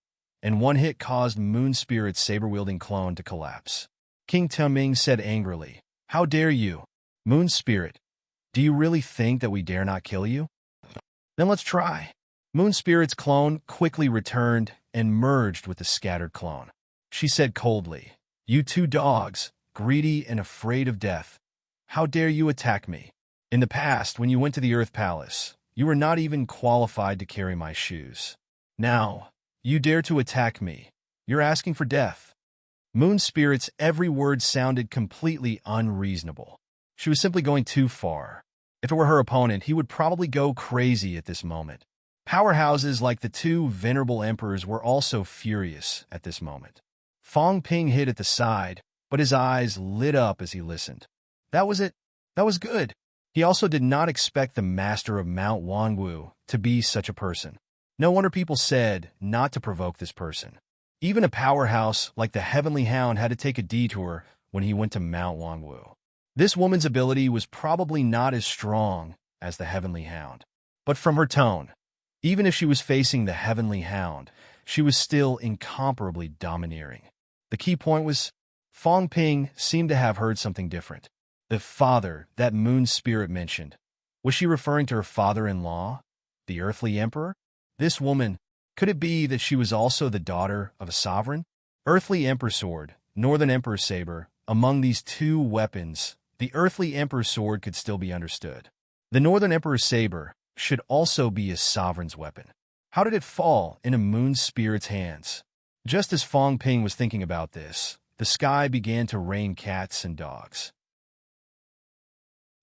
and one hit caused Moon Spirit's saber-wielding clone to collapse. King Tuming said angrily, How dare you? Moon Spirit, do you really think that we dare not kill you? Then let's try. Moon Spirit's clone quickly returned and merged with the scattered clone. She said coldly, You 2 dogs, greedy and afraid of death. How dare you attack me? In the past, when you went to the Earth Palace, you were not even qualified to carry my shoes. Now, you dare to attack me. You're asking for death. Moon Spirit's every word sounded completely unreasonable. She was simply going too far. If it were her opponent, he would probably go crazy at this moment. Powerhouses like the 2 venerable emperors were also furious at this moment. Fong Ping hid at the side, but his eyes lit up as he listened. That was it. That was good. He also did not expect the master of Mount Wanwu to be such a person. No wonder people said not to provoke this person. Even a powerhouse like the Heavenly Hound had to take a detour when he went to Mount Wanwu. This woman's ability was probably not as strong as the Heavenly Hound. But from her tone, even if she was facing the Heavenly Hound, she was still incomparably domineering. The key point was, Fong Ping seemed to have heard something different. The father that Moon Spirit mentioned. Was she referring to her father-in-law, the earthly emperor? This woman, could it be that she was also the daughter of a sovereign? Earthly Emperor Sword, Northern Emperor Saber, among these 2 weapons, the Earthly Emperor Sword could still be understood. The Northern Emperor Saber should also be a sovereign's weapon. How did it fall into Moon Spirit's hands? Just as Fong Ping was thinking about this, the sky began to rain cats and dogs.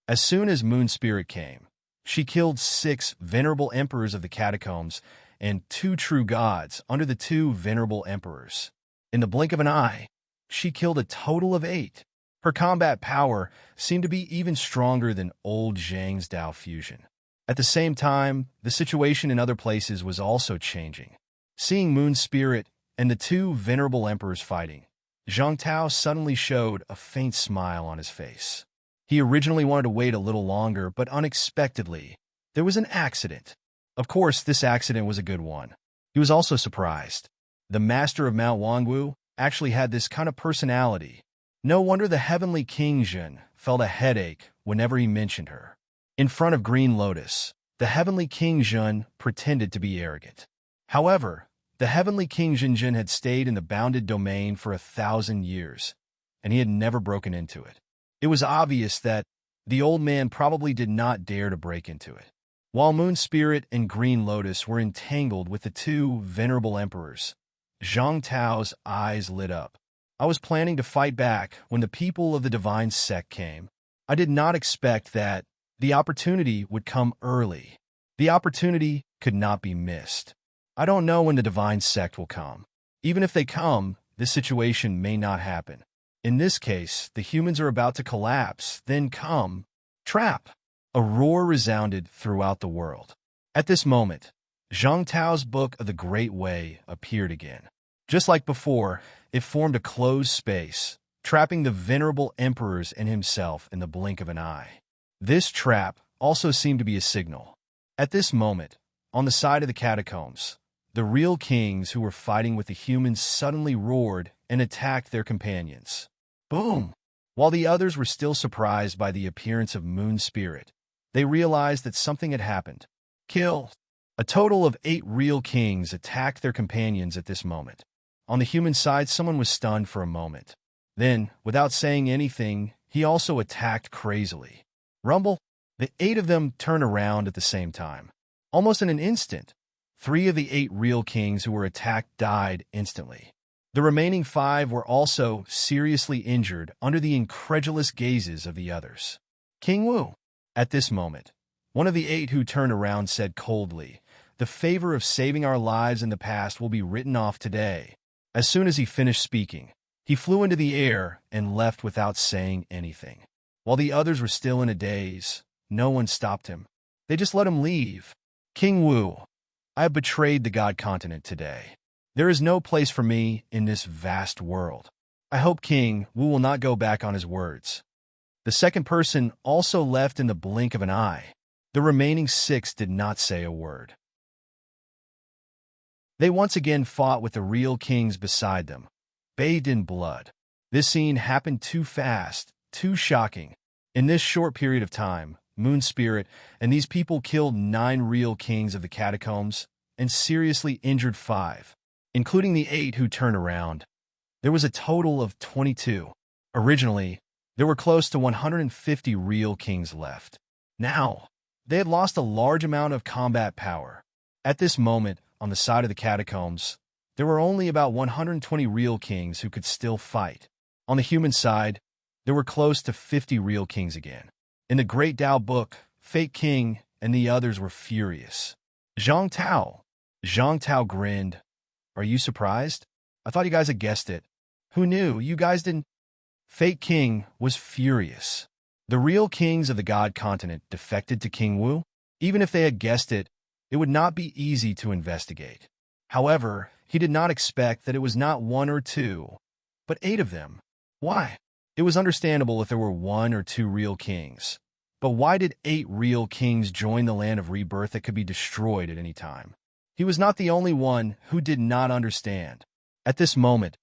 As soon as Moon Spirit came, she killed 6 venerable emperors of the catacombs and 2 true gods under the 2 venerable emperors. In the blink of an eye, she killed a total of 8. Her combat power seemed to be even stronger than old Zhang's Dao fusion. At the same time, the situation in other places was also changing. Seeing Moon Spirit and the 2 venerable emperors fighting, Zhang Tao suddenly showed a faint smile on his face. He originally wanted to wait a little longer, but unexpectedly, there was an accident. Of course, this accident was a good one. He was also surprised. The master of Mount Wanwu actually had this kind of personality. No wonder the Heavenly King Jin felt a headache whenever he mentioned her. In front of Green Lotus, the Heavenly King Jin pretended to be arrogant. However, the Heavenly King Jin had stayed in the bounded domain for 1,000 years, and he had never broken into it. It was obvious that the old man probably did not dare to break into it. While Moon Spirit and Green Lotus were entangled with the 2 venerable emperors, Zhang Tao's eyes lit up. I was planning to fight back when the people of the divine sect came. I did not expect that the opportunity would come early. The opportunity could not be missed. I don't know when the divine sect will come. Even if they come, this situation may not happen. In this case, the humans are about to collapse, then come. Trap! A roar resounded throughout the world. At this moment, Zhang Tao's Book of the Great Way appeared again. Just like before, it formed a closed space, trapping the venerable emperors and himself in the blink of an eye. This trap also seemed to be a signal. At this moment, on the side of the catacombs, the real kings who were fighting with the humans suddenly roared and attacked their companions. Boom! While the others were still surprised by the appearance of Moon Spirit, they realized that something had happened. Kill! A total of 8 real kings attacked their companions at this moment. On the human side, someone was stunned for a moment. Then, without saying anything, he also attacked crazily. Rumble! The 8 of them turned around at the same time. Almost in an instant, 3 of the 8 real kings who were attacked died instantly. The remaining 5 were also seriously injured under the incredulous gazes of the others. King Wu! At this moment, one of the 8 who turned around said coldly, "The favor of saving our lives in the past will be written off today." As soon as he finished speaking, he flew into the air and left without saying anything. While the others were still in a daze, no one stopped him. They just let him leave. King Wu, I have betrayed the God continent today. There is no place for me in this vast world. I hope King Wu will not go back on his words. The second person also left in the blink of an eye. The remaining 6 did not say a word. They once again fought with the real kings beside them, bathed in blood. This scene happened too fast, too shocking. In this short period of time, Moon Spirit and these people killed 9 real kings of the catacombs and seriously injured 5, including the 8 who turned around. There was a total of 22. Originally, there were close to 150 real kings left. Now, they had lost a large amount of combat power. At this moment, on the side of the catacombs, there were only about 120 real kings who could still fight. On the human side, there were close to 50 real kings again. In the Great Tao Book, Fake King and the others were furious. Zhang Tao grinned. Are you surprised? I thought you guys had guessed it. Who knew? You guys didn't. Fake King was furious. The real kings of the God continent defected to King Wu. Even if they had guessed it, it would not be easy to investigate. However, he did not expect that it was not 1 or 2, but 8 of them. Why? It was understandable if there were 1 or 2 real kings. But why did 8 real kings join the land of rebirth that could be destroyed at any time? He was not the only one who did not understand. At this moment,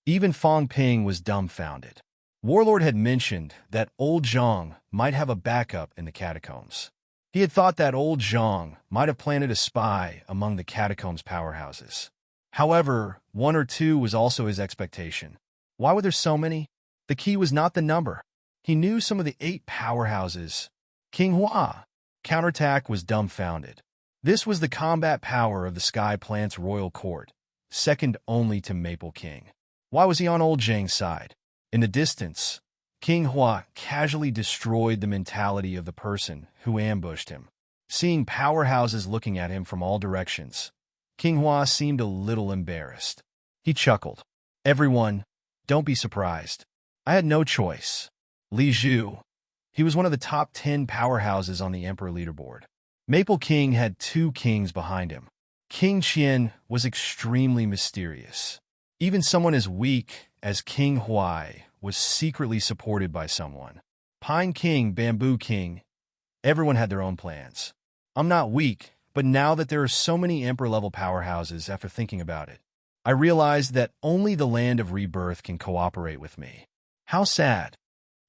even Fang Ping was dumbfounded. Warlord had mentioned that old Zhang might have a backup in the catacombs. He had thought that old Zhang might have planted a spy among the catacombs powerhouses. However, 1 or 2 was also his expectation. Why were there so many? The key was not the number. He knew some of the 8 powerhouses. King Hua. Counterattack was dumbfounded. This was the combat power of the Sky Plant's royal court, second only to Maple King. Why was he on old Zhang's side? In the distance, King Hua casually destroyed the mentality of the person who ambushed him. Seeing powerhouses looking at him from all directions, King Hua seemed a little embarrassed. He chuckled. Everyone, don't be surprised. I had no choice. Li Zhu. He was one of the top 10 powerhouses on the Emperor leaderboard. Maple King had 2 kings behind him. King Qian was extremely mysterious. Even someone as weak as King Huai was secretly supported by someone. Pine King, Bamboo King, everyone had their own plans. I'm not weak, but now that there are so many Emperor-level powerhouses after thinking about it, I realized that only the land of rebirth can cooperate with me. How sad.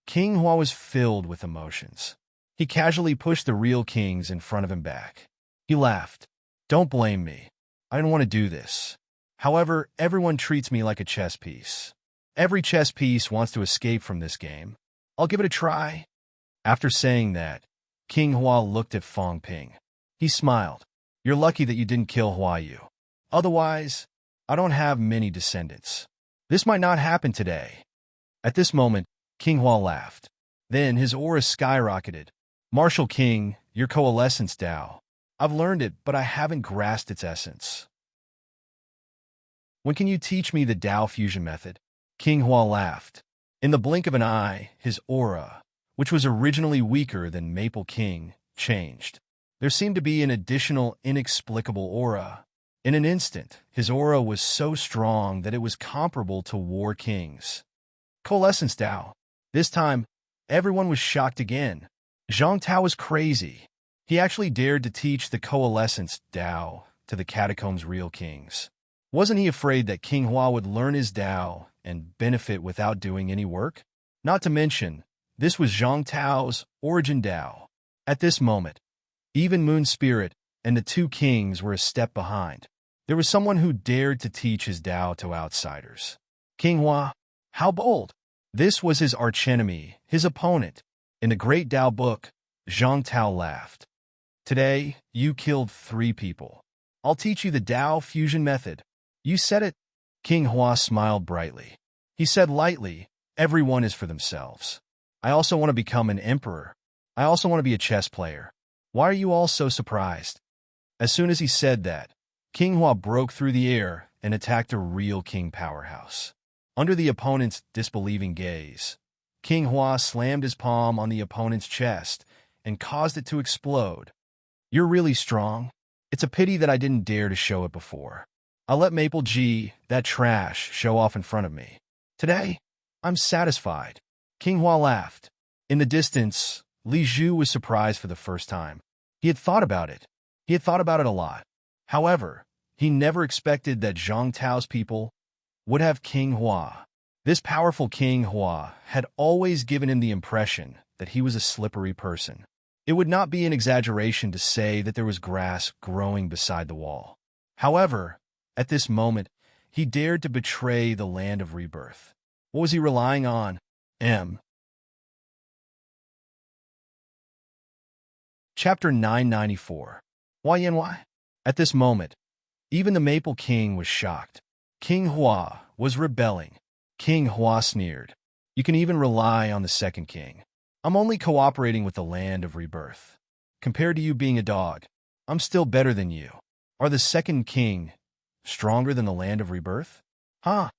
King Hua was filled with emotions. He casually pushed the real kings in front of him back. He laughed. Don't blame me. I didn't want to do this. However, everyone treats me like a chess piece. Every chess piece wants to escape from this game. I'll give it a try. After saying that, King Hua looked at Fang Ping. He smiled. You're lucky that you didn't kill Huayu. Otherwise, I don't have many descendants. This might not happen today. At this moment, King Hua laughed. Then his aura skyrocketed. Martial King, your coalescence Tao. I've learned it, but I haven't grasped its essence. When can you teach me the Tao fusion method? King Hua laughed. In the blink of an eye, his aura, which was originally weaker than Maple King, changed. There seemed to be an additional inexplicable aura. In an instant, his aura was so strong that it was comparable to War King's. Coalescence Tao. This time, everyone was shocked again. Zhang Tao was crazy. He actually dared to teach the Coalescence Tao to the Catacombs' real kings. Wasn't he afraid that King Hua would learn his Tao and benefit without doing any work? Not to mention, this was Zhang Tao's origin Tao. At this moment, even Moon Spirit and the two kings were a step behind. There was someone who dared to teach his Tao to outsiders. King Hua, how bold! This was his archenemy, his opponent. In the great Tao book, Zhang Tao laughed. Today, you killed 3 people. I'll teach you the Tao fusion method. You said it. King Hua smiled brightly. He said lightly, everyone is for themselves. I also want to become an emperor. I also want to be a chess player. Why are you all so surprised? As soon as he said that, King Hua broke through the air and attacked a real king powerhouse. Under the opponent's disbelieving gaze, King Hua slammed his palm on the opponent's chest and caused it to explode. You're really strong. It's a pity that I didn't dare to show it before. I'll let Maple G, that trash, show off in front of me. Today, I'm satisfied. King Hua laughed. In the distance, Li Zhu was surprised for the first time. He had thought about it. He had thought about it a lot. However, he never expected that Zhang Tao's people would have King Hua. This powerful King Hua had always given him the impression that he was a slippery person. It would not be an exaggeration to say that there was grass growing beside the wall. However, at this moment, he dared to betray the land of rebirth. What was he relying on? Chapter 994. Why? At this moment, even the Maple King was shocked. King Hua was rebelling. King Hua sneered. You can even rely on the second king. I'm only cooperating with the land of rebirth. Compared to you being a dog, I'm still better than you. Are the second king stronger than the land of rebirth? Huh?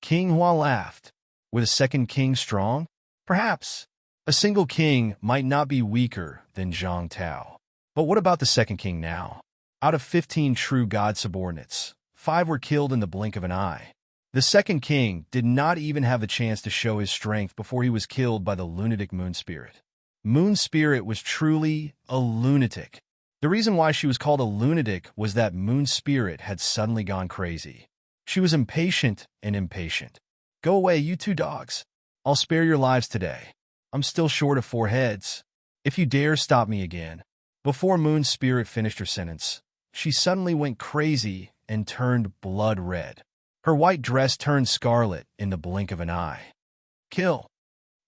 King Hua laughed. Were the second king strong? Perhaps. A single king might not be weaker than Zhang Tao. But what about the second king now? Out of 15 true god subordinates, 5 were killed in the blink of an eye. The second king did not even have the chance to show his strength before he was killed by the lunatic Moon Spirit. Moon Spirit was truly a lunatic. The reason why she was called a lunatic was that Moon Spirit had suddenly gone crazy. She was impatient and impatient. Go away, you 2 dogs. I'll spare your lives today. I'm still short of 4 heads. If you dare stop me again. Before Moon Spirit finished her sentence, she suddenly went crazy and turned blood red. Her white dress turned scarlet in the blink of an eye. Kill!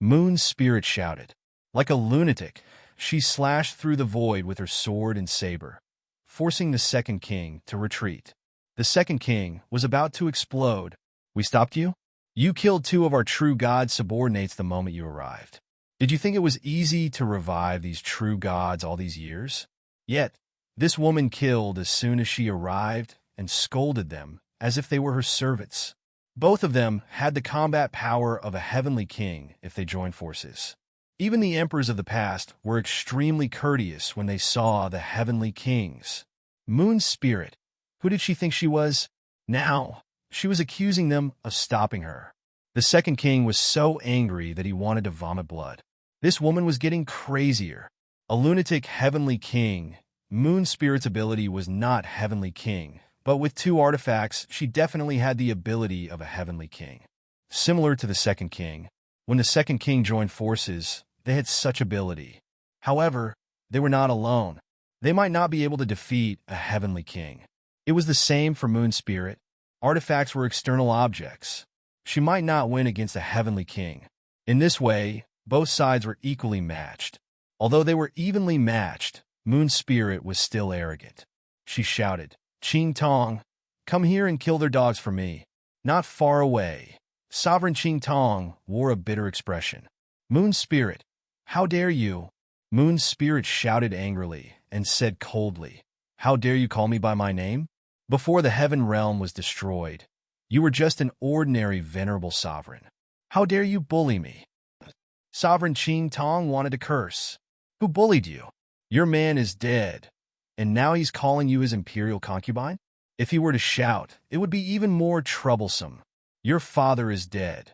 Moon Spirit shouted. Like a lunatic, she slashed through the void with her sword and saber, forcing the second king to retreat. The second king was about to explode. We stopped you? You killed 2 of our true god subordinates the moment you arrived. Did you think it was easy to revive these true gods all these years? Yet, this woman killed as soon as she arrived and scolded them as if they were her servants. Both of them had the combat power of a heavenly king if they joined forces. Even the emperors of the past were extremely courteous when they saw the heavenly kings. Moon Spirit, who did she think she was? Now, she was accusing them of stopping her. The second king was so angry that he wanted to vomit blood. This woman was getting crazier. A lunatic heavenly king. Moon Spirit's ability was not heavenly king, but with 2 artifacts, she definitely had the ability of a heavenly king. Similar to the second king, when the second king joined forces, they had such ability. However, they were not alone. They might not be able to defeat a heavenly king. It was the same for Moon Spirit. Artifacts were external objects. She might not win against a heavenly king. In this way, both sides were equally matched. Although they were evenly matched, Moon Spirit was still arrogant. She shouted, Qing Tong, come here and kill their dogs for me. Not far away. Sovereign Qing Tong wore a bitter expression. Moon Spirit, how dare you? Moon Spirit shouted angrily and said coldly, how dare you call me by my name? Before the heaven realm was destroyed, You were just an ordinary venerable sovereign. How dare you bully me? Sovereign Qing Tong wanted to curse. Who bullied you? Your man is dead, and now he's calling you his imperial concubine? If he were to shout, it would be even more troublesome. Your father is dead,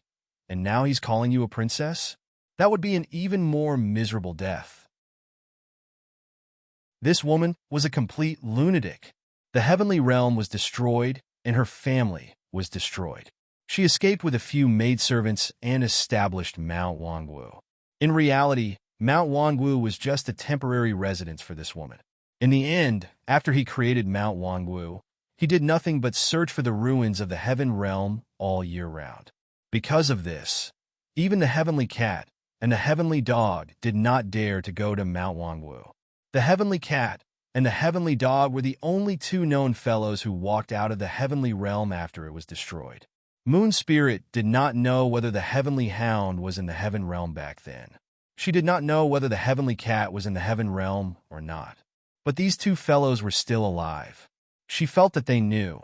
and now he's calling you a princess? That would be an even more miserable death. This woman was a complete lunatic. The heavenly realm was destroyed, and her family was destroyed. She escaped with a few maidservants and established Mount Wangwu. In reality, Mount Wangwu was just a temporary residence for this woman. In the end, after he created Mount Wangwu, he did nothing but search for the ruins of the heaven realm all year round. Because of this, even the heavenly cat and the heavenly dog did not dare to go to Mount Wangwu. The heavenly cat and the heavenly dog were the only two known fellows who walked out of the heavenly realm after it was destroyed. Moon Spirit did not know whether the heavenly hound was in the heaven realm back then. She did not know whether the heavenly cat was in the heaven realm or not. But these two fellows were still alive. She felt that they knew,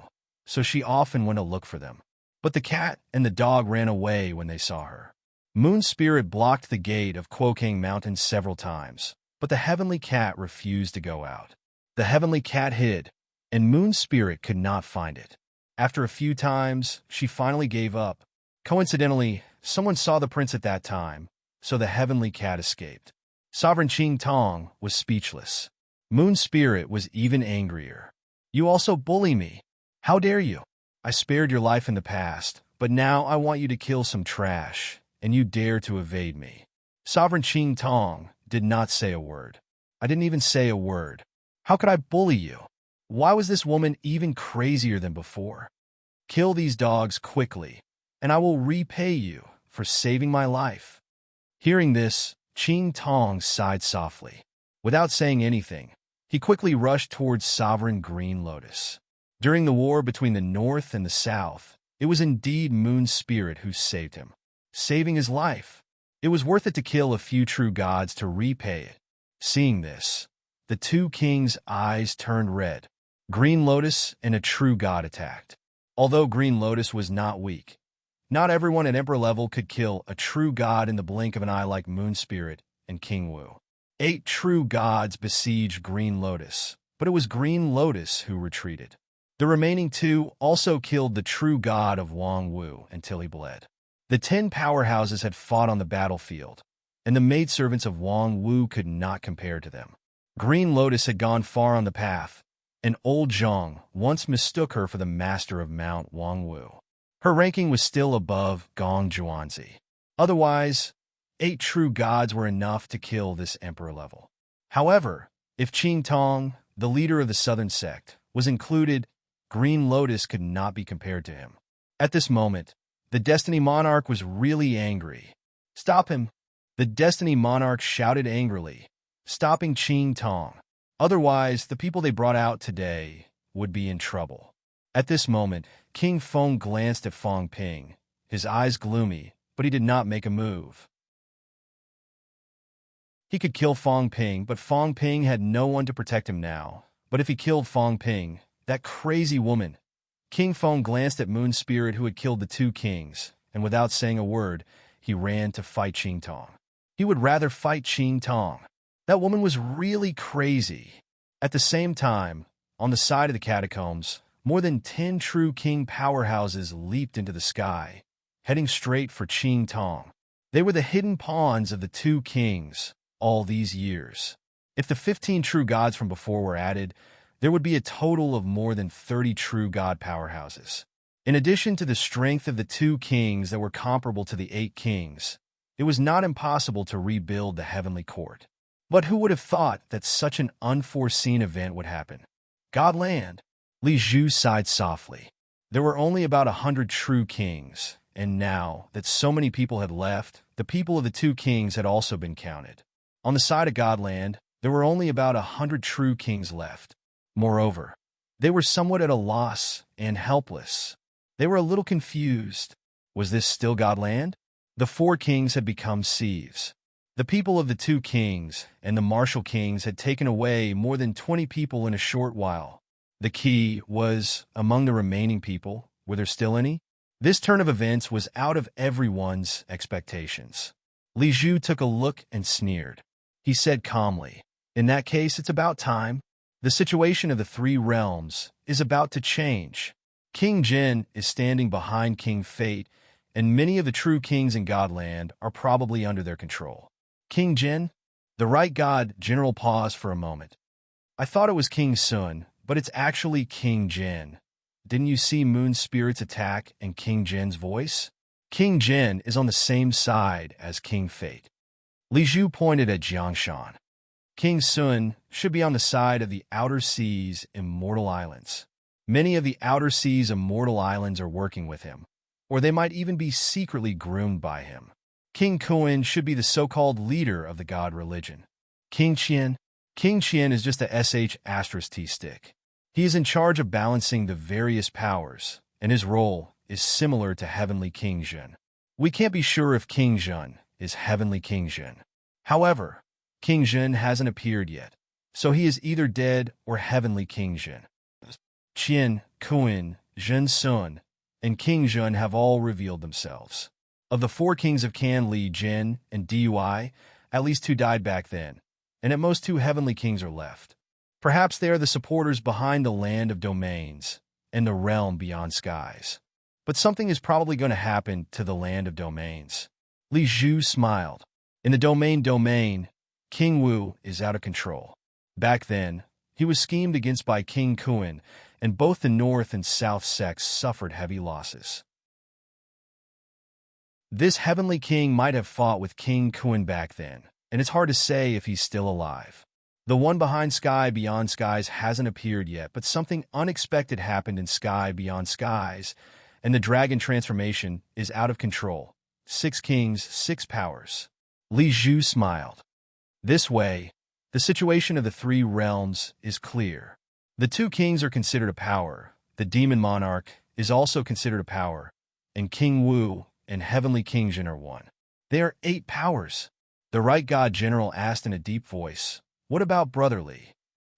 so she often went to look for them. But the cat and the dog ran away when they saw her. Moon Spirit blocked the gate of Quokang Mountain several times, but the heavenly cat refused to go out. The heavenly cat hid, and Moon Spirit could not find it. After a few times, she finally gave up. Coincidentally, someone saw the prince at that time, so the heavenly cat escaped. Sovereign Qing Tong was speechless. Moon Spirit was even angrier. You also bully me. How dare you? I spared your life in the past, but now I want you to kill some trash, and you dare to evade me. Sovereign Qing Tong did not say a word. I didn't even say a word. How could I bully you? Why was this woman even crazier than before? Kill these dogs quickly, and I will repay you for saving my life. Hearing this, Qing Tong sighed softly. Without saying anything, he quickly rushed towards Sovereign Green Lotus. During the war between the North and the South, it was indeed Moon Spirit who saved him, saving his life. It was worth it to kill a few true gods to repay it. Seeing this, the two kings' eyes turned red. Green Lotus and a true god attacked. Although Green Lotus was not weak, not everyone at Emperor level could kill a true god in the blink of an eye like Moon Spirit and King Wu. 8 true gods besieged Green Lotus, but it was Green Lotus who retreated. The remaining 2 also killed the true god of Wang Wu until he bled. The 10 powerhouses had fought on the battlefield, and the maidservants of Wang Wu could not compare to them. Green Lotus had gone far on the path, and old Zhang once mistook her for the master of Mount Wangwu. Her ranking was still above Gong Zhuanzi. Otherwise, 8 true gods were enough to kill this emperor level. However, if Qing Tong, the leader of the southern sect, was included, Green Lotus could not be compared to him. At this moment, the Destiny Monarch was really angry. Stop him! The Destiny Monarch shouted angrily, stopping Qing Tong. Otherwise, the people they brought out today would be in trouble. At this moment, King Feng glanced at Fong Ping, his eyes gloomy, but he did not make a move. He could kill Fong Ping, but Fong Ping had no one to protect him now. But if he killed Fong Ping, that crazy woman... King Feng glanced at Moon Spirit, who had killed the 2 kings, and without saying a word, he ran to fight Qing Tong. He would rather fight Qing Tong. That woman was really crazy. At the same time, on the side of the catacombs, more than 10 true king powerhouses leaped into the sky, heading straight for Qing Tong. They were the hidden pawns of the 2 kings all these years. If the 15 true gods from before were added, there would be a total of more than 30 true god powerhouses. In addition to the strength of the 2 kings that were comparable to the 8 kings, it was not impossible to rebuild the heavenly court. But who would have thought that such an unforeseen event would happen? Godland! Li Zhu sighed softly. There were only about 100 true kings, and now that so many people had left, the people of the 2 kings had also been counted. On the side of Godland, there were only about 100 true kings left. Moreover, they were somewhat at a loss and helpless. They were a little confused. Was this still Godland? The 4 kings had become sieves. The people of the 2 kings and the martial kings had taken away more than 20 people in a short while. The key was, among the remaining people, were there still any? This turn of events was out of everyone's expectations. Li Zhu took a look and sneered. He said calmly, "In that case, it's about time. The situation of the three realms is about to change. King Jin is standing behind King Fate, and many of the true kings in Godland are probably under their control." King Jin? The right god general paused for a moment. "I thought it was King Sun, but it's actually King Jin. Didn't you see Moon Spirit's attack and King Jin's voice? King Jin is on the same side as King Fate." Li Zhu pointed at Jiangshan. "King Sun should be on the side of the Outer Seas Immortal Islands. Many of the Outer Seas Immortal Islands are working with him, or they might even be secretly groomed by him. King Kuan should be the so-called leader of the god religion. King Qian? King Qian is just a **T stick. He is in charge of balancing the various powers, and his role is similar to Heavenly King Jin. We can't be sure if King Jin is Heavenly King Jin. However, King Jin hasn't appeared yet, so he is either dead or Heavenly King Jin. Qian, Kuan, Jin Sun, and King Jin have all revealed themselves. Of the four kings of Kan, Li, Jin, and Dui, at least two died back then, and at most two Heavenly Kings are left. Perhaps they are the supporters behind the land of domains and the realm beyond skies. But something is probably going to happen to the land of domains." Li Zhu smiled. "In the domain, King Wu is out of control. Back then, he was schemed against by King Kuan, and both the north and south sects suffered heavy losses. This Heavenly King might have fought with King Kuan back then, and it's hard to say if he's still alive. The one behind Sky Beyond Skies hasn't appeared yet, but something unexpected happened in Sky Beyond Skies, and the dragon transformation is out of control. 6 kings, 6 powers." Li Zhu smiled. "This way, the situation of the three realms is clear. The 2 kings are considered a power, the demon monarch is also considered a power, and King Wu and Heavenly King Jin are one. They are 8 powers." The right god general asked in a deep voice, "What about Brother Li?"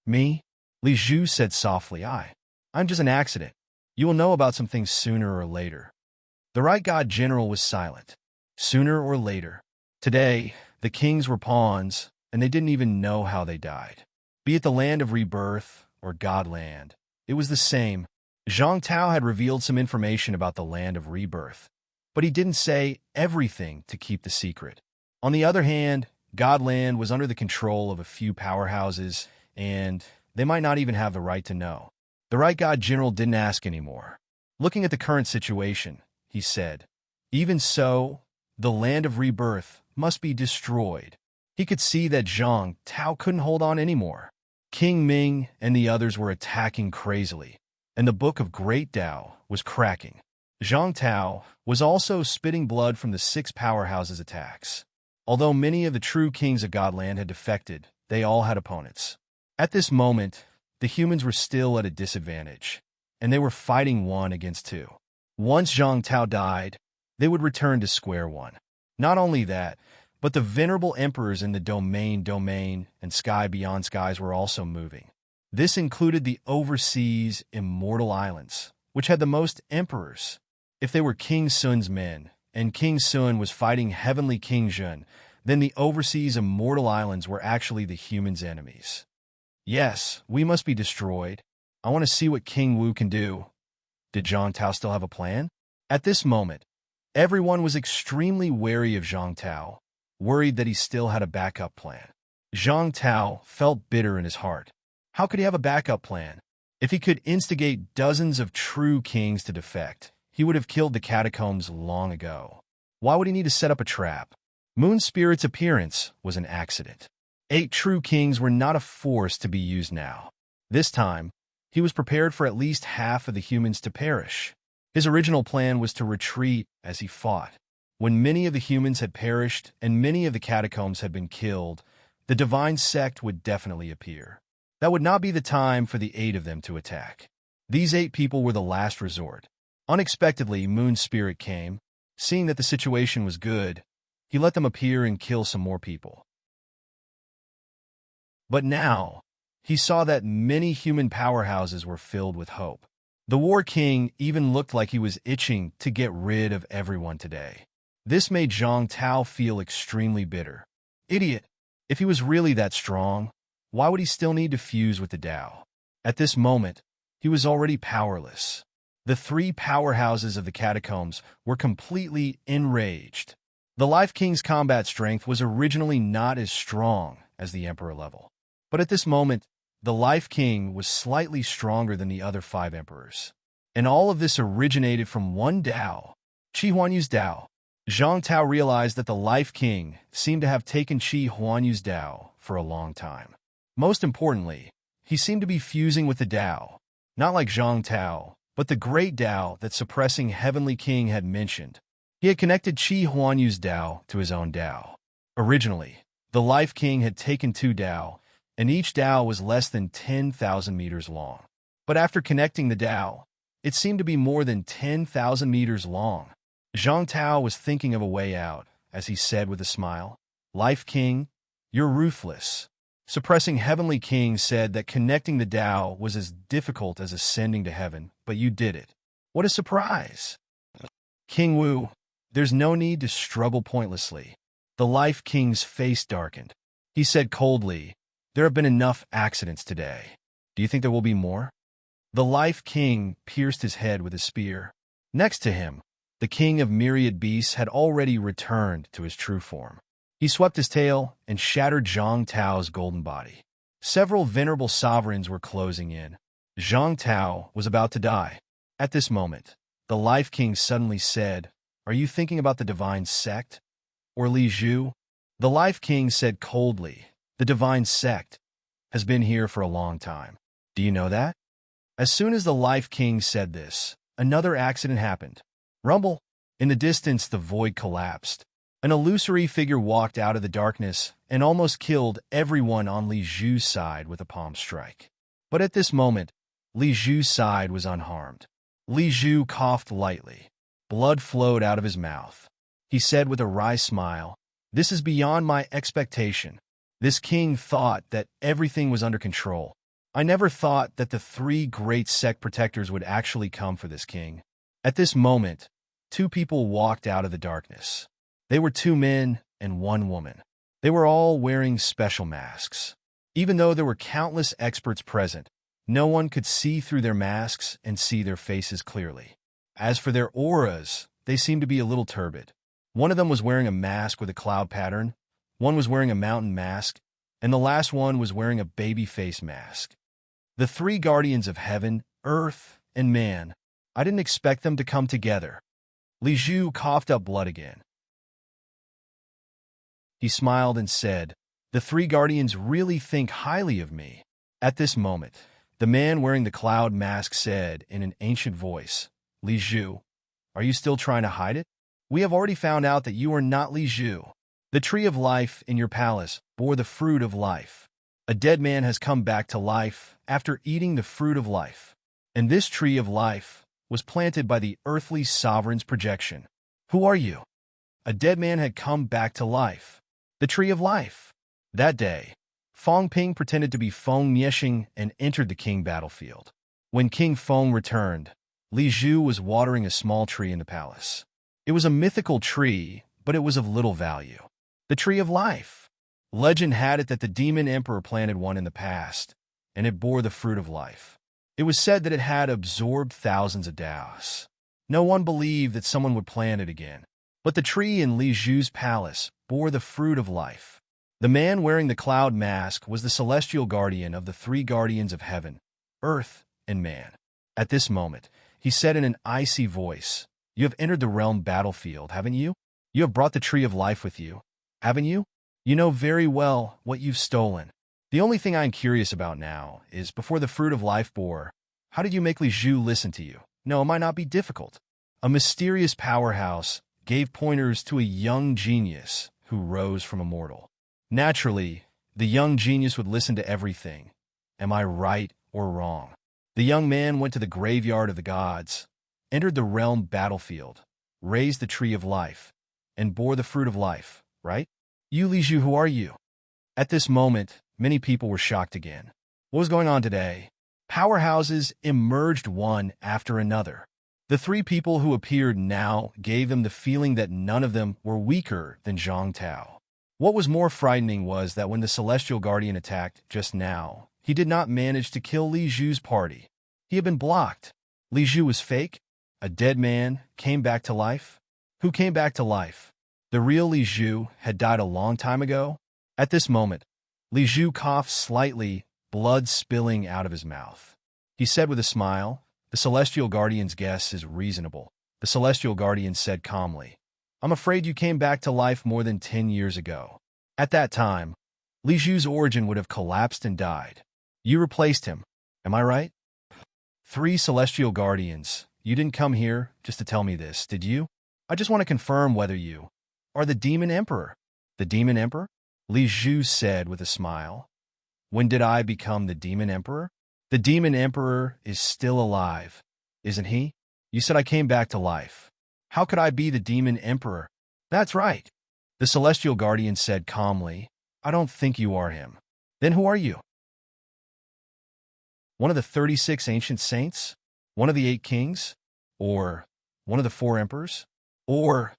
"Me?" Li Zhu said softly. I'm just an accident. You will know about some things sooner or later." The right god general was silent. Sooner or later. Today, the kings were pawns, and they didn't even know how they died. Be it the land of rebirth or Godland, it was the same. Zhang Tao had revealed some information about the land of rebirth, but he didn't say everything to keep the secret. On the other hand, Godland was under the control of a few powerhouses, and they might not even have the right to know. The right god general didn't ask anymore. Looking at the current situation, he said, "Even so, the land of rebirth must be destroyed." He could see that Zhang Tao couldn't hold on anymore. King Ming and the others were attacking crazily, and the Book of Great Tao was cracking. Zhang Tao was also spitting blood from the 6 powerhouses' attacks. Although many of the true kings of Godland had defected, they all had opponents. At this moment, the humans were still at a disadvantage, and they were fighting 1 against 2. Once Zhang Tao died, they would return to square one. Not only that, but the venerable emperors in the domain, and Sky Beyond Skies were also moving. This included the overseas Immortal Islands, which had the most emperors. If they were King Sun's men, and King Sun was fighting Heavenly King Jin, then the overseas Immortal Islands were actually the humans' enemies. Yes, we must be destroyed. I want to see what King Wu can do. Did Zhang Tao still have a plan? At this moment, everyone was extremely wary of Zhang Tao, worried that he still had a backup plan. Zhang Tao felt bitter in his heart. How could he have a backup plan? If he could instigate dozens of true kings to defect, he would have killed the catacombs long ago. Why would he need to set up a trap? Moon Spirit's appearance was an accident. 8 true kings were not a force to be used now. This time, he was prepared for at least half of the humans to perish. His original plan was to retreat as he fought. When many of the humans had perished and many of the catacombs had been killed, the divine sect would definitely appear. That would not be the time for the 8 of them to attack. These 8 people were the last resort. Unexpectedly, Moon Spirit came. Seeing that the situation was good, he let them appear and kill some more people. But now, he saw that many human powerhouses were filled with hope. The War King even looked like he was itching to get rid of everyone today. This made Zhang Tao feel extremely bitter. Idiot! If he was really that strong, why would he still need to fuse with the Tao? At this moment, he was already powerless. The three powerhouses of the catacombs were completely enraged. The Life King's combat strength was originally not as strong as the Emperor level. But at this moment, the Life King was slightly stronger than the other 5 emperors. And all of this originated from one Tao, Qi Huanyu's Tao. Zhang Tao realized that the Life King seemed to have taken Qi Huanyu's Tao for a long time. Most importantly, he seemed to be fusing with the Tao, not like Zhang Tao, but the great Tao that Suppressing Heavenly King had mentioned. He had connected Qi Huanyu's Tao to his own Tao. Originally, the Life King had taken 2 Tao, and each Tao was less than 10,000 meters long. But after connecting the Tao, it seemed to be more than 10,000 meters long. Zhang Tao was thinking of a way out, as he said with a smile, "Life King, you're ruthless." Suppressing Heavenly King said that connecting the Tao was as difficult as ascending to heaven, but you did it. What a surprise! King Wu, there's no need to struggle pointlessly. The Life King's face darkened. He said coldly, "There have been enough accidents today. Do you think there will be more?" The Life King pierced his head with a spear. Next to him, the King of Myriad Beasts had already returned to his true form. He swept his tail and shattered Zhang Tao's golden body. Several venerable sovereigns were closing in. Zhang Tao was about to die. At this moment, the Life King suddenly said, "Are you thinking about the divine sect? Or Li Zhu?" The Life King said coldly, "The divine sect has been here for a long time. Do you know that?" As soon as the Life King said this, another accident happened. Rumble! In the distance, the void collapsed. An illusory figure walked out of the darkness and almost killed everyone on Li Zhu's side with a palm strike. But at this moment, Li Zhu's side was unharmed. Li Zhu coughed lightly. Blood flowed out of his mouth. He said with a wry smile, "This is beyond my expectation. This king thought that everything was under control. I never thought that the 3 great sect protectors would actually come for this king." At this moment, 2 people walked out of the darkness. They were 2 men and 1 woman. They were all wearing special masks. Even though there were countless experts present, no one could see through their masks and see their faces clearly. As for their auras, they seemed to be a little turbid. One of them was wearing a mask with a cloud pattern, one was wearing a mountain mask, and the last one was wearing a baby face mask. The 3 guardians of heaven, earth, and man. I didn't expect them to come together. Li Zhu coughed up blood again. He smiled and said, "The 3 guardians really think highly of me." At this moment, the man wearing the cloud mask said in an ancient voice, "Li Zhu, are you still trying to hide it? We have already found out that you are not Li Zhu. The tree of life in your palace bore the fruit of life. A dead man has come back to life after eating the fruit of life. And this tree of life was planted by the earthly sovereign's projection. Who are you?" A dead man had come back to life. The tree of life. That day, Fong Ping pretended to be Feng Niexing and entered the king battlefield. When King Feng returned, Li Zhu was watering a small tree in the palace. It was a mythical tree, but it was of little value. The tree of life. Legend had it that the demon emperor planted one in the past, and it bore the fruit of life. It was said that it had absorbed thousands of Daos. No one believed that someone would plant it again. But the tree in Li Zhu's palace bore the fruit of life. The man wearing the cloud mask was the celestial guardian of the 3 guardians of heaven, earth, and man. At this moment, he said in an icy voice, "You have entered the realm battlefield, haven't you? You have brought the tree of life with you, haven't you? You know very well what you've stolen. The only thing I'm curious about now is, before the fruit of life bore, how did you make Li Zhu listen to you? No, it might not be difficult." A mysterious powerhouse gave pointers to a young genius who rose from a mortal. Naturally, the young genius would listen to everything. Am I right or wrong? The young man went to the graveyard of the gods, entered the realm battlefield, raised the tree of life, and bore the fruit of life, right? You, Li Zhu, who are you? At this moment, many people were shocked again. What was going on today? Powerhouses emerged one after another. The three people who appeared now gave them the feeling that none of them were weaker than Zhang Tao. What was more frightening was that when the Celestial Guardian attacked just now, he did not manage to kill Li Zhu's party. He had been blocked. Li Zhu was fake? A dead man came back to life? Who came back to life? The real Li Zhu had died a long time ago? At this moment, Li Zhu coughed slightly, blood spilling out of his mouth. He said with a smile, "The Celestial Guardian's guess is reasonable." The Celestial Guardian said calmly, "I'm afraid you came back to life more than 10 years ago. At that time, Li Zhu's origin would have collapsed and died. You replaced him. Am I right?" Three Celestial Guardians, you didn't come here just to tell me this, did you? I just want to confirm whether you are the Demon Emperor. The Demon Emperor? Li Zhu said with a smile. When did I become the Demon Emperor? The Demon Emperor is still alive, isn't he? You said I came back to life. How could I be the Demon Emperor? That's right. The Celestial Guardian said calmly, I don't think you are him. Then who are you? One of the 36 ancient saints? One of the 8 kings? Or one of the 4 emperors? Or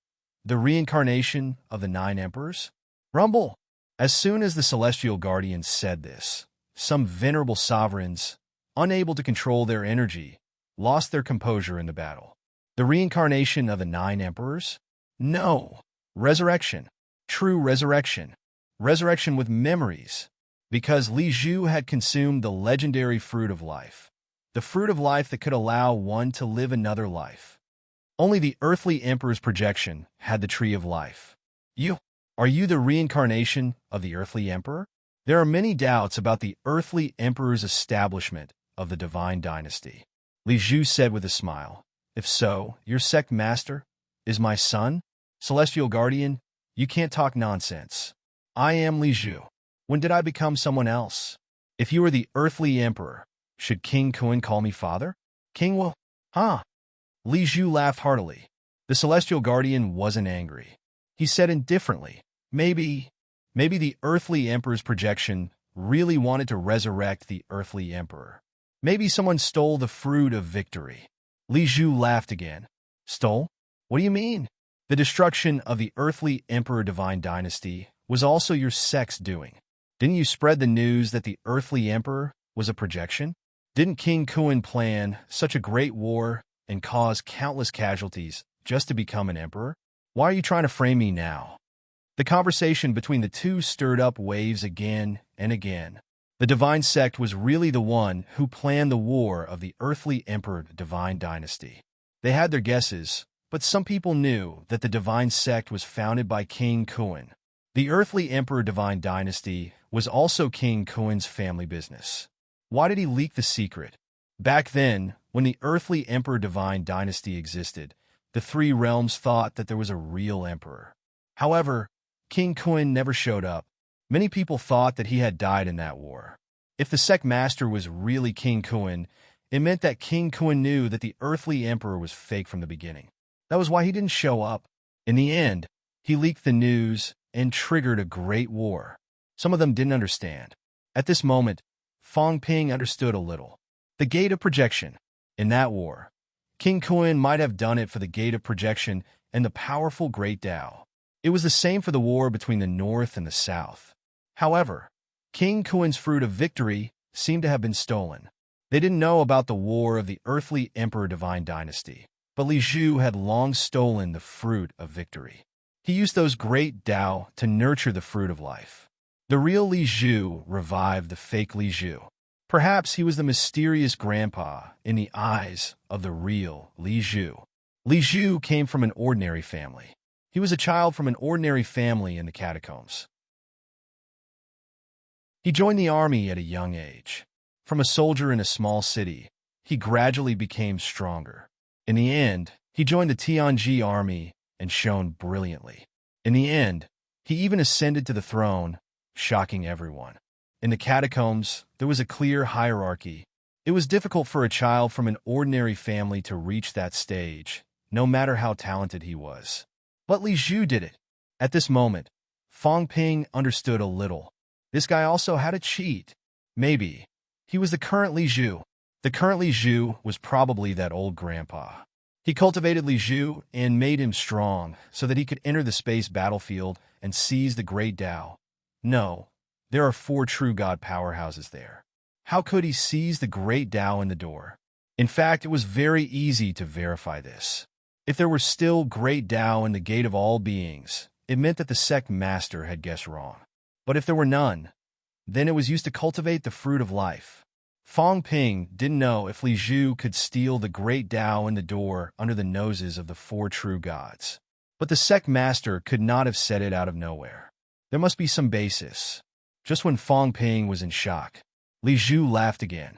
the reincarnation of the 9 emperors? Rumble! As soon as the Celestial Guardian said this, some venerable sovereigns, unable to control their energy, lost their composure in the battle. The reincarnation of the 9 emperors? No. Resurrection. True resurrection. Resurrection with memories. Because Li Zhu had consumed the legendary fruit of life. The fruit of life that could allow one to live another life. Only the earthly emperor's projection had the tree of life. Are you the reincarnation of the earthly emperor? There are many doubts about the earthly emperor's establishment of the divine dynasty. Li Zhu said with a smile, If so, your sect master is my son? Celestial Guardian, you can't talk nonsense. I am Li Zhu. When did I become someone else? If you are the earthly emperor, should King Kun call me father? King will? Huh? Li Zhu laughed heartily. The Celestial Guardian wasn't angry. He said indifferently, Maybe the earthly emperor's projection really wanted to resurrect the earthly emperor. Maybe someone stole the fruit of victory. Li Zhu laughed again. Stole? What do you mean? The destruction of the earthly emperor divine dynasty was also your sect's doing. Didn't you spread the news that the earthly emperor was a projection? Didn't King Kun plan such a great war and cause countless casualties just to become an emperor? Why are you trying to frame me now? The conversation between the two stirred up waves again and again. The divine sect was really the one who planned the war of the earthly emperor divine dynasty. They had their guesses, but some people knew that the divine sect was founded by King Kun. The earthly emperor divine dynasty was also King Kun's family business. Why did he leak the secret? Back then, when the earthly emperor divine dynasty existed, the 3 realms thought that there was a real emperor. However, King Kun never showed up. Many people thought that he had died in that war. If the sect master was really King Kun, it meant that King Kun knew that the earthly emperor was fake from the beginning. That was why he didn't show up. In the end, he leaked the news and triggered a great war. Some of them didn't understand. At this moment, Fong Ping understood a little. The gate of projection. In that war, King Kun might have done it for the gate of projection and the powerful Great Tao. It was the same for the war between the North and the South. However, King Kun's fruit of victory seemed to have been stolen. They didn't know about the war of the earthly emperor divine dynasty, but Li Zhu had long stolen the fruit of victory. He used those great Tao to nurture the fruit of life. The real Li Zhu revived the fake Li Zhu. Perhaps he was the mysterious grandpa in the eyes of the real Li Zhu. Li Zhu came from an ordinary family. He was a child from an ordinary family in the catacombs. He joined the army at a young age. From a soldier in a small city, he gradually became stronger. In the end, he joined the Tianji army and shone brilliantly. In the end, he even ascended to the throne, shocking everyone. In the catacombs, there was a clear hierarchy. It was difficult for a child from an ordinary family to reach that stage, no matter how talented he was. But Li Zhu did it. At this moment, Fong Ping understood a little. This guy also had a cheat. Maybe he was the current Li Zhu. The current Li Zhu was probably that old grandpa. He cultivated Li Zhu and made him strong so that he could enter the space battlefield and seize the great Tao. No, there are 4 true god powerhouses there. How could he seize the great Tao in the door? In fact, it was very easy to verify this. If there were still great Tao in the gate of all beings, it meant that the sect master had guessed wrong. But if there were none, then it was used to cultivate the fruit of life. Fang Ping didn't know if Li Zhu could steal the great Tao in the door under the noses of the 4 true gods. But the sect master could not have said it out of nowhere. There must be some basis. Just when Fang Ping was in shock, Li Zhu laughed again.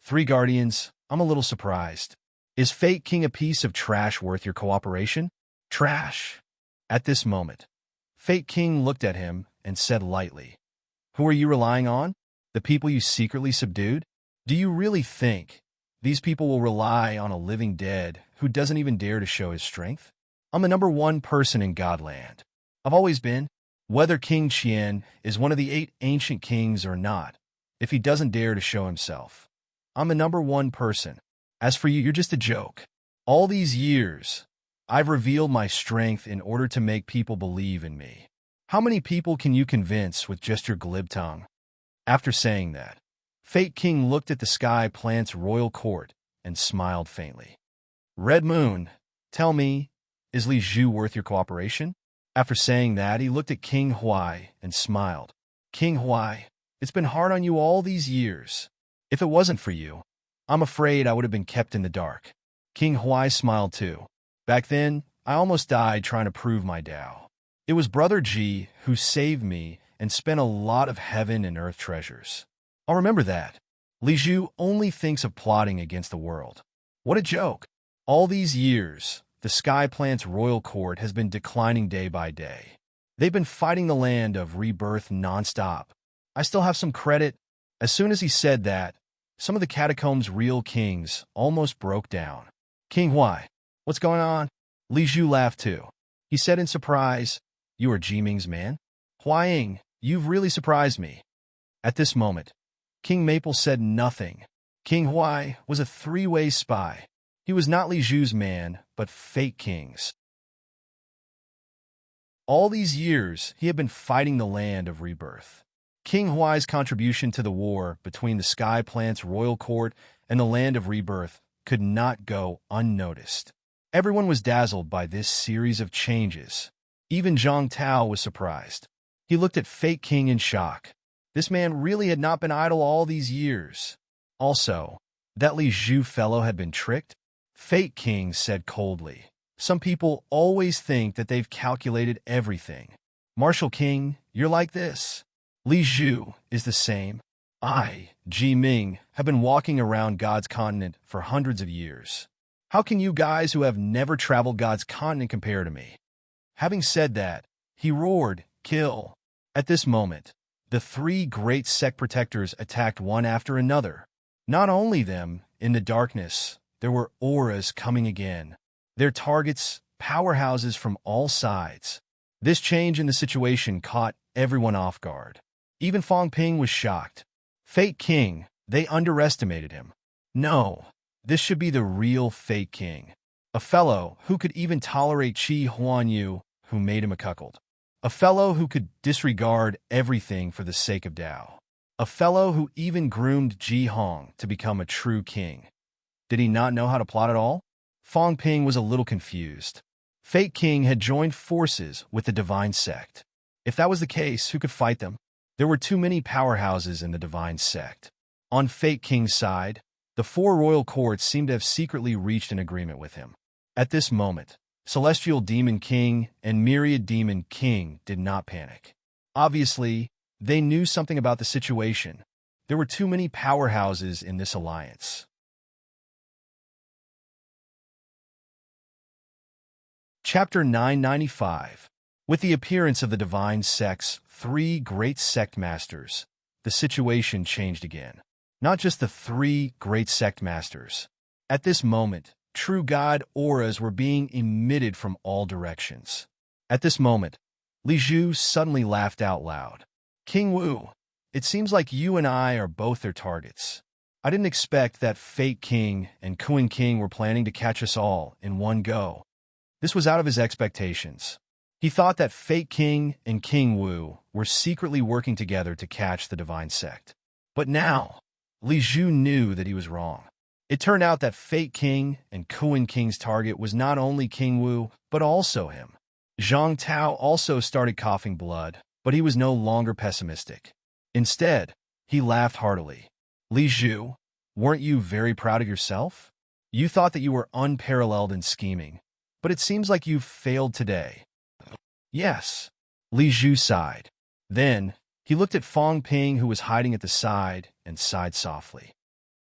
3 guardians, I'm a little surprised. Is Fate King a piece of trash worth your cooperation? Trash? At this moment, Fate King looked at him and said lightly, Who are you relying on? The people you secretly subdued? Do you really think these people will rely on a living dead who doesn't even dare to show his strength? I'm the #1 person in Godland. I've always been. Whether King Qian is one of the 8 ancient kings or not, if he doesn't dare to show himself, I'm the #1 person. As for you, you're just a joke. All these years, I've revealed my strength in order to make people believe in me. How many people can you convince with just your glib tongue? After saying that, Fate King looked at the Sky Plant's royal court and smiled faintly. Red Moon, tell me, is Li Zhu worth your cooperation? After saying that, he looked at King Huai and smiled. King Huai, it's been hard on you all these years. If it wasn't for you, I'm afraid I would have been kept in the dark. King Huai smiled too. Back then, I almost died trying to prove my Tao. It was Brother Ji who saved me and spent a lot of heaven and earth treasures. I'll remember that. Li Zhu only thinks of plotting against the world. What a joke. All these years, the Sky Plant's royal court has been declining day by day. They've been fighting the land of rebirth nonstop. I still have some credit. As soon as he said that, some of the catacombs' real kings almost broke down. King Huai, what's going on? Li Zhu laughed too. He said in surprise, You are Jiming's man? Huaying, you've really surprised me. At this moment, King Maple said nothing. King Huai was a 3-way spy. He was not Li Zhu's man, but Fate King's. All these years, he had been fighting the land of rebirth. King Huai's contribution to the war between the Sky Plant's royal court and the land of rebirth could not go unnoticed. Everyone was dazzled by this series of changes. Even Zhang Tao was surprised. He looked at Fate King in shock. This man really had not been idle all these years. Also, that Li Zhu fellow had been tricked? Fate King said coldly. Some people always think that they've calculated everything. Martial King, you're like this. Li Zhu is the same. I, Ji Ming, have been walking around God's continent for hundreds of years. How can you guys who have never traveled God's continent compare to me? Having said that, he roared, Kill. At this moment, the 3 great sect protectors attacked one after another. Not only them, in the darkness, there were auras coming again. Their targets, powerhouses from all sides. This change in the situation caught everyone off guard. Even Fang Ping was shocked. Fate King, they underestimated him. No, this should be the real Fate King. A fellow who could even tolerate Qi Huanyu, who made him a cuckold. A fellow who could disregard everything for the sake of Tao. A fellow who even groomed Ji Hong to become a true king. Did he not know how to plot at all? Fang Ping was a little confused. Fate King had joined forces with the Divine Sect. If that was the case, who could fight them? There were too many powerhouses in the Divine Sect. On Fate King's side, the 4 royal courts seemed to have secretly reached an agreement with him. At this moment, Celestial Demon King and Myriad Demon King did not panic. Obviously, they knew something about the situation. There were too many powerhouses in this alliance. Chapter 995. With the appearance of the Divine Sect's 3 great sect masters, the situation changed again. Not just the 3 great sect masters. At this moment, true God auras were being emitted from all directions. At this moment, Li Zhu suddenly laughed out loud. King Wu, it seems like you and I are both their targets. I didn't expect that Fate King and Kuan King were planning to catch us all in one go. This was out of his expectations. He thought that Fate King and King Wu were secretly working together to catch the divine sect. But now, Li Zhu knew that he was wrong. It turned out that Fate King and Kuan King's target was not only King Wu, but also him. Zhang Tao also started coughing blood, but he was no longer pessimistic. Instead, he laughed heartily. Li Zhu, weren't you very proud of yourself? You thought that you were unparalleled in scheming, but it seems like you've failed today. Yes, Li Zhu sighed. Then, he looked at Fong Ping, who was hiding at the side, and sighed softly.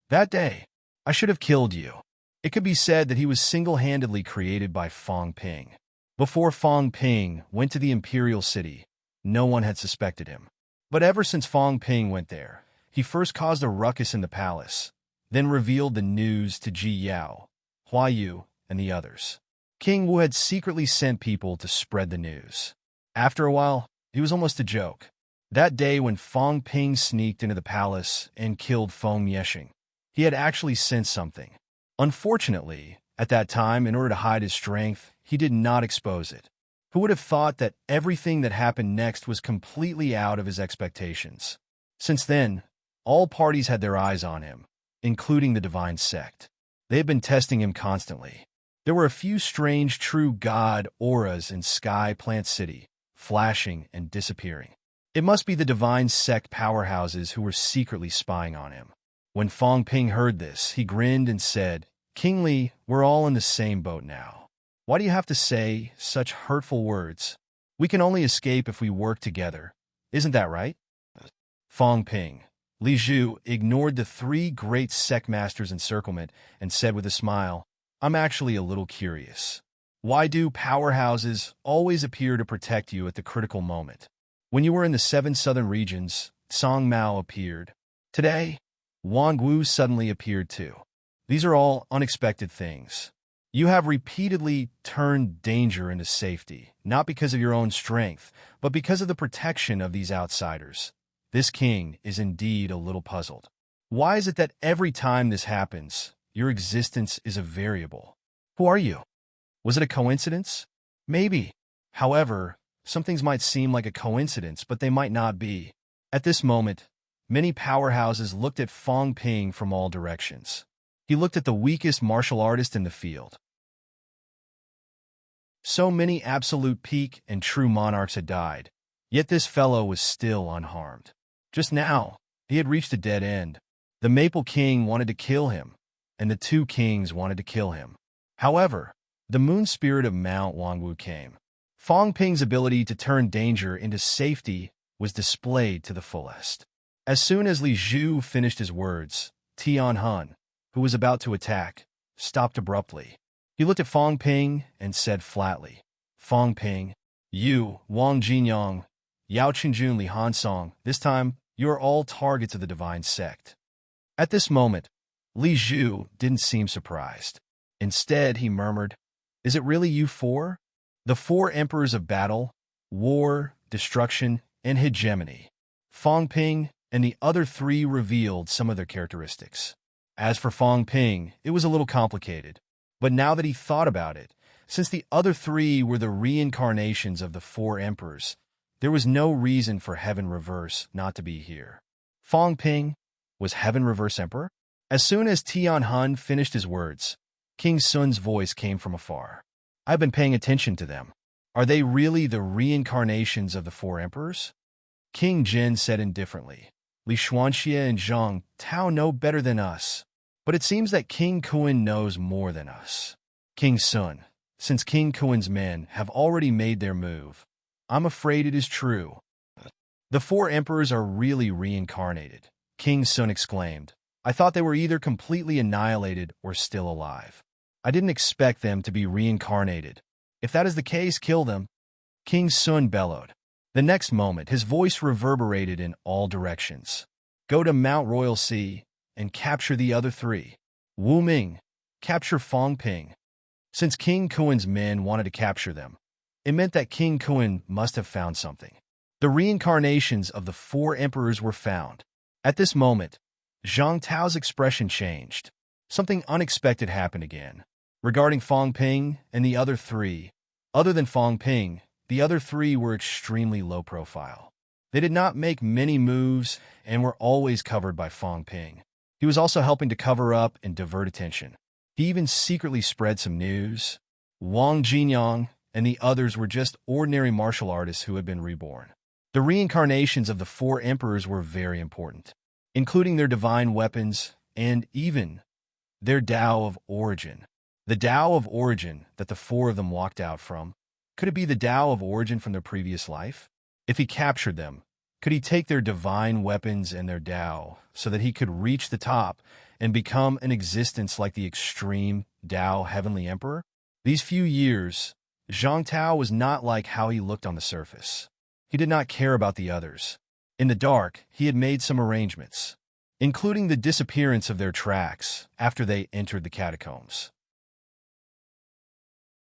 That day, I should have killed you. It could be said that he was single-handedly created by Fong Ping. Before Fong Ping went to the imperial city, no one had suspected him. But ever since Fong Ping went there, he first caused a ruckus in the palace, then revealed the news to Ji Yao, Hua Yu, and the others. King Wu had secretly sent people to spread the news. After a while, he was almost a joke. That day when Fong Ping sneaked into the palace and killed Feng Yexing, he had actually sensed something. Unfortunately, at that time, in order to hide his strength, he did not expose it. Who would have thought that everything that happened next was completely out of his expectations? Since then, all parties had their eyes on him, including the divine sect. They had been testing him constantly. There were a few strange true god auras in Sky Plant City, flashing and disappearing. It must be the divine sect powerhouses who were secretly spying on him. When Fong Ping heard this, he grinned and said, King Li, we're all in the same boat now. Why do you have to say such hurtful words? We can only escape if we work together. Isn't that right? Fong Ping. Li Zhu ignored the three great sect masters' encirclement and said with a smile, I'm actually a little curious. Why do powerhouses always appear to protect you at the critical moment? When you were in the 7 southern regions, Song Mao appeared. Today, Wang Wu suddenly appeared too. These are all unexpected things. You have repeatedly turned danger into safety, not because of your own strength, but because of the protection of these outsiders. This king is indeed a little puzzled. Why is it that every time this happens, your existence is a variable? Who are you? Was it a coincidence? Maybe. However, some things might seem like a coincidence, but they might not be. At this moment, many powerhouses looked at Fong Ping from all directions. He looked at the weakest martial artist in the field. So many absolute peak and true monarchs had died, yet this fellow was still unharmed. Just now, he had reached a dead end. The Maple King wanted to kill him, and the 2 kings wanted to kill him. However, the moon spirit of Mount Wangwu came. Fong Ping's ability to turn danger into safety was displayed to the fullest. As soon as Li Zhu finished his words, Tian Han, who was about to attack, stopped abruptly. He looked at Fong Ping and said flatly, Fong Ping, you, Wang Jinyang, Yao Qinjun Li Hansong, this time you are all targets of the divine sect. At this moment, Li Zhu didn't seem surprised. Instead, he murmured, Is it really you 4? The 4 emperors of battle, war, destruction, and hegemony. Fong Ping and the other 3 revealed some of their characteristics. As for Fong Ping, it was a little complicated. But now that he thought about it, since the other 3 were the reincarnations of the 4 emperors, there was no reason for Heaven Reverse not to be here. Fong Ping was Heaven Reverse Emperor? As soon as Tian Han finished his words, King Sun's voice came from afar. I've been paying attention to them. Are they really the reincarnations of the 4 emperors? King Jin said indifferently. Li Xuanxie and Zhang Tao know better than us, but it seems that King Kuan knows more than us. King Sun, since King Kuan's men have already made their move, I'm afraid it is true. The 4 emperors are really reincarnated, King Sun exclaimed. I thought they were either completely annihilated or still alive. I didn't expect them to be reincarnated. If that is the case, kill them. King Sun bellowed. The next moment, his voice reverberated in all directions. Go to Mount Royal Sea and capture the other 3. Wu Ming, capture Fong Ping. Since King Kuan's men wanted to capture them, it meant that King Kuan must have found something. The reincarnations of the 4 emperors were found. At this moment, Zhang Tao's expression changed. Something unexpected happened again. Regarding Fang Ping and the other three, other than Fang Ping, the other three were extremely low profile. They did not make many moves and were always covered by Fang Ping. He was also helping to cover up and divert attention. He even secretly spread some news. Wang Jinyang and the others were just ordinary martial artists who had been reborn. The reincarnations of the four emperors were very important, including their divine weapons and even their Tao of origin. The Tao of origin that the four of them walked out from. Could it be the Tao of origin from their previous life? If he captured them, could he take their divine weapons and their Tao so that he could reach the top and become an existence like the extreme Tao Heavenly Emperor? These few years, Zhang Tao was not like how he looked on the surface. He did not care about the others. In the dark, he had made some arrangements, including the disappearance of their tracks after they entered the catacombs.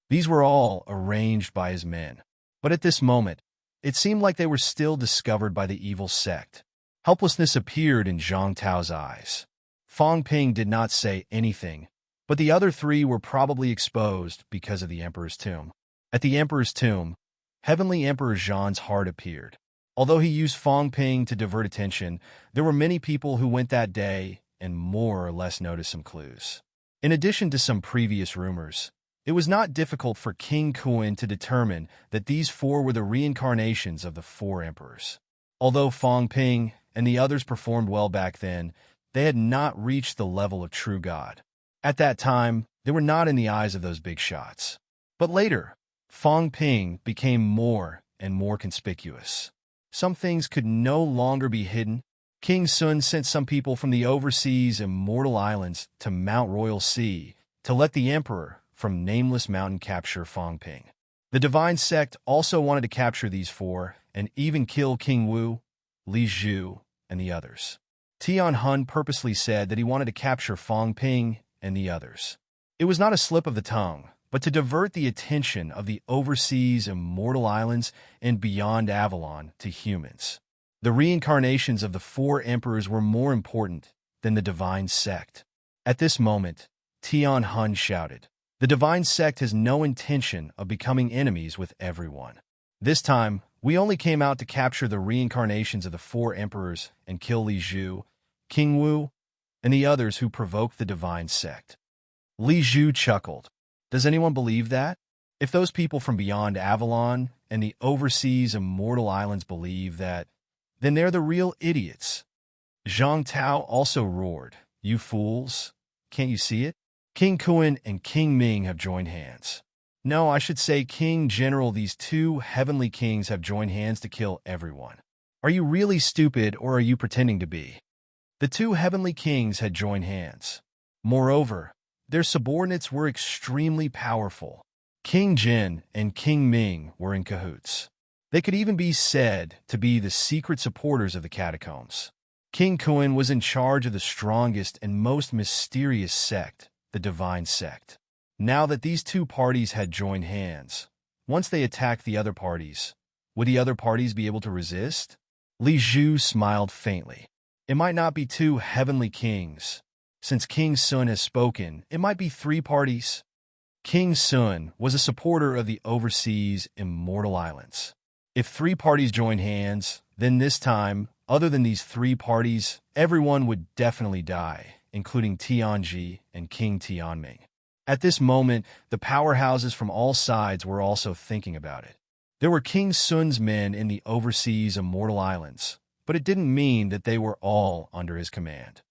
These were all arranged by his men. But at this moment, it seemed like they were still discovered by the evil sect. Helplessness appeared in Zhang Tao's eyes. Fang Ping did not say anything, but the other three were probably exposed because of the Emperor's tomb. At the Emperor's tomb, Heavenly Emperor Zhan's heart appeared. Although he used Fang Ping to divert attention, there were many people who went that day and more or less noticed some clues. In addition to some previous rumors, it was not difficult for King Kuan to determine that these four were the reincarnations of the four emperors. Although Fang Ping and the others performed well back then, they had not reached the level of true God. At that time, they were not in the eyes of those big shots. But later, Fang Ping became more and more conspicuous. Some things could no longer be hidden. King Sun sent some people from the overseas Immortal Islands to Mount Royal Sea to let the Emperor from Nameless Mountain capture Fang Ping. The Divine Sect also wanted to capture these four and even kill King Wu, Li Zhu, and the others. Tian Hun purposely said that he wanted to capture Fang Ping and the others. It was not a slip of the tongue, but to divert the attention of the overseas Immortal Islands and beyond Avalon to humans. The reincarnations of the four emperors were more important than the Divine Sect. At this moment, Tian Hun shouted, "The Divine Sect has no intention of becoming enemies with everyone. This time, we only came out to capture the reincarnations of the four emperors and kill Li Zhu, King Wu, and the others who provoked the Divine Sect." Li Zhu chuckled. Does anyone believe that? If those people from beyond Avalon and the overseas Immortal Islands believe that, then they're the real idiots. Zhang Tao also roared, "You fools! Can't you see it? King Kuan and King Ming have joined hands. No, I should say King General, these two heavenly kings have joined hands to kill everyone. Are you really stupid or are you pretending to be?" The two heavenly kings had joined hands. Moreover, their subordinates were extremely powerful. King Jin and King Ming were in cahoots. They could even be said to be the secret supporters of the catacombs. King Kuan was in charge of the strongest and most mysterious sect, the Divine Sect. Now that these two parties had joined hands, once they attacked the other parties, would the other parties be able to resist? Li Zhu smiled faintly. It might not be two heavenly kings. Since King Sun has spoken, it might be three parties. King Sun was a supporter of the overseas Immortal Islands. If three parties joined hands, then this time, other than these three parties, everyone would definitely die, including Tianji and King Tianming. At this moment, the powerhouses from all sides were also thinking about it. There were King Sun's men in the overseas Immortal Islands, but it didn't mean that they were all under his command.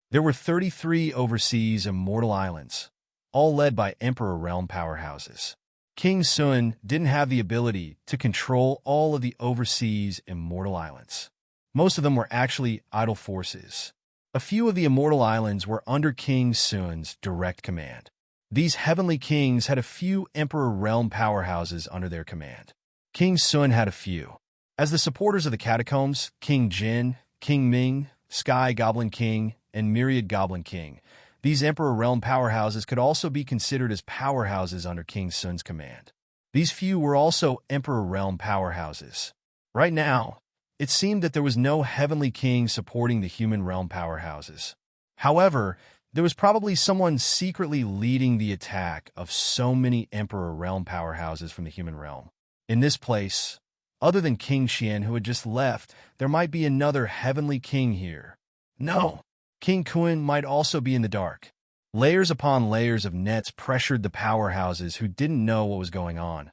There were 33 overseas Immortal Islands, all led by Emperor Realm powerhouses. King Sun didn't have the ability to control all of the overseas Immortal Islands. Most of them were actually idle forces. A few of the Immortal Islands were under King Sun's direct command. These heavenly kings had a few Emperor Realm powerhouses under their command. King Sun had a few. As the supporters of the catacombs, King Jin, King Ming, Sky Goblin King, and Myriad Goblin King, these Emperor Realm powerhouses could also be considered as powerhouses under King Sun's command. These few were also Emperor Realm powerhouses. Right now, it seemed that there was no heavenly king supporting the human realm powerhouses. However, there was probably someone secretly leading the attack of so many Emperor realm powerhouses from the human realm. In this place, other than King Qian who had just left, there might be another heavenly king here. No, King Kun might also be in the dark. Layers upon layers of nets pressured the powerhouses who didn't know what was going on,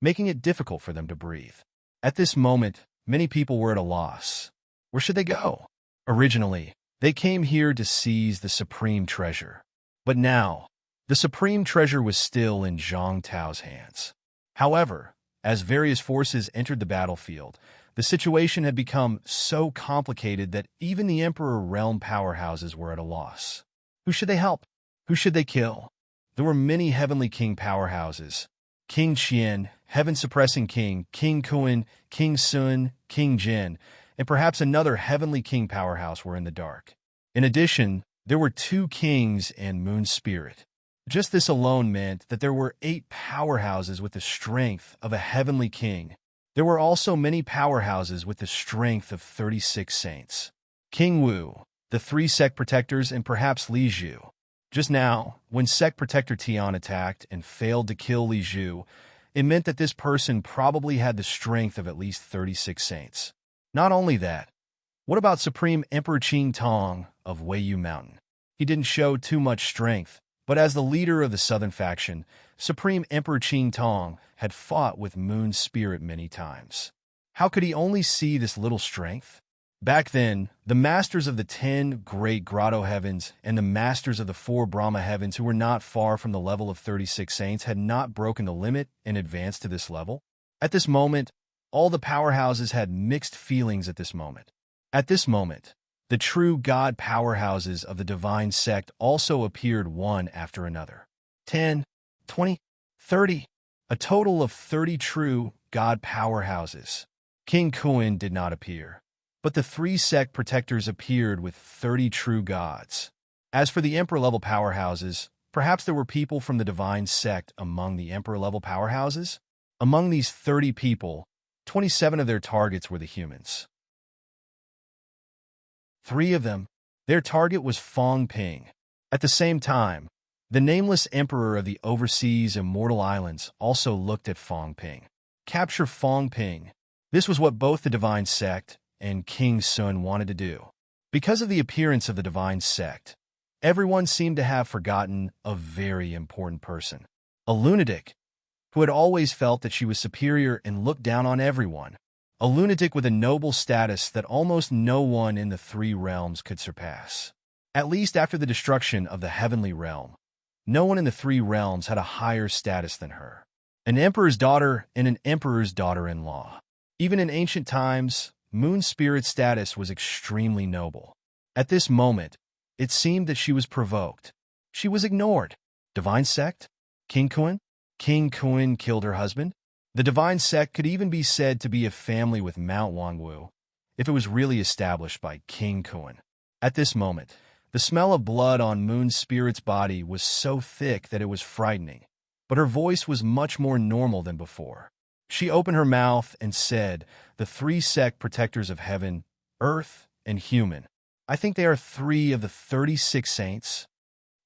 making it difficult for them to breathe. At this moment, many people were at a loss. Where should they go? Originally, they came here to seize the supreme treasure. But now, the supreme treasure was still in Zhang Tao's hands. However, as various forces entered the battlefield, the situation had become so complicated that even the Emperor realm powerhouses were at a loss. Who should they help? Who should they kill? There were many heavenly king powerhouses. King Qian, heaven-suppressing king, King Kun, King Sun, King Jin, and perhaps another heavenly king powerhouse were in the dark. In addition, there were 2 kings and Moon Spirit. Just this alone meant that there were 8 powerhouses with the strength of a heavenly king. There were also many powerhouses with the strength of 36 saints. King Wu, the 3 sect protectors, and perhaps Li Zhu. Just now, when sect protector Tian attacked and failed to kill Li Zhu, it meant that this person probably had the strength of at least 36 saints. Not only that, what about Supreme Emperor Qing Tong of Weiyu Mountain? He didn't show too much strength, but as the leader of the southern faction, Supreme Emperor Qing Tong had fought with Moon Spirit many times. How could he only see this little strength? Back then, the masters of the 10 great grotto heavens and the masters of the 4 Brahma heavens who were not far from the level of 36 saints had not broken the limit and advanced to this level. At this moment, all the powerhouses had mixed feelings at this moment. At this moment, the true god powerhouses of the divine sect also appeared one after another. 10, 20, 30. A total of 30 true god powerhouses. King Kun did not appear, but the 3 sect protectors appeared with 30 true gods. As for the emperor-level powerhouses, perhaps there were people from the divine sect among the emperor-level powerhouses? Among these 30 people, 27 of their targets were the humans. 3 of them, their target was Fong Ping. At the same time, the nameless emperor of the overseas immortal islands also looked at Fong Ping. Capture Fong Ping. This was what both the divine sect and King Sun wanted to do. Because of the appearance of the divine sect, everyone seemed to have forgotten a very important person. A lunatic who had always felt that she was superior and looked down on everyone. A lunatic with a noble status that almost no one in the 3 realms could surpass. At least after the destruction of the heavenly realm, no one in the 3 realms had a higher status than her. An emperor's daughter and an emperor's daughter-in-law. Even in ancient times, Moon Spirit's status was extremely noble. At this moment, it seemed that she was provoked. She was ignored. Divine sect? King Kun? King Kun killed her husband? The divine sect could even be said to be a family with Mount Wangwu, if it was really established by King Kun. At this moment, the smell of blood on Moon Spirit's body was so thick that it was frightening, but her voice was much more normal than before. She opened her mouth and said, "The 3 sect protectors of heaven, earth, and human. I think they are 3 of the 36 saints."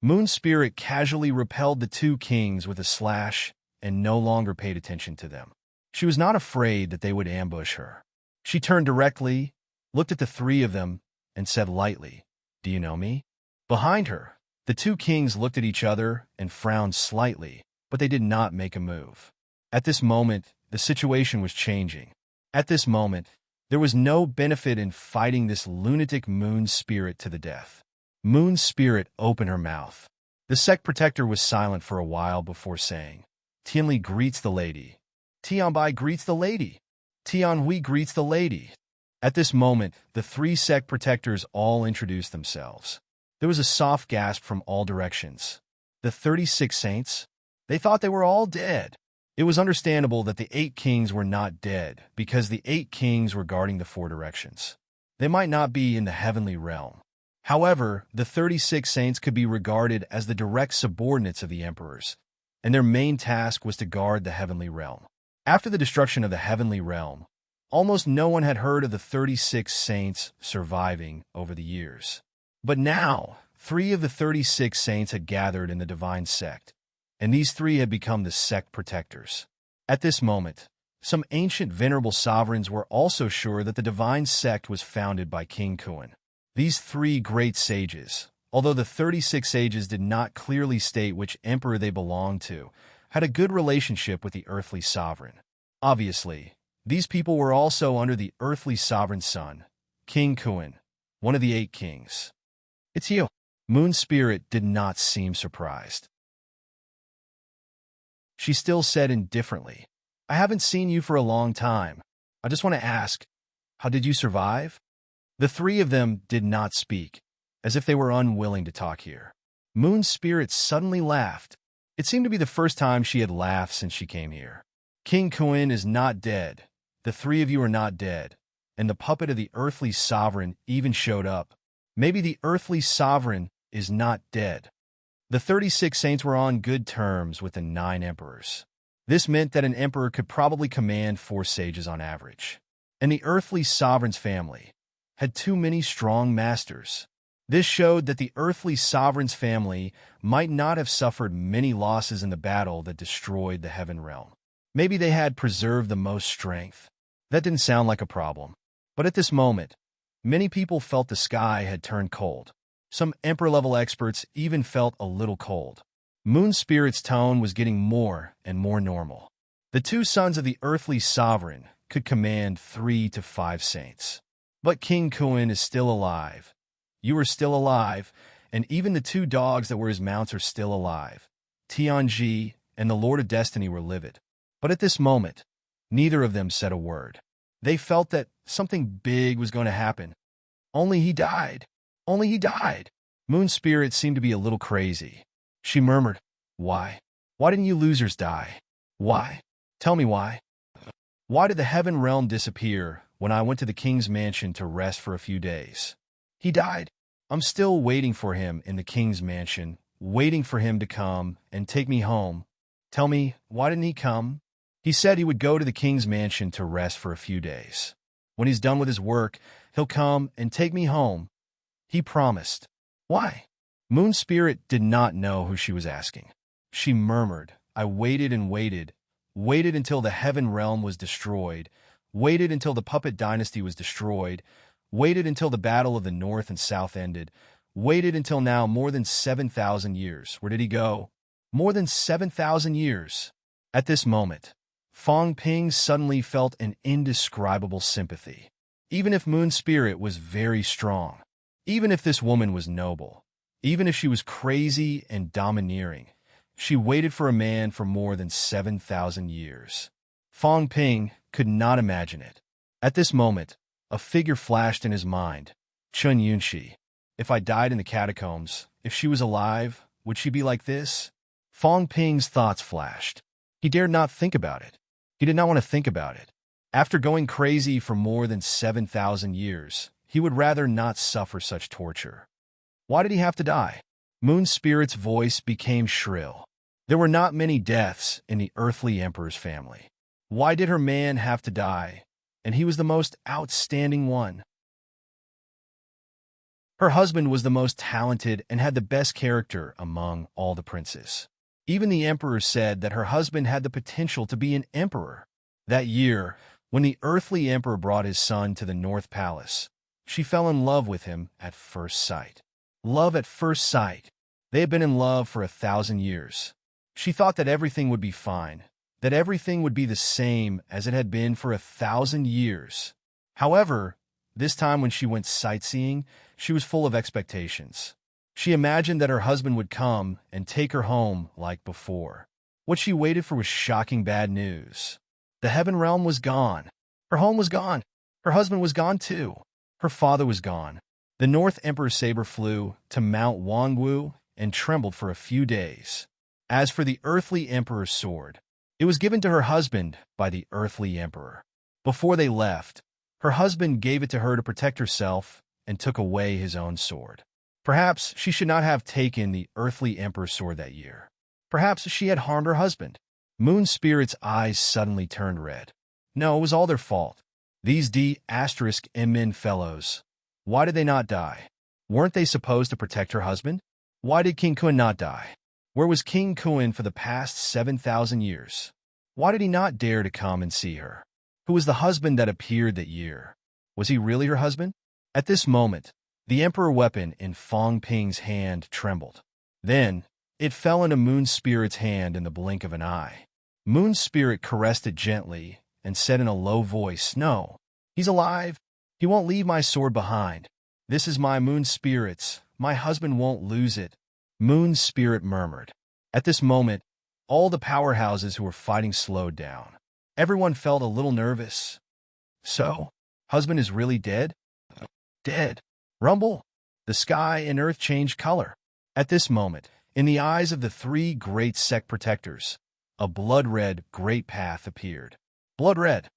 Moon Spirit casually repelled the 2 kings with a slash and no longer paid attention to them. She was not afraid that they would ambush her. She turned directly, looked at the 3 of them, and said lightly, "Do you know me?" Behind her, the 2 kings looked at each other and frowned slightly, but they did not make a move. At this moment, the situation was changing. At this moment, there was no benefit in fighting this lunatic Moon Spirit to the death. Moon Spirit opened her mouth. The sect protector was silent for a while before saying, "Tianli greets the lady. Tianbai greets the lady. Tianhui greets the lady." At this moment, the 3 sect protectors all introduced themselves. There was a soft gasp from all directions. The 36 saints? They thought they were all dead. It was understandable that the 8 kings were not dead, because the 8 kings were guarding the 4 directions. They might not be in the heavenly realm. However, the 36 saints could be regarded as the direct subordinates of the emperors, and their main task was to guard the heavenly realm. After the destruction of the heavenly realm, Almost no one had heard of the 36 saints surviving over the years. But now, 3 of the 36 saints had gathered in the divine sect, and these 3 had become the sect protectors. At this moment, some ancient venerable sovereigns were also sure that the divine sect was founded by King Kuan. These 3 great sages, although the 36 sages did not clearly state which emperor they belonged to, had a good relationship with the earthly sovereign. Obviously, these people were also under the earthly sovereign's son, King Kuan, one of the 8 kings. "It's you." Moon Spirit did not seem surprised. She still said indifferently, "I haven't seen you for a long time. I just want to ask, how did you survive?" The 3 of them did not speak, as if they were unwilling to talk here. Moon Spirit suddenly laughed. It seemed to be the first time she had laughed since she came here. "King Kuan is not dead. The 3 of you are not dead, and the puppet of the earthly sovereign even showed up. Maybe the earthly sovereign is not dead." The 36 saints were on good terms with the 9 emperors. This meant that an emperor could probably command 4 sages on average. And the earthly sovereign's family had too many strong masters. This showed that the earthly sovereign's family might not have suffered many losses in the battle that destroyed the heaven realm. Maybe they had preserved the most strength. That didn't sound like a problem. But at this moment, many people felt the sky had turned cold. Some emperor-level experts even felt a little cold. Moon Spirit's tone was getting more and more normal. The 2 sons of the earthly sovereign could command 3 to 5 saints. But King Kuan is still alive. You are still alive, and even the 2 dogs that were his mounts are still alive. Tianji and the Lord of Destiny were livid. But at this moment, neither of them said a word. They felt that something big was going to happen. Only he died. Only he died. Moon Spirit seemed to be a little crazy. She murmured, "Why? Why didn't you losers die? Why? Tell me why. Why did the heaven realm disappear when I went to the king's mansion to rest for a few days? He died. I'm still waiting for him in the king's mansion, waiting for him to come and take me home. Tell me, why didn't he come? He said he would go to the king's mansion to rest for a few days. When he's done with his work, he'll come and take me home. He promised. Why?" Moon Spirit did not know who she was asking. She murmured, "I waited and waited, waited until the heaven realm was destroyed, waited until the puppet dynasty was destroyed, waited until the battle of the north and south ended, waited until now more than 7,000 years. Where did he go? More than 7,000 years." At this moment, Fong Ping suddenly felt an indescribable sympathy. Even if Moon Spirit was very strong, even if this woman was noble, even if she was crazy and domineering, she waited for a man for more than 7,000 years. Fong Ping could not imagine it. At this moment, a figure flashed in his mind. Chun Yunxi. If I died in the catacombs, if she was alive, would she be like this? Fong Ping's thoughts flashed. He dared not think about it. He did not want to think about it. After going crazy for more than 7,000 years, he would rather not suffer such torture. Why did he have to die? Moon Spirit's voice became shrill. There were not many deaths in the earthly emperor's family. Why did her man have to die? And he was the most outstanding one. Her husband was the most talented and had the best character among all the princes. Even the emperor said that her husband had the potential to be an emperor. That year, when the earthly emperor brought his son to the North Palace, she fell in love with him at first sight. Love at first sight. They had been in love for 1,000 years. She thought that everything would be fine, that everything would be the same as it had been for 1,000 years. However, this time when she went sightseeing, she was full of expectations. She imagined that her husband would come and take her home like before. What she waited for was shocking bad news. The heaven realm was gone. Her home was gone. Her husband was gone too. Her father was gone. The North Emperor's saber flew to Mount Wangwu and trembled for a few days. As for the earthly emperor's sword, it was given to her husband by the earthly emperor. Before they left, her husband gave it to her to protect herself and took away his own sword. Perhaps she should not have taken the earthly emperor's sword that year. Perhaps she had harmed her husband. Moon Spirit's eyes suddenly turned red. No, it was all their fault. These D***MN fellows. Why did they not die? Weren't they supposed to protect her husband? Why did King Kun not die? Where was King Kun for the past 7,000 years? Why did he not dare to come and see her? Who was the husband that appeared that year? Was he really her husband? At this moment, the emperor weapon in Fong Ping's hand trembled. Then, it fell into Moon Spirit's hand in the blink of an eye. Moon Spirit caressed it gently and said in a low voice, "No, he's alive. He won't leave my sword behind. This is my Moon Spirit's. My husband won't lose it." Moon Spirit murmured. At this moment, all the powerhouses who were fighting slowed down. Everyone felt a little nervous. So, husband is really dead? Dead. Rumble. The sky and earth changed color. At this moment, in the eyes of the three great sect protectors, a blood-red great path appeared. Blood red.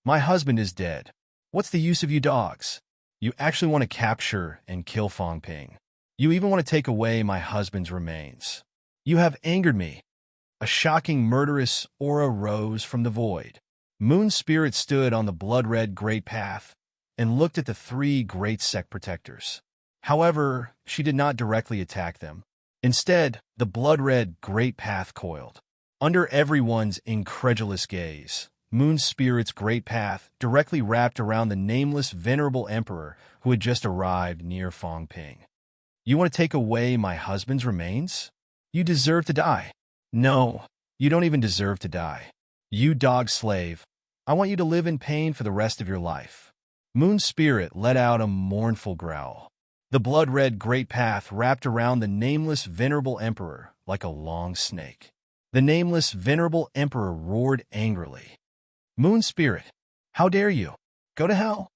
My husband is dead. What's the use of you dogs? You actually want to capture and kill Fong Ping. You even want to take away my husband's remains. You have angered me. A shocking murderous aura rose from the void. Moon Spirit stood on the blood-red great path and looked at the three great sect protectors. However, she did not directly attack them. Instead, the blood-red great path coiled. Under everyone's incredulous gaze, Moon Spirit's great path directly wrapped around the nameless venerable emperor who had just arrived near Fong Ping. You want to take away my husband's remains? You deserve to die. No, you don't even deserve to die. You dog slave. I want you to live in pain for the rest of your life. Moon Spirit let out a mournful growl. The blood-red great path wrapped around the nameless venerable emperor like a long snake. The nameless venerable emperor roared angrily. Moon Spirit, how dare you? Go to hell.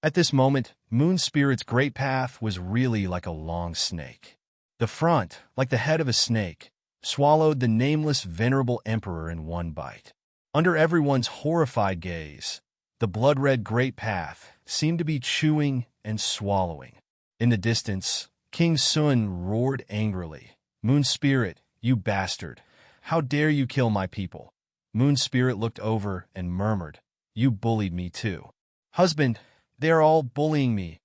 At this moment, Moon Spirit's great path was really like a long snake. The front, like the head of a snake, swallowed the nameless venerable emperor in one bite. Under everyone's horrified gaze, the blood-red great path seemed to be chewing and swallowing. In the distance, King Sun roared angrily. Moon Spirit, you bastard, how dare you kill my people? Moon Spirit looked over and murmured, you bullied me too. Husband, they are all bullying me.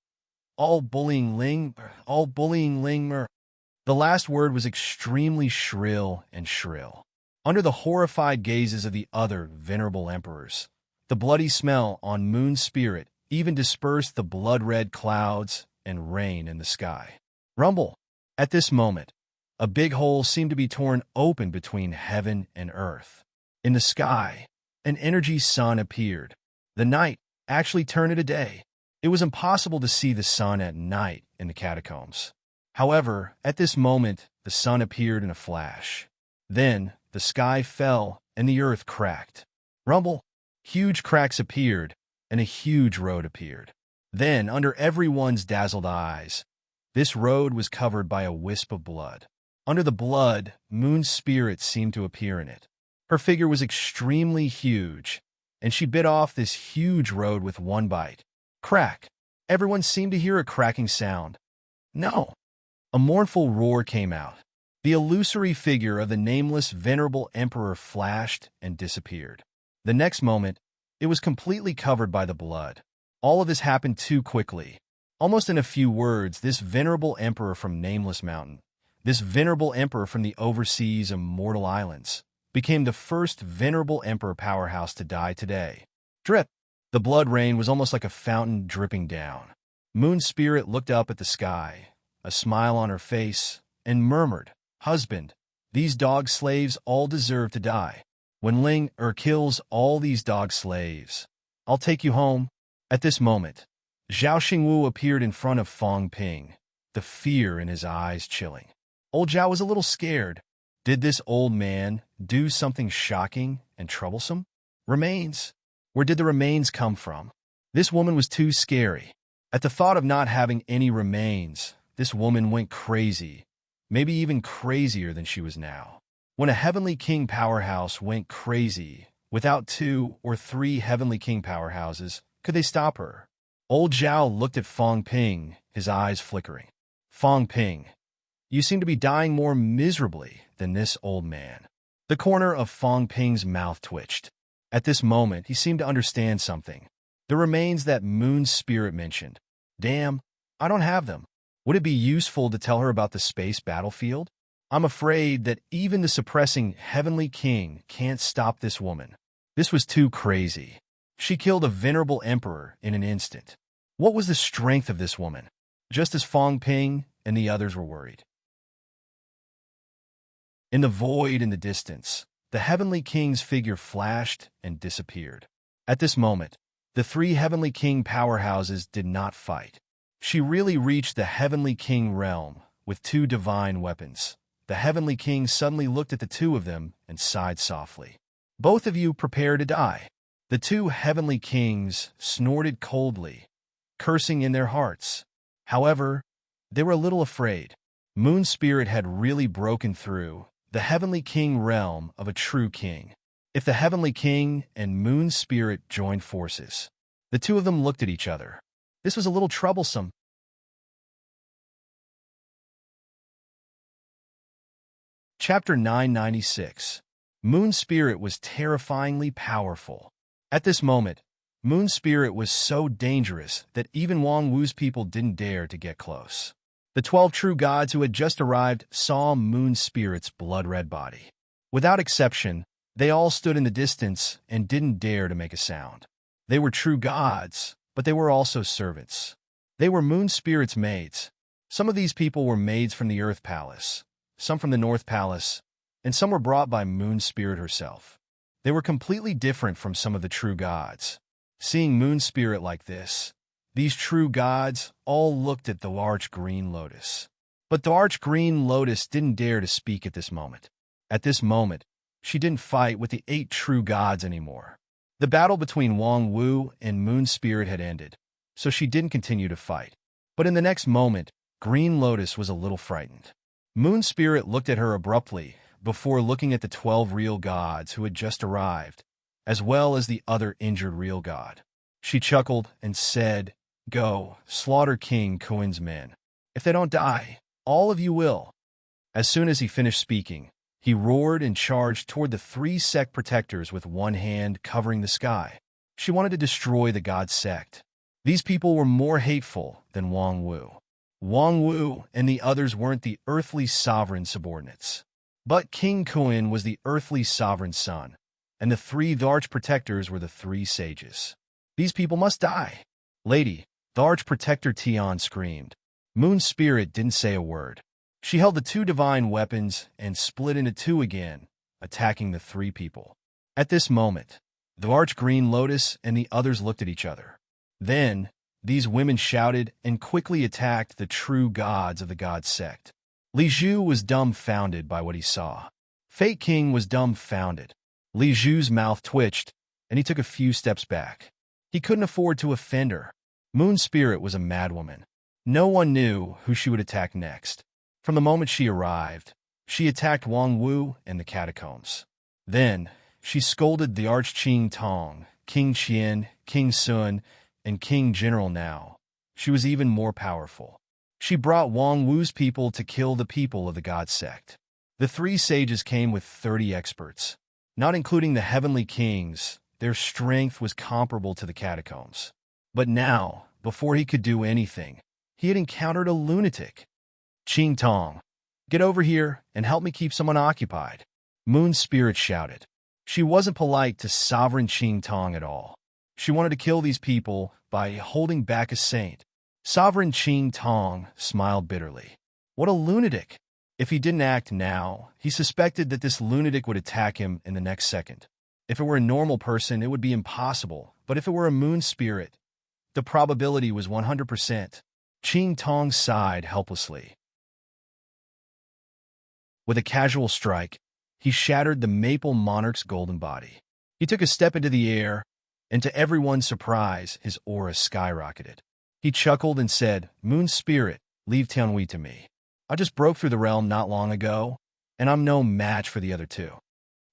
All bullying Ling. The last word was extremely shrill and shrill. Under the horrified gazes of the other venerable emperors, the bloody smell on Moon Spirit even dispersed the blood-red clouds and rain in the sky. Rumble. At this moment, a big hole seemed to be torn open between heaven and earth. In the sky, an energy sun appeared. The night actually turned into day. It was impossible to see the sun at night in the catacombs. However, at this moment, the sun appeared in a flash. Then, the sky fell and the earth cracked. Rumble. Huge cracks appeared, and a huge road appeared. Then, under everyone's dazzled eyes, this road was covered by a wisp of blood. Under the blood, Moon Spirit seemed to appear in it. Her figure was extremely huge, and she bit off this huge road with one bite. Crack! Everyone seemed to hear a cracking sound. No! A mournful roar came out. The illusory figure of the nameless venerable emperor flashed and disappeared. The next moment, it was completely covered by the blood. All of this happened too quickly. Almost in a few words, this venerable emperor from Nameless Mountain, this venerable emperor from the overseas immortal islands, became the first venerable emperor powerhouse to die today. Drip! The blood rain was almost like a fountain dripping down. Moon Spirit looked up at the sky, a smile on her face, and murmured, Husband, these dog slaves all deserve to die. When Ling kills all these dog slaves, I'll take you home. At this moment, Zhao Xingwu appeared in front of Fong Ping, the fear in his eyes chilling. Old Zhao was a little scared. Did this old man do something shocking and troublesome? Remains. Where did the remains come from? This woman was too scary. At the thought of not having any remains, this woman went crazy, maybe even crazier than she was now. When a Heavenly King powerhouse went crazy, without 2 or 3 Heavenly King powerhouses, could they stop her? Old Zhao looked at Fong Ping, his eyes flickering. Fong Ping, you seem to be dying more miserably than this old man. The corner of Fong Ping's mouth twitched. At this moment, he seemed to understand something. The remains that Moon's spirit mentioned. Damn, I don't have them. Would it be useful to tell her about the space battlefield? I'm afraid that even the suppressing Heavenly King can't stop this woman. This was too crazy. She killed a venerable emperor in an instant. What was the strength of this woman? Just as Fong Ping and the others were worried. In the void in the distance, the Heavenly King's figure flashed and disappeared. At this moment, the three Heavenly King powerhouses did not fight. She really reached the Heavenly King realm with two divine weapons. The Heavenly King suddenly looked at the two of them and sighed softly. Both of you prepare to die. The two Heavenly Kings snorted coldly, cursing in their hearts. However, they were a little afraid. Moon's spirit had really broken through the Heavenly King realm of a true king. If the Heavenly King and Moon's spirit joined forces, the two of them looked at each other. This was a little troublesome. Chapter 996. Moon's spirit was terrifyingly powerful. At this moment, Moon's spirit was so dangerous that even Wang Wu's people didn't dare to get close. The 12 true gods who had just arrived saw Moon's spirit's blood-red body. Without exception, they all stood in the distance and didn't dare to make a sound. They were true gods, but they were also servants. They were Moon's spirit's maids. Some of these people were maids from the Earth Palace, some from the North Palace, and some were brought by Moon's spirit herself. They were completely different from some of the true gods. Seeing Moon's spirit like this, these true gods all looked at the large green lotus. But the large green lotus didn't dare to speak at this moment. At this moment, she didn't fight with the 8 true gods anymore. The battle between Wang Wu and Moon's spirit had ended, so she didn't continue to fight. But in the next moment, Green Lotus was a little frightened. Moon's spirit looked at her abruptly before looking at the 12 real gods who had just arrived, as well as the other injured real god. She chuckled and said, "Go, slaughter King Kuin's men. If they don't die, all of you will." As soon as he finished speaking, he roared and charged toward the 3 sect protectors with one hand covering the sky. She wanted to destroy the god sect. These people were more hateful than Wang Wu. Wang Wu and the others weren't the earthly sovereign subordinates. But King Kuin was the earthly sovereign son, and the 3 Arch Protectors were the 3 sages. These people must die. Lady, the Arch Protector Tian screamed. Moon's spirit didn't say a word. She held the 2 divine weapons and split into 2 again, attacking the 3 people. At this moment, the Arch Green Lotus and the others looked at each other. Then, these women shouted and quickly attacked the true gods of the god sect. Li Zhu was dumbfounded by what he saw. Fate King was dumbfounded. Li Zhu's mouth twitched, and he took a few steps back. He couldn't afford to offend her. Moon's spirit was a madwoman. No one knew who she would attack next. From the moment she arrived, she attacked Wang Wu and the catacombs. Then, she scolded the Arch Qing Tong, King Qian, King Sun, and King General Now. She was even more powerful. She brought Wang Wu's people to kill the people of the god sect. The 3 sages came with 30 experts. Not including the heavenly kings, their strength was comparable to the catacombs. But now, before he could do anything, he had encountered a lunatic. Qing Tong, get over here and help me keep someone occupied. Moon's spirit shouted. She wasn't polite to sovereign Qing Tong at all. She wanted to kill these people by holding back a saint. Sovereign Qing Tong smiled bitterly. What a lunatic! If he didn't act now, he suspected that this lunatic would attack him in the next second. If it were a normal person, it would be impossible, but if it were a moon spirit, the probability was 100%. Qing Tong sighed helplessly. With a casual strike, he shattered the Maple Monarch's golden body. He took a step into the air, and to everyone's surprise, his aura skyrocketed. He chuckled and said, "Moon spirit, leave Tianhui to me. I just broke through the realm not long ago, and I'm no match for the other 2.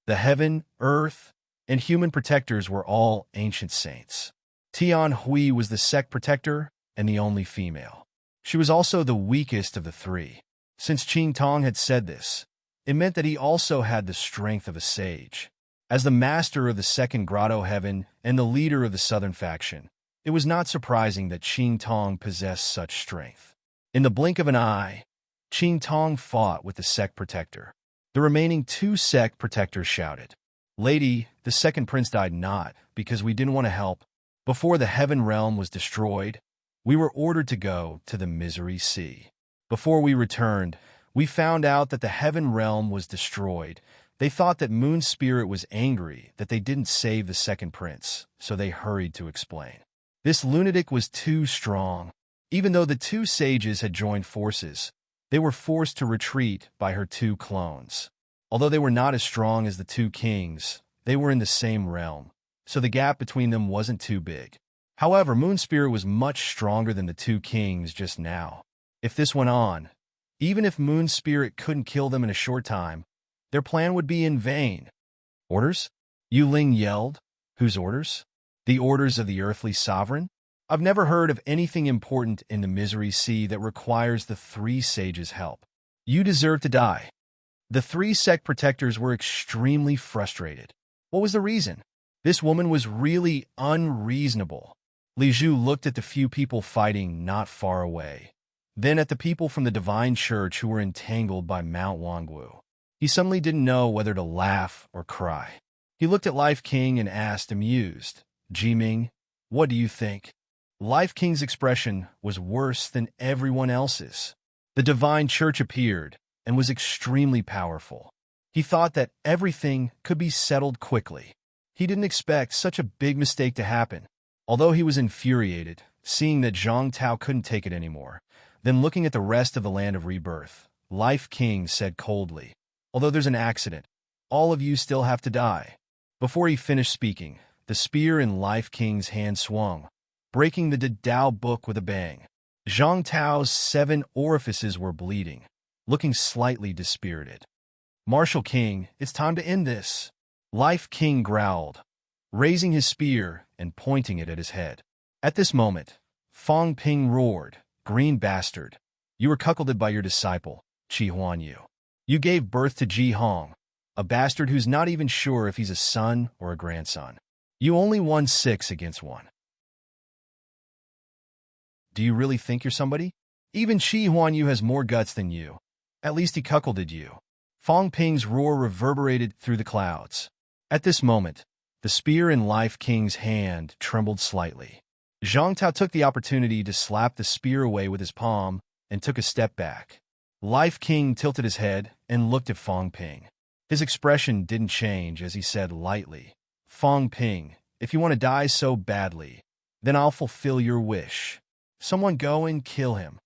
The heaven, earth, and human protectors were all ancient saints. Tianhui was the sect protector and the only female. She was also the weakest of the 3. Since Qing Tong had said this, it meant that he also had the strength of a sage. As the master of the second grotto heaven and the leader of the southern faction, it was not surprising that Qing Tong possessed such strength. In the blink of an eye, Qing Tong fought with the sect protector. The remaining two sect protectors shouted, "Lady, the second prince died not because we didn't want to help. Before the heaven realm was destroyed, we were ordered to go to the misery sea. Before we returned, we found out that the heaven realm was destroyed. They thought that Moon Spirit was angry that they didn't save the second prince, so they hurried to explain. This lunatic was too strong. Even though the two sages had joined forces, they were forced to retreat by her two clones. Although they were not as strong as the two kings, they were in the same realm, so the gap between them wasn't too big. However, Moon Spirit was much stronger than the two kings just now. If this went on, even if Moon Spirit couldn't kill them in a short time, their plan would be in vain. Orders? Yu Ling yelled. Whose orders? The orders of the earthly sovereign? I've never heard of anything important in the misery sea that requires the three sages' help. You deserve to die. The three sect protectors were extremely frustrated. What was the reason? This woman was really unreasonable. Li Zhu looked at the few people fighting not far away, then at the people from the Divine Church who were entangled by Mount Wangwu. He suddenly didn't know whether to laugh or cry. He looked at Life King and asked, amused, "Jiming, what do you think?" Life King's expression was worse than everyone else's. The Divine Church appeared and was extremely powerful. He thought that everything could be settled quickly. He didn't expect such a big mistake to happen. Although he was infuriated, seeing that Zhang Tao couldn't take it anymore, then looking at the rest of the land of rebirth, Life King said coldly, "Although there's an accident, all of you still have to die." Before he finished speaking, the spear in Life King's hand swung, breaking the Dao book with a bang. Zhang Tao's 7 orifices were bleeding, looking slightly dispirited. "Martial King, it's time to end this." Life King growled, raising his spear and pointing it at his head. At this moment, Fong Ping roared, "Green bastard! You were cuckolded by your disciple, Qi Huanyu. You gave birth to Ji Hong, a bastard who's not even sure if he's a son or a grandson. You only won 6 against 1. Do you really think you're somebody? Even Qi Huanyu has more guts than you. At least he cuckolded you." Fong Ping's roar reverberated through the clouds. At this moment, the spear in Life King's hand trembled slightly. Zhang Tao took the opportunity to slap the spear away with his palm and took a step back. Life King tilted his head and looked at Fong Ping. His expression didn't change as he said lightly, "Fong Ping, if you want to die so badly, then I'll fulfill your wish. Someone go and kill him."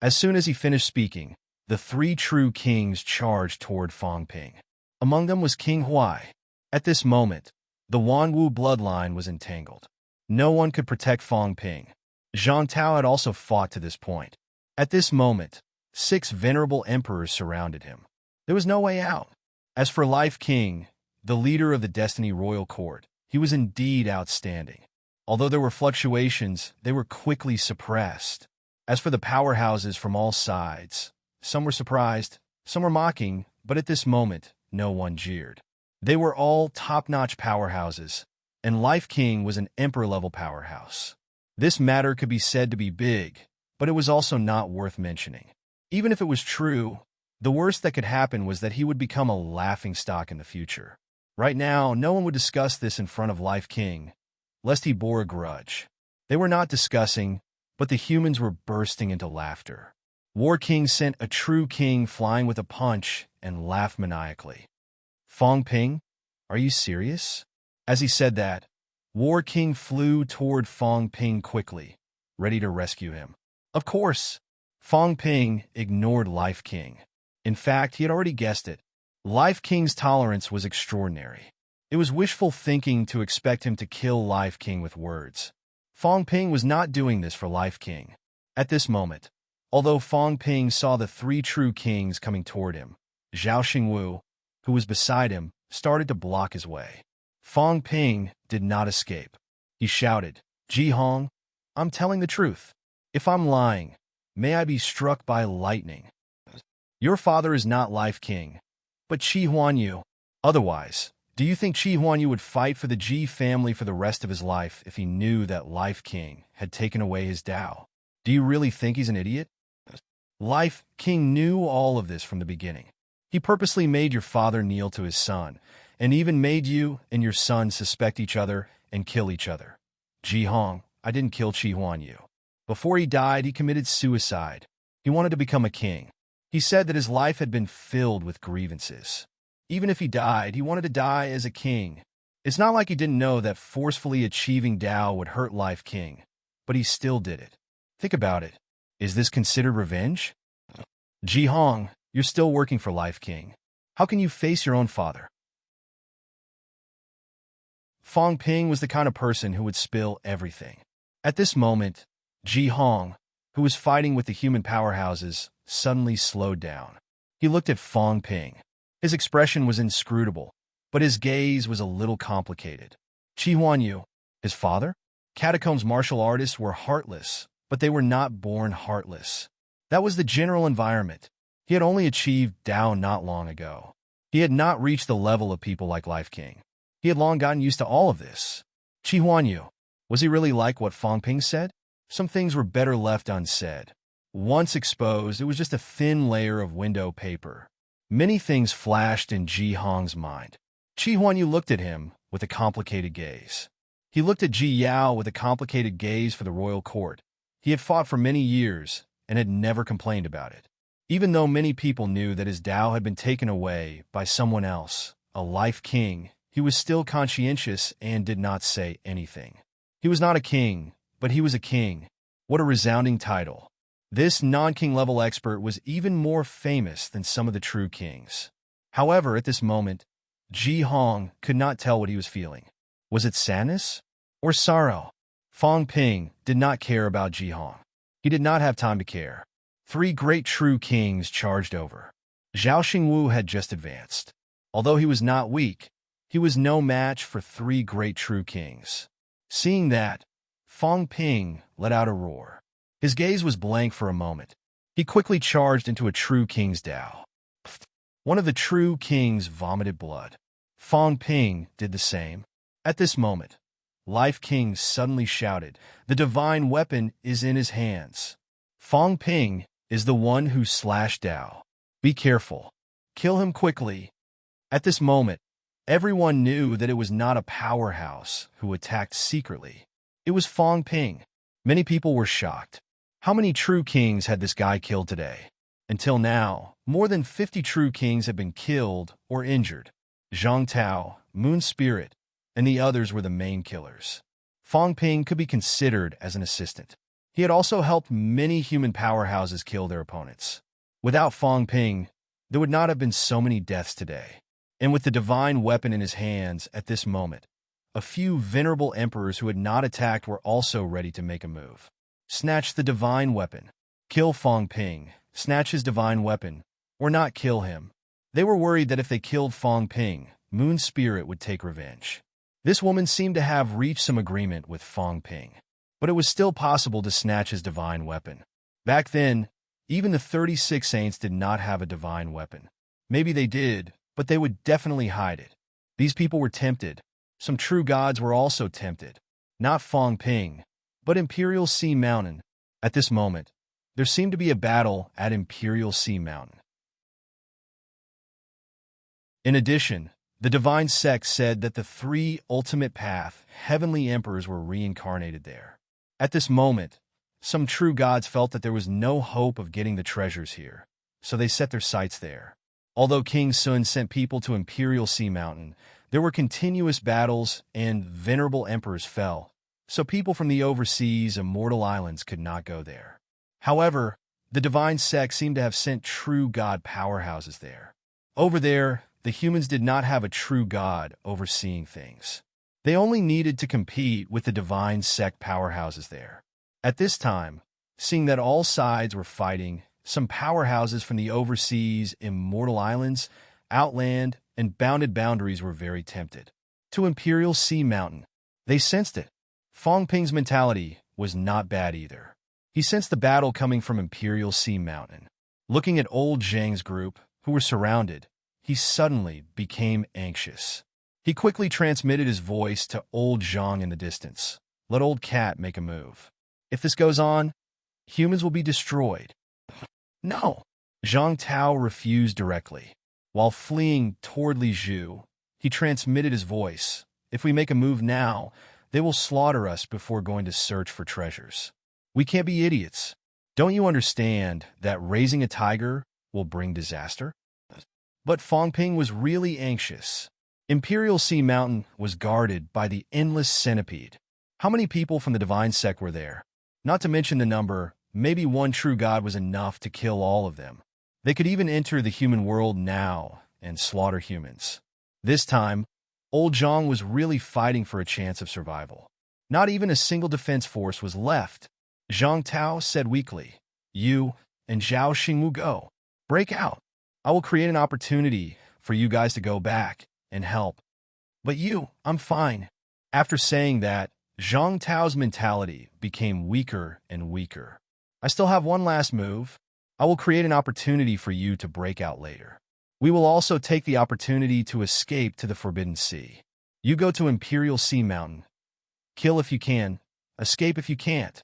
As soon as he finished speaking, the 3 true kings charged toward Fong Ping. Among them was King Huai. At this moment, the Wanwu bloodline was entangled. No one could protect Fong Ping. Zhang Tao had also fought to this point. At this moment, 6 venerable emperors surrounded him. There was no way out. As for Life King, the leader of the Destiny Royal Court, he was indeed outstanding. Although there were fluctuations, they were quickly suppressed. As for the powerhouses from all sides, some were surprised, some were mocking, but at this moment, no one jeered. They were all top-notch powerhouses, and Life King was an emperor-level powerhouse. This matter could be said to be big, but it was also not worth mentioning. Even if it was true, the worst that could happen was that he would become a laughingstock in the future. Right now, no one would discuss this in front of Life King, lest he bore a grudge. They were not discussing, but the humans were bursting into laughter. War King sent a true king flying with a punch and laughed maniacally. "Fong Ping, are you serious?" As he said that, War King flew toward Fong Ping quickly, ready to rescue him. Of course, Fong Ping ignored Life King. In fact, he had already guessed it. Life King's tolerance was extraordinary. It was wishful thinking to expect him to kill Life King with words. Fong Ping was not doing this for Life King. At this moment, although Fong Ping saw the 3 true kings coming toward him, Zhao Xingwu, who was beside him, started to block his way. Fong Ping did not escape. He shouted, "Ji Hong, I'm telling the truth. If I'm lying, may I be struck by lightning. Your father is not Life King, but Qi Huanyu. Otherwise, Do you think Qi Huanyu would fight for the Ji family for the rest of his life if he knew that Life King had taken away his Tao? Do you really think he's an idiot? Life King knew all of this from the beginning. He purposely made your father kneel to his son, and even made you and your son suspect each other and kill each other. Ji Hong, I didn't kill Qi Huanyu. Before he died, he committed suicide. He wanted to become a king. He said that his life had been filled with grievances. Even if he died, he wanted to die as a king. It's not like he didn't know that forcefully achieving Tao would hurt Life King, but he still did it. Think about it. Is this considered revenge? Ji Hong, you're still working for Life King. How can you face your own father? Fong Ping was the kind of person who would spill everything. At this moment, Ji Hong, who was fighting with the human powerhouses, suddenly slowed down. He looked at Fong Ping. His expression was inscrutable, but his gaze was a little complicated. Qi Huanyu, his father? Catacombs martial artists were heartless, but they were not born heartless. That was the general environment. He had only achieved Tao not long ago. He had not reached the level of people like Life King. He had long gotten used to all of this. Qi Huanyu, was he really like what Fong Ping said? Some things were better left unsaid. Once exposed, it was just a thin layer of window paper. Many things flashed in Ji Hong's mind. Qi Huanyu looked at him with a complicated gaze. He looked at Ji Yao with a complicated gaze for the royal court. He had fought for many years and had never complained about it. Even though many people knew that his Tao had been taken away by someone else, a Life King, he was still conscientious and did not say anything. He was not a king, but he was a king. What a resounding title. This non-king level expert was even more famous than some of the true kings. However, at this moment, Ji Hong could not tell what he was feeling. Was it sadness or sorrow? Fong Ping did not care about Ji Hong. He did not have time to care. 3 great true kings charged over. Zhao Xingwu had just advanced. Although he was not weak, he was no match for 3 great true kings. Seeing that, Fong Ping let out a roar. His gaze was blank for a moment. He quickly charged into a true king's Tao. One of the true kings vomited blood. Fong Ping did the same. At this moment, Life King suddenly shouted, "The divine weapon is in his hands." Fong Ping is the one who slashed Tao. Be careful. Kill him quickly. At this moment, everyone knew that it was not a powerhouse who attacked secretly. It was Fong Ping. Many people were shocked. How many true kings had this guy killed today? Until now, more than 50 true kings had been killed or injured. Zhang Tao, Moon Spirit, and the others were the main killers. Fong Ping could be considered as an assistant. He had also helped many human powerhouses kill their opponents. Without Fong Ping, there would not have been so many deaths today. And with the divine weapon in his hands at this moment, a few venerable emperors who had not attacked were also ready to make a move. Snatch the divine weapon. Kill Fong Ping. Snatch his divine weapon. Or not kill him. They were worried that if they killed Fong Ping, Moon Spirit would take revenge. This woman seemed to have reached some agreement with Fong Ping. But it was still possible to snatch his divine weapon. Back then, even the 36 saints did not have a divine weapon. Maybe they did, but they would definitely hide it. These people were tempted. Some true gods were also tempted. Not Fong Ping, but Imperial Sea Mountain. At this moment, there seemed to be a battle at Imperial Sea Mountain. In addition, the divine sect said that the 3 ultimate path heavenly emperors were reincarnated there. At this moment, some true gods felt that there was no hope of getting the treasures here, so they set their sights there. Although King Sun sent people to Imperial Sea Mountain, there were continuous battles and venerable emperors fell, so people from the overseas immortal islands could not go there. However, the divine sect seemed to have sent true god powerhouses there. Over there, the humans did not have a true god overseeing things. They only needed to compete with the divine sect powerhouses there. At this time, seeing that all sides were fighting, some powerhouses from the overseas immortal islands, outland, and bounded boundaries were very tempted. To Imperial Sea Mountain, they sensed it. Fong Ping's mentality was not bad either. He sensed the battle coming from Imperial Sea Mountain. Looking at old Zhang's group, who were surrounded, he suddenly became anxious. He quickly transmitted his voice to old Zhang in the distance. Let old cat make a move. If this goes on, humans will be destroyed. No. Zhang Tao refused directly. While fleeing toward Li Zhu, he transmitted his voice. If we make a move now, they will slaughter us before going to search for treasures. We can't be idiots. Don't you understand that raising a tiger will bring disaster? But Fang Ping was really anxious. Imperial Sea Mountain was guarded by the endless centipede. How many people from the divine sect were there? Not to mention the number, maybe one true god was enough to kill all of them. They could even enter the human world now and slaughter humans. This time, old Zhang was really fighting for a chance of survival. Not even a single defense force was left. Zhang Tao said weakly, "You and Zhao Xing will go. Break out. I will create an opportunity for you guys to go back and help. But you, I'm fine." After saying that, Zhang Tao's mentality became weaker and weaker. "I still have one last move. I will create an opportunity for you to break out later. We will also take the opportunity to escape to the Forbidden Sea. You go to Imperial Sea Mountain. Kill if you can. Escape if you can't."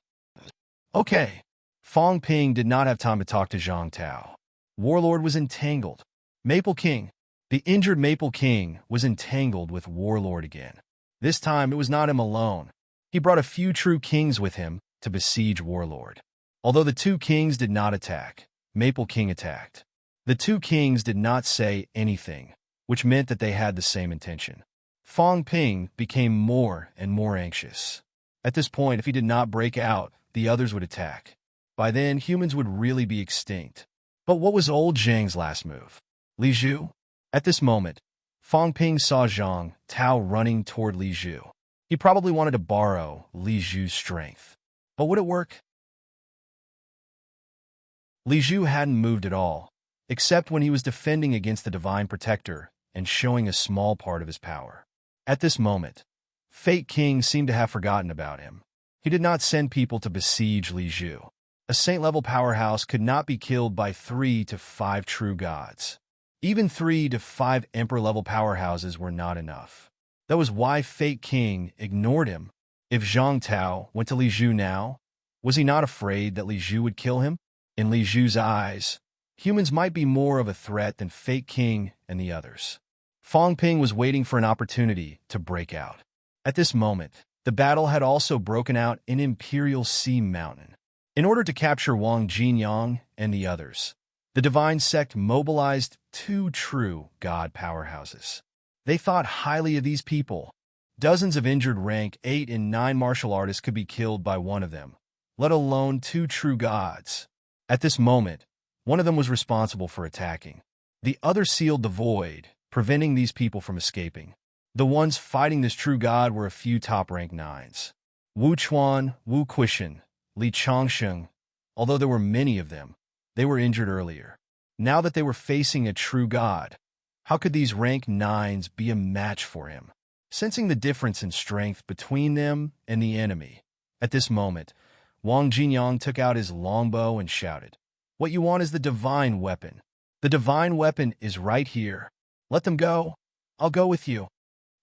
Okay. Fang Ping did not have time to talk to Zhang Tao. Warlord was entangled. Maple King. The injured Maple King was entangled with Warlord again. This time, it was not him alone. He brought a few true kings with him to besiege Warlord. Although the two kings did not attack, Maple King attacked. The two kings did not say anything, which meant that they had the same intention. Fang Ping became more and more anxious. At this point, if he did not break out, the others would attack. By then, humans would really be extinct. But what was old Zhang's last move? Li Zhu? At this moment, Fang Ping saw Zhang Tao running toward Li Zhu. He probably wanted to borrow Li Zhu's strength. But would it work? Li Zhu hadn't moved at all, except when he was defending against the Divine Protector and showing a small part of his power. At this moment, Fate King seemed to have forgotten about him. He did not send people to besiege Li Zhu. A saint-level powerhouse could not be killed by 3 to 5 true gods. Even 3 to 5 emperor-level powerhouses were not enough. That was why Fate King ignored him. If Zhang Tao went to Li Zhu now, was he not afraid that Li Zhu would kill him? In Li Zhu's eyes, humans might be more of a threat than Fate King and the others. Fang Ping was waiting for an opportunity to break out. At this moment, the battle had also broken out in Imperial Sea Mountain. In order to capture Wang Jinyang and the others, the Divine Sect mobilized 2 true god powerhouses. They thought highly of these people. Dozens of injured rank 8 and 9 martial artists could be killed by one of them, let alone 2 true gods. At this moment, one of them was responsible for attacking. The other sealed the void, preventing these people from escaping. The ones fighting this true god were a few top-rank 9s. Wu Chuan, Wu Quishan, Li Changsheng. Although there were many of them, they were injured earlier. Now that they were facing a true god, how could these rank 9s be a match for him? Sensing the difference in strength between them and the enemy, at this moment, Wang Jinyang took out his longbow and shouted, "What you want is the divine weapon. The divine weapon is right here. Let them go. I'll go with you.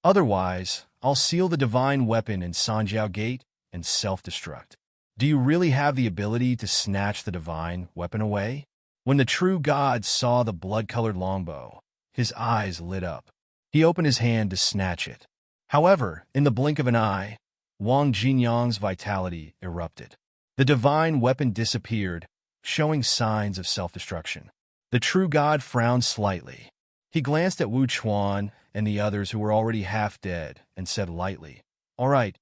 Otherwise, I'll seal the divine weapon in Sanjiao Gate and self-destruct." Do you really have the ability to snatch the divine weapon away? When the true god saw the blood-colored longbow, his eyes lit up. He opened his hand to snatch it. However, in the blink of an eye, Wang Jinyang's vitality erupted. The divine weapon disappeared, showing signs of self-destruction. The true god frowned slightly. He glanced at Wu Chuan and the others who were already half dead and said lightly, "All right,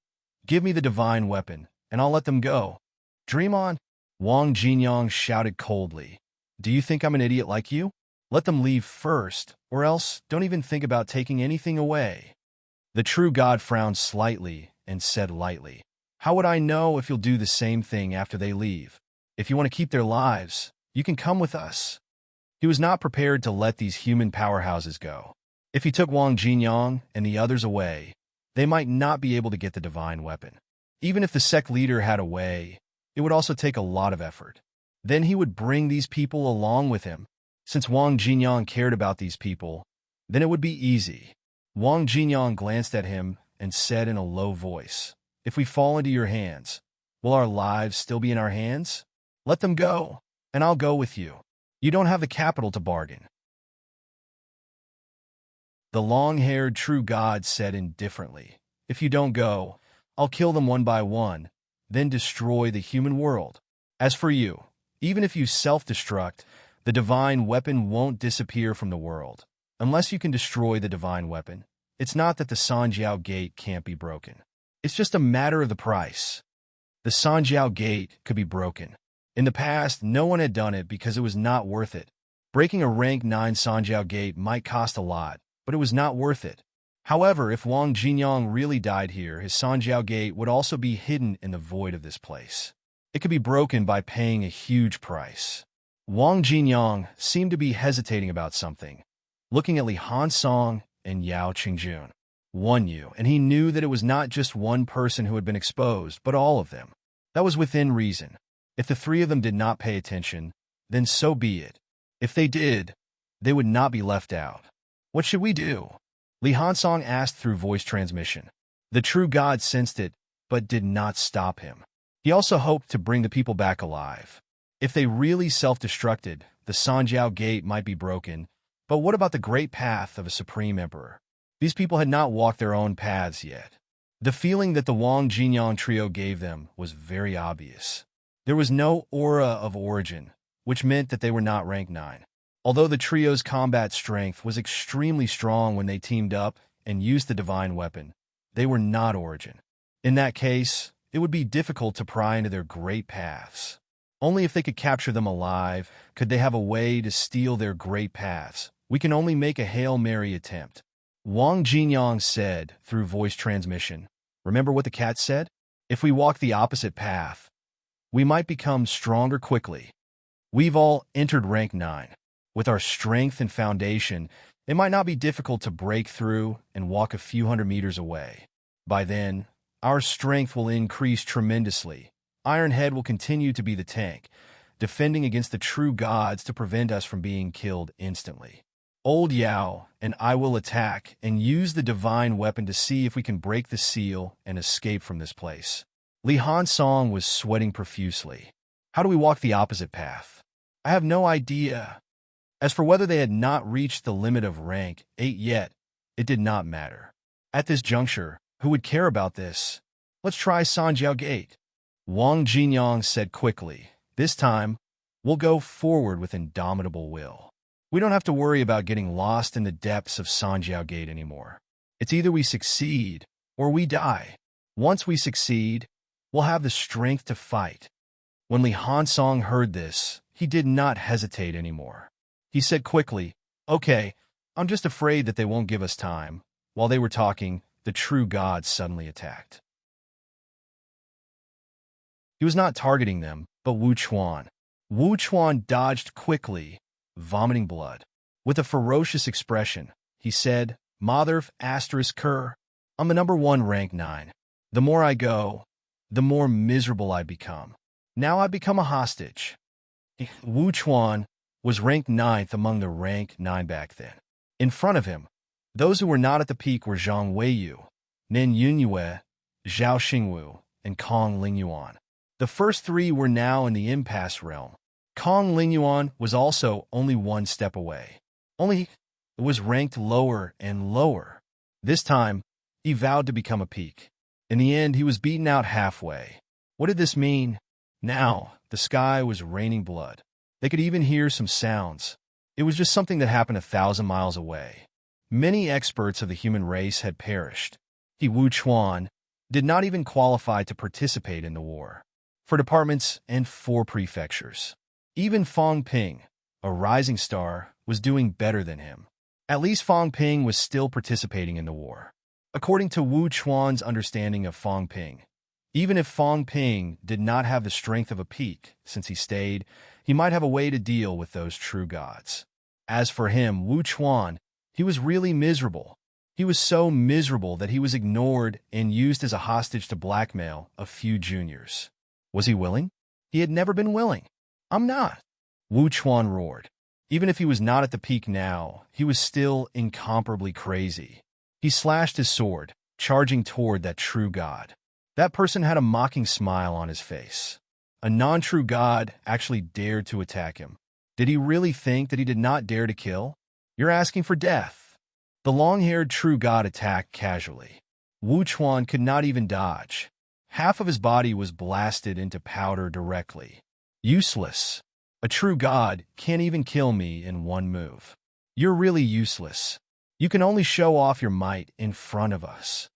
give me the divine weapon, and I'll let them go." "Dream on." Wang Jinyang shouted coldly. "Do you think I'm an idiot like you? Let them leave first, or else don't even think about taking anything away." The true god frowned slightly and said lightly, "How would I know if you'll do the same thing after they leave? If you want to keep their lives, you can come with us." He was not prepared to let these human powerhouses go. If he took Wang Jinyang and the others away, they might not be able to get the divine weapon. Even if the sect leader had a way, it would also take a lot of effort. Then he would bring these people along with him. Since Wang Jinyang cared about these people, then it would be easy. Wang Jinyang glanced at him and said in a low voice, "If we fall into your hands, will our lives still be in our hands? Let them go, and I'll go with you. You don't have the capital to bargain." The long-haired true god said indifferently, "If you don't go, I'll kill them one by one, then destroy the human world. As for you, even if you self-destruct, the divine weapon won't disappear from the world. Unless you can destroy the divine weapon, it's not that the Sanjiao Gate can't be broken. It's just a matter of the price. The Sanjiao Gate could be broken. In the past, no one had done it because it was not worth it. Breaking a rank 9 Sanjiao Gate might cost a lot, but it was not worth it. However, if Wang Jinyang really died here, his Sanjiao Gate would also be hidden in the void of this place. It could be broken by paying a huge price. Wang Jinyang seemed to be hesitating about something, looking at Li Hansong and Yao Qingjun. One Yu, and he knew that it was not just one person who had been exposed, but all of them. That was within reason. If the three of them did not pay attention, then so be it. If they did, they would not be left out. What should we do? Li Hansong asked through voice transmission. The true god sensed it, but did not stop him. He also hoped to bring the people back alive. If they really self-destructed, the Sanjiao Gate might be broken, but what about the great path of a supreme emperor? These people had not walked their own paths yet. The feeling that the Wang Jinyang trio gave them was very obvious. There was no aura of origin, which meant that they were not rank 9. Although the trio's combat strength was extremely strong when they teamed up and used the divine weapon, they were not origin. In that case, it would be difficult to pry into their great paths. Only if they could capture them alive could they have a way to steal their great paths. We can only make a Hail Mary attempt. Wang Jinyang said through voice transmission. Remember what the cat said? If we walk the opposite path, we might become stronger quickly. We've all entered rank 9. With our strength and foundation, it might not be difficult to break through and walk a few hundred meters away. By then, our strength will increase tremendously. Ironhead will continue to be the tank, defending against the true gods to prevent us from being killed instantly. Old Yao and I will attack and use the divine weapon to see if we can break the seal and escape from this place. Li Hansong was sweating profusely. How do we walk the opposite path? I have no idea. As for whether they had not reached the limit of rank 8 yet, it did not matter. At this juncture, who would care about this? Let's try Sanjiao Gate. Wang Jinyang said quickly. This time, we'll go forward with indomitable will. We don't have to worry about getting lost in the depths of Sanjiao Gate anymore. It's either we succeed or we die. Once we succeed, we'll have the strength to fight. When Li Hansong heard this, he did not hesitate anymore. He said quickly, "Okay, I'm just afraid that they won't give us time." While they were talking, the true god suddenly attacked. He was not targeting them, but Wu Chuan. Wu Chuan dodged quickly, vomiting blood. With a ferocious expression, he said, "Mother asterisk cur, I'm the number 1 rank 9. The more I go, the more miserable I become. Now I've become a hostage." Wu Chuan was ranked 9th among the rank 9 back then. In front of him, those who were not at the peak were Zhang Weiyu, Nin Yunyue, Zhao Xingwu, and Kong Lingyuan. The first 3 were now in the impasse realm. Kong Lingyuan was also only 1 step away. Only it was ranked lower and lower. This time, he vowed to become a peak. In the end, he was beaten out halfway. What did this mean? Now, the sky was raining blood. They could even hear some sounds. It was just something that happened 1,000 miles away. Many experts of the human race had perished. Wu Chuan did not even qualify to participate in the war. For departments and 4 prefectures. Even Fang Ping, a rising star, was doing better than him. At least Fang Ping was still participating in the war. According to Wu Chuan's understanding of Fang Ping, even if Fang Ping did not have the strength of a peak, since he stayed, he might have a way to deal with those true gods. As for him, Wu Chuan, he was really miserable. He was so miserable that he was ignored and used as a hostage to blackmail a few juniors. Was he willing? He had never been willing. I'm not. Wu Chuan roared. Even if he was not at the peak now, he was still incomparably crazy. He slashed his sword, charging toward that true god. That person had a mocking smile on his face. A non-true god actually dared to attack him. Did he really think that he did not dare to kill? You're asking for death. The long-haired true god attacked casually. Wu Chuan could not even dodge. Half of his body was blasted into powder directly. Useless. A true god can't even kill me in one move. You're really useless. You can only show off your might in front of us.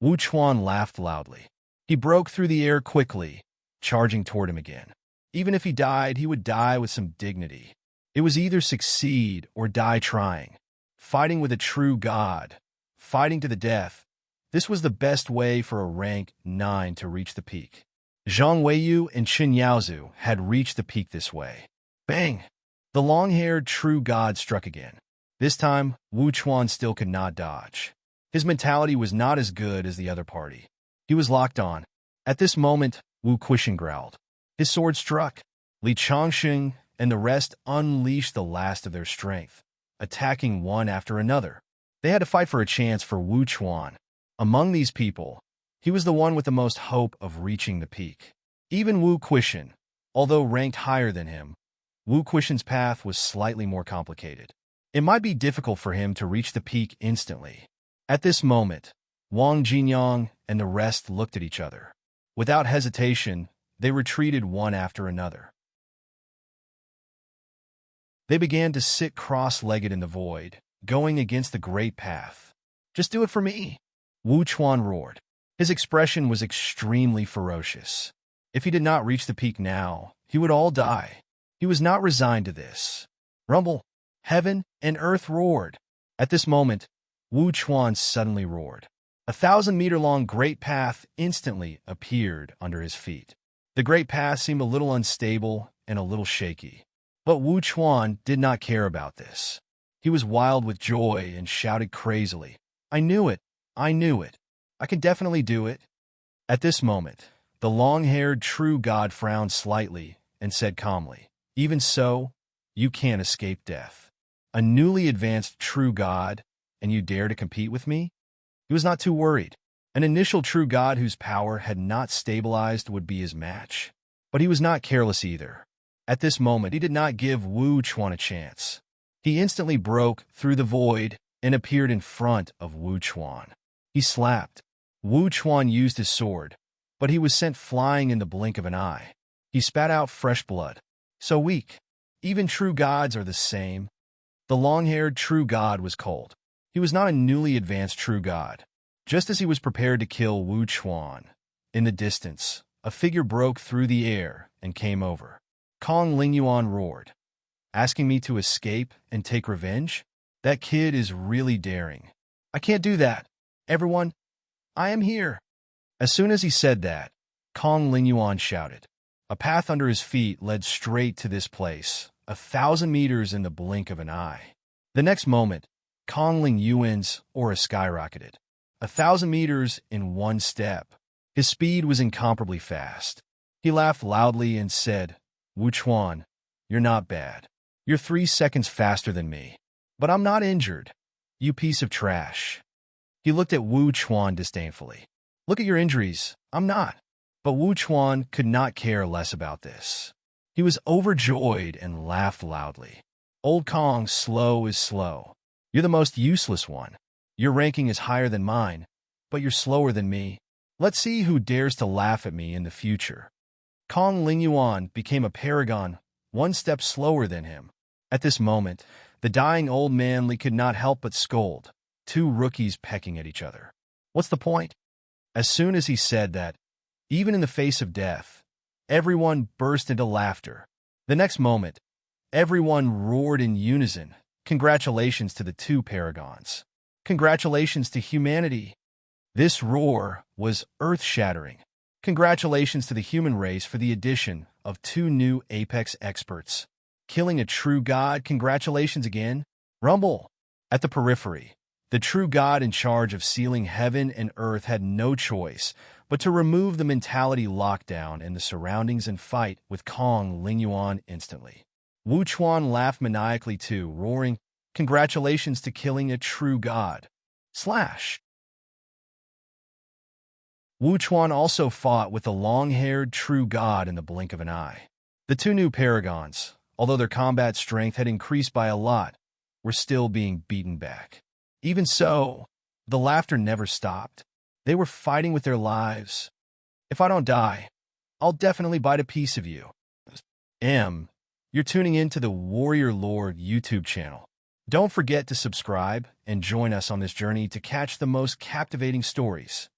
Wu Chuan laughed loudly. He broke through the air quickly, charging toward him again. Even if he died, he would die with some dignity. It was either succeed or die trying. Fighting with a true god. Fighting to the death. This was the best way for a rank 9 to reach the peak. Zhang Weiyu and Qin Yaozu had reached the peak this way. Bang! The long-haired true god struck again. This time, Wu Chuan still could not dodge. His mentality was not as good as the other party. He was locked on. At this moment, Wu Quishan growled. His sword struck. Li Changxing and the rest unleashed the last of their strength, attacking one after another. They had to fight for a chance for Wu Chuan. Among these people, he was the one with the most hope of reaching the peak. Even Wu Quishan, although ranked higher than him, Wu Quishan's path was slightly more complicated. It might be difficult for him to reach the peak instantly. At this moment, Wang Jinyang and the rest looked at each other. Without hesitation, they retreated one after another. They began to sit cross-legged in the void, going against the great path. Just do it for me, Wu Chuan roared. His expression was extremely ferocious. If he did not reach the peak now, he would all die. He was not resigned to this. Rumble, heaven and earth roared. At this moment, Wu Chuan suddenly roared. 1,000-meter-long great path instantly appeared under his feet. The great path seemed a little unstable and a little shaky. But Wu Chuan did not care about this. He was wild with joy and shouted crazily, I knew it! I knew it! I can definitely do it! At this moment, the long-haired true god frowned slightly and said calmly, Even so, you can't escape death. A newly advanced true god, and you dare to compete with me? He was not too worried. An initial true god whose power had not stabilized would be his match. But he was not careless either. At this moment, he did not give Wu Chuan a chance. He instantly broke through the void and appeared in front of Wu Chuan. He slapped. Wu Chuan used his sword, but he was sent flying in the blink of an eye. He spat out fresh blood. So weak. Even true gods are the same. The long-haired true god was cold. He was not a newly advanced true god. Just as he was prepared to kill Wu Chuan, in the distance, a figure broke through the air and came over. Kong Lingyuan roared. Asking me to escape and take revenge? That kid is really daring. I can't do that. Everyone, I am here. As soon as he said that, Kong Lingyuan shouted. A path under his feet led straight to this place, 1,000 meters in the blink of an eye. The next moment, Kong Lingyuan's aura skyrocketed. 1,000 meters in one step. His speed was incomparably fast. He laughed loudly and said, Wu Chuan, you're not bad. You're 3 seconds faster than me. But I'm not injured. You piece of trash. He looked at Wu Chuan disdainfully. Look at your injuries. I'm not. But Wu Chuan could not care less about this. He was overjoyed and laughed loudly. Old Kong, slow is slow. You're the most useless one. Your ranking is higher than mine, but you're slower than me. Let's see who dares to laugh at me in the future. Kong Lingyuan became a paragon, 1 step slower than him. At this moment, the dying old man Li could not help but scold, 2 rookies pecking at each other. What's the point? As soon as he said that, even in the face of death, everyone burst into laughter. The next moment, everyone roared in unison, Congratulations to the 2 paragons. Congratulations to humanity. This roar was earth-shattering. Congratulations to the human race for the addition of 2 new Apex experts. Killing a true god, congratulations again. Rumble. At the periphery, the true god in charge of sealing heaven and earth had no choice but to remove the mentality lockdown in the surroundings and fight with Kong Lingyuan instantly. Wu Chuan laughed maniacally too, roaring, Congratulations to killing a true god. Slash. Wu Chuan also fought with the long-haired true god in the blink of an eye. The two new paragons, although their combat strength had increased by a lot, were still being beaten back. Even so, the laughter never stopped. They were fighting with their lives. If I don't die, I'll definitely bite a piece of you. You're tuning in to the Warrior Lord YouTube channel. Don't forget to subscribe and join us on this journey to catch the most captivating stories.